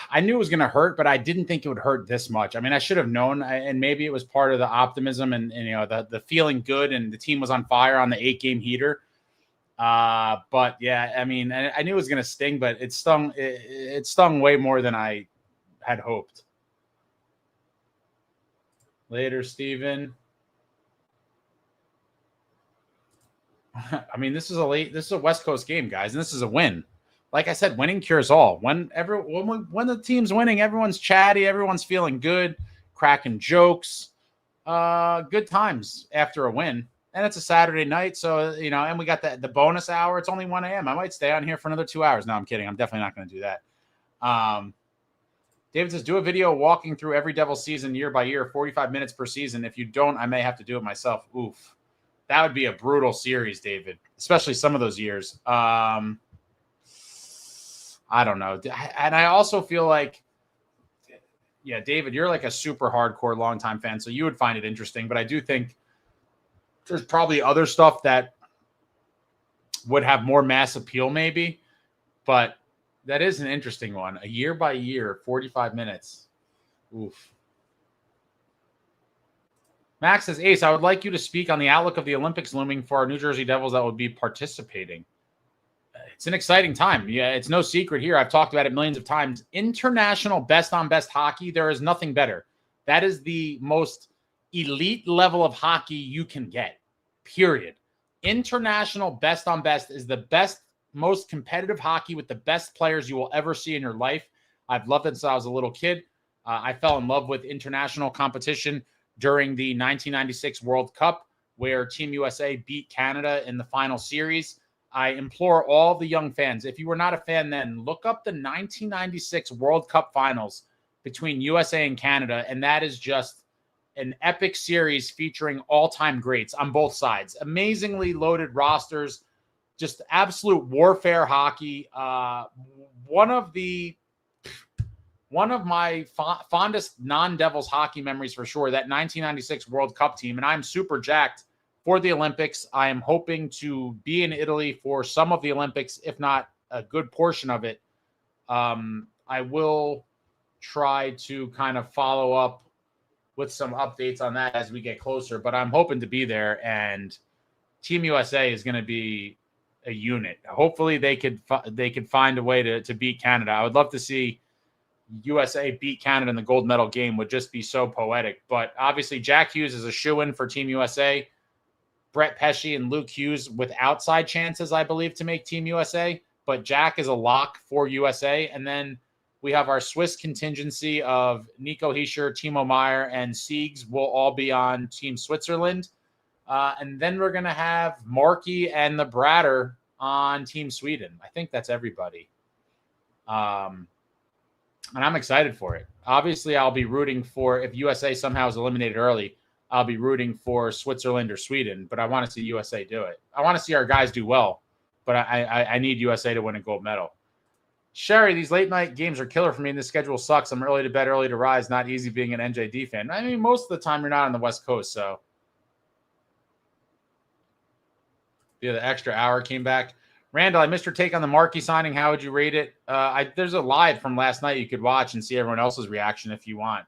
I knew it was going to hurt, but I didn't think it would hurt this much. I mean, I should have known, and maybe it was part of the optimism and the feeling good, and the team was on fire on the 8-game heater. But yeah, I mean, I knew it was going to sting, but it stung. It stung way more than I had hoped. Later, Steven. I mean, this is a West Coast game, guys, and this is a win. Like I said, winning cures all. When the team's winning, everyone's chatty, everyone's feeling good, cracking jokes, good times after a win. And it's a Saturday night, so and we got the bonus hour. It's only 1 a.m. I might stay on here for another 2 hours. No, I'm kidding. I'm definitely not going to do that. David says, do a video walking through every Devil season year by year, 45 minutes per season. If you don't, I may have to do it myself. Oof. That would be a brutal series, David, especially some of those years. I don't know. And I also feel like, yeah, David, you're like a super hardcore longtime fan, so you would find it interesting. But I do think there's probably other stuff that would have more mass appeal maybe. But that is an interesting one. A year by year, 45 minutes. Oof. Max says, Ace, I would like you to speak on the outlook of the Olympics looming for our New Jersey Devils that would be participating. It's an exciting time. Yeah, it's no secret here. I've talked about it millions of times. International best-on-best hockey, there is nothing better. That is the most elite level of hockey you can get, period. International best-on-best is the best, most competitive hockey with the best players you will ever see in your life. I've loved it since I was a little kid. I fell in love with international competition during the 1996 World Cup, where Team USA beat Canada in the final series. I implore all the young fans, if you were not a fan then, look up the 1996 World Cup finals between USA and Canada, and that is just an epic series featuring all-time greats on both sides. Amazingly loaded rosters, just absolute warfare hockey. One of my fondest non-Devils hockey memories for sure, that 1996 World Cup team, and I'm super jacked for the Olympics. I am hoping to be in Italy for some of the Olympics, if not a good portion of it. I will try to kind of follow up with some updates on that as we get closer, but I'm hoping to be there, and Team USA is going to be a unit. Hopefully they could find a way to beat Canada. I would love to see USA beat Canada in the gold medal game. Would just be so poetic. But obviously Jack Hughes is a shoo-in for Team USA. Brett Pesce and Luke Hughes with outside chances, I believe, to make Team USA. But Jack is a lock for USA. And then we have our Swiss contingency of Nico Hischier, Timo Meyer, and Siegs will all be on Team Switzerland. And then we're going to have Markey and the Bratter on Team Sweden. I think that's everybody. And I'm excited for it. Obviously, I'll be rooting for, if USA somehow is eliminated early, I'll be rooting for Switzerland or Sweden, but I want to see USA do it. I want to see our guys do well, but I need USA to win a gold medal. Sherry, these late night games are killer for me, and the schedule sucks. I'm early to bed, early to rise. Not easy being an NJD fan. I mean, most of the time you're not on the West Coast, so. Yeah, the extra hour came back. Randall, I missed your take on the Markey signing. How would you rate it? There's a live from last night you could watch and see everyone else's reaction if you want.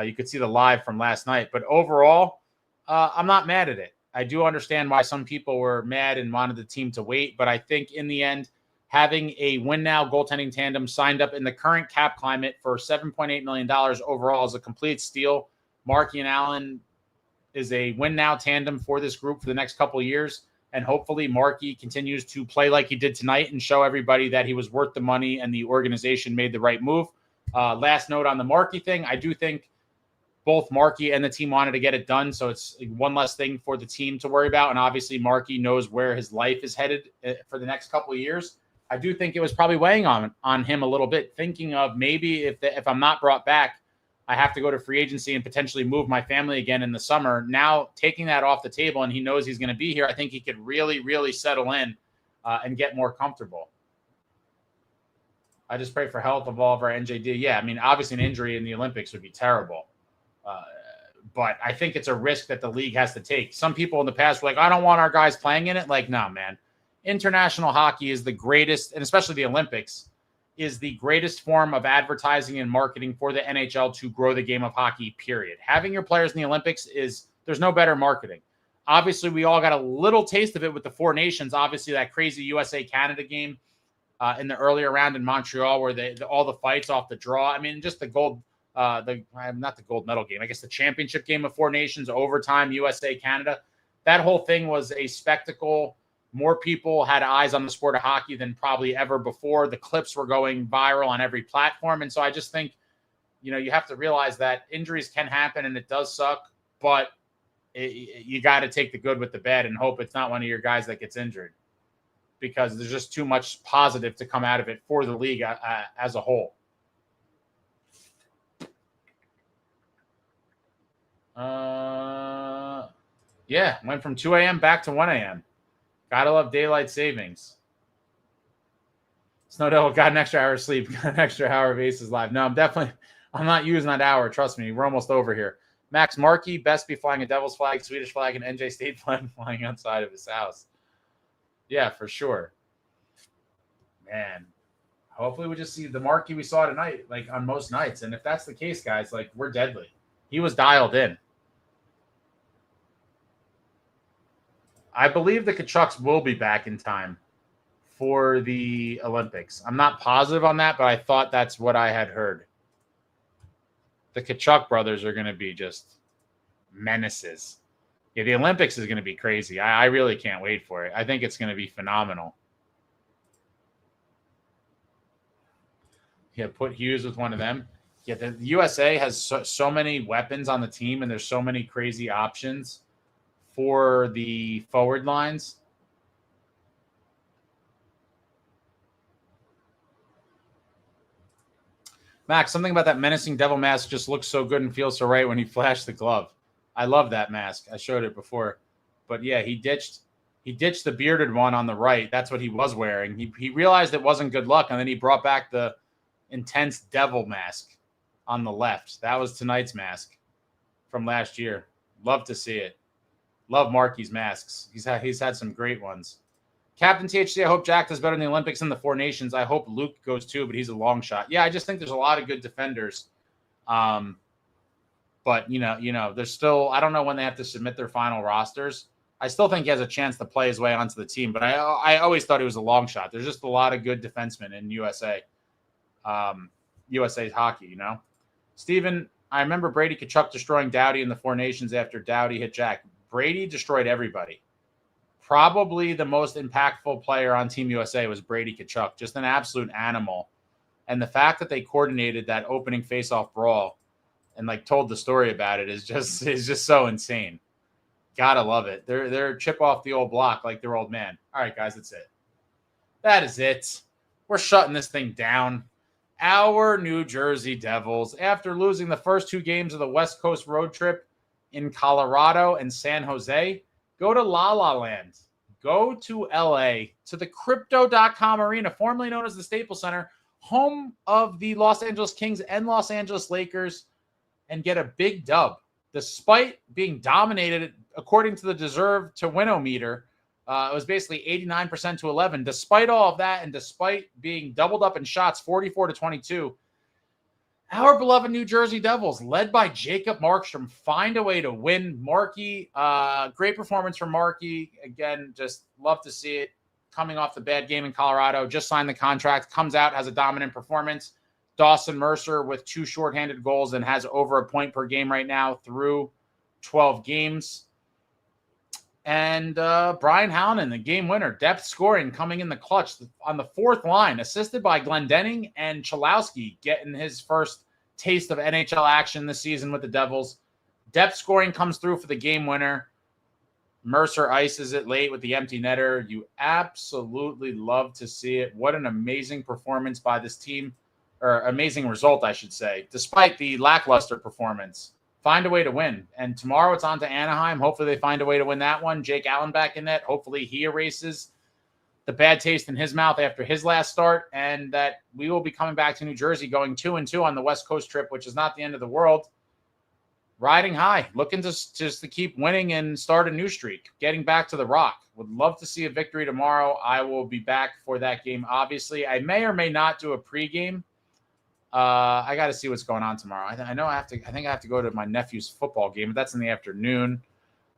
You could see the live from last night. But overall, I'm not mad at it. I do understand why some people were mad and wanted the team to wait. But I think in the end, having a win-now goaltending tandem signed up in the current cap climate for $7.8 million overall is a complete steal. Markey and Allen is a win-now tandem for this group for the next couple of years. And hopefully Markey continues to play like he did tonight and show everybody that he was worth the money and the organization made the right move. Last note on the Markey thing, I do think both Markey and the team wanted to get it done, so it's one less thing for the team to worry about. And obviously Markey knows where his life is headed for the next couple of years. I do think it was probably weighing on him a little bit, thinking of maybe if I'm not brought back, I have to go to free agency and potentially move my family again in the summer. Now taking that off the table and he knows he's going to be here, I think he could really, really settle in and get more comfortable. I just pray for health of all of our NJD. Yeah, I mean, obviously an injury in the Olympics would be terrible. But I think it's a risk that the league has to take. Some people in the past were like, I don't want our guys playing in it. Like, no, man. International hockey is the greatest, and especially the Olympics, is the greatest form of advertising and marketing for the NHL to grow the game of hockey, period. Having your players in the Olympics there's no better marketing. Obviously, we all got a little taste of it with the Four Nations. Obviously, that crazy USA-Canada game in the earlier round in Montreal where all the fights off the draw. I mean, just the gold, not the gold medal game, I guess the championship game of Four Nations, overtime, USA-Canada. That whole thing was a spectacle. More people had eyes on the sport of hockey than probably ever before. The clips were going viral on every platform. And so I just think, you have to realize that injuries can happen and it does suck, but you got to take the good with the bad and hope it's not one of your guys that gets injured, because there's just too much positive to come out of it for the league as a whole. Yeah, went from 2 a.m. back to 1 a.m. Gotta love daylight savings. Snow Devil got an extra hour of sleep, got an extra hour of Aces Live. No, I'm not using that hour. Trust me, we're almost over here. Max Markey, best be flying a Devil's flag, Swedish flag, and NJ State flag flying outside of his house. Yeah, for sure. Man, hopefully we just see the Markey we saw tonight, like on most nights. And if that's the case, guys, like we're deadly. He was dialed in. I believe the Kachucks will be back in time for the Olympics. I'm not positive on that, but I thought that's what I had heard. The Kachuk brothers are going to be just menaces. Yeah, the Olympics is going to be crazy. I really can't wait for it. I think it's going to be phenomenal. Yeah, put Hughes with one of them. Yeah, the USA has so many weapons on the team, and there's so many crazy options for the forward lines. Max, something about that menacing devil mask just looks so good and feels so right when he flashed the glove. I love that mask. I showed it before. But yeah, he ditched the bearded one on the right. That's what he was wearing. He realized it wasn't good luck, and then he brought back the intense devil mask on the left. That was tonight's mask from last year. Love to see it. Love Marky's masks. He's had some great ones. Captain THC, I hope Jack does better in the Olympics and the Four Nations. I hope Luke goes too, but he's a long shot. Yeah, I just think there's a lot of good defenders. But you know, there's still, I don't know when they have to submit their final rosters. I still think he has a chance to play his way onto the team, but I always thought he was a long shot. There's just a lot of good defensemen in USA. USA's hockey, you know. Steven, I remember Brady Tkachuk destroying Doughty in the Four Nations after Doughty hit Jack. Brady destroyed everybody. Probably the most impactful player on Team USA was Brady Tkachuk, just an absolute animal. And the fact that they coordinated that opening face-off brawl and like told the story about it is just so insane. Gotta love it. They're chip off the old block like their old man. All right, guys, that's it. That is it. We're shutting this thing down. Our New Jersey Devils, after losing the first 2 games of the West Coast road trip in Colorado and San Jose, go to La La Land. Go to LA, to the Crypto.com Arena, formerly known as the Staples Center, home of the Los Angeles Kings and Los Angeles Lakers, and get a big dub. Despite being dominated, according to the deserve to win-o-meter, it was basically 89% to 11. Despite all of that, and despite being doubled up in shots, 44-22, our beloved New Jersey Devils, led by Jacob Markstrom, find a way to win. Markey, great performance from Markey. Again, just love to see it. Coming off the bad game in Colorado, just signed the contract, comes out, has a dominant performance. Dawson Mercer with 2 shorthanded goals and has over a point per game right now through 12 games. And Brian Howland, the game winner, depth scoring, coming in the clutch on the 4th line, assisted by Glendening and Chalowski, getting his first taste of NHL action this season with the Devils. Depth scoring comes through for the game winner. Mercer ices it late with the empty netter. You absolutely love to see it. What an amazing performance by this team, or amazing result, I should say, despite the lackluster performance. Find a way to win. And tomorrow it's on to Anaheim. Hopefully they find a way to win that one. Jake Allen back in net. Hopefully he erases the bad taste in his mouth after his last start, and that we will be coming back to New Jersey going 2-2 on the West Coast trip, which is not the end of the world. Riding high, looking to keep winning and start a new streak, getting back to the Rock. Would love to see a victory tomorrow. I will be back for that game, obviously. I may or may not do a pregame. I got to see what's going on tomorrow. I think I have to go to my nephew's football game, but that's in the afternoon.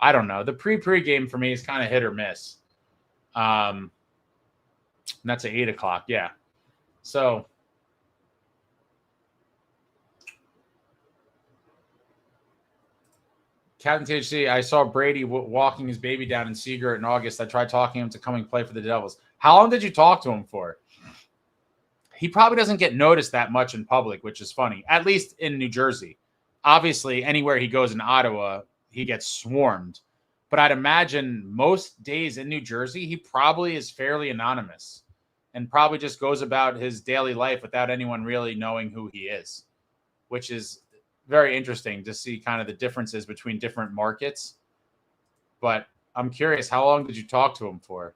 I don't know. The pregame for me is kind of hit or miss. And that's at 8 o'clock. Yeah. So Captain THC, I saw Brady walking his baby down in Seagirt in August. I tried talking him to coming play for the Devils. How long did you talk to him for? He probably doesn't get noticed that much in public, which is funny, at least in New Jersey. Obviously, anywhere he goes in Ottawa, he gets swarmed. But I'd imagine most days in New Jersey, he probably is fairly anonymous and probably just goes about his daily life without anyone really knowing who he is, which is very interesting to see kind of the differences between different markets. But I'm curious, how long did you talk to him for?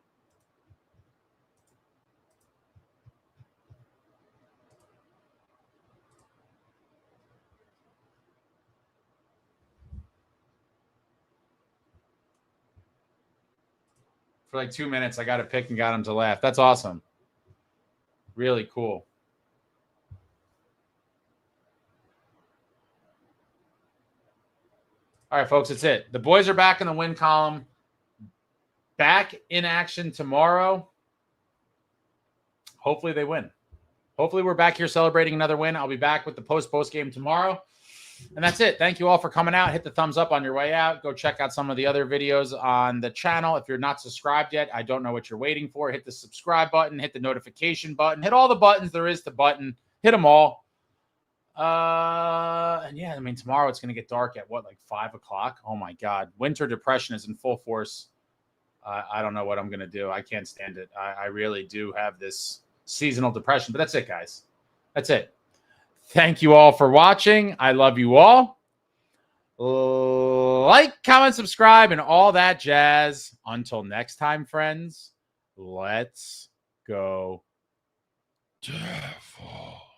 For like 2 minutes, I got a pick and got him to laugh. That's awesome. Really cool. All right, folks, that's it. The boys are back in the win column. back in action tomorrow. Hopefully they win. Hopefully we're back here celebrating another win. I'll be back with the post-game tomorrow. And that's it. Thank you all for coming out. Hit the thumbs up on your way out. Go check out some of the other videos on the channel. If you're not subscribed yet, I don't know what you're waiting for. Hit the subscribe button. Hit the notification button. Hit all the buttons there is to button. Hit them all. And yeah, I mean, tomorrow it's going to get dark at what, like 5 o'clock? Oh my God. Winter depression is in full force. I don't know what I'm going to do. I can't stand it. I really do have this seasonal depression, but that's it, guys. That's it. Thank you all for watching. I love you all. Like, comment, subscribe, and all that jazz. Until next time, friends, let's go Devils.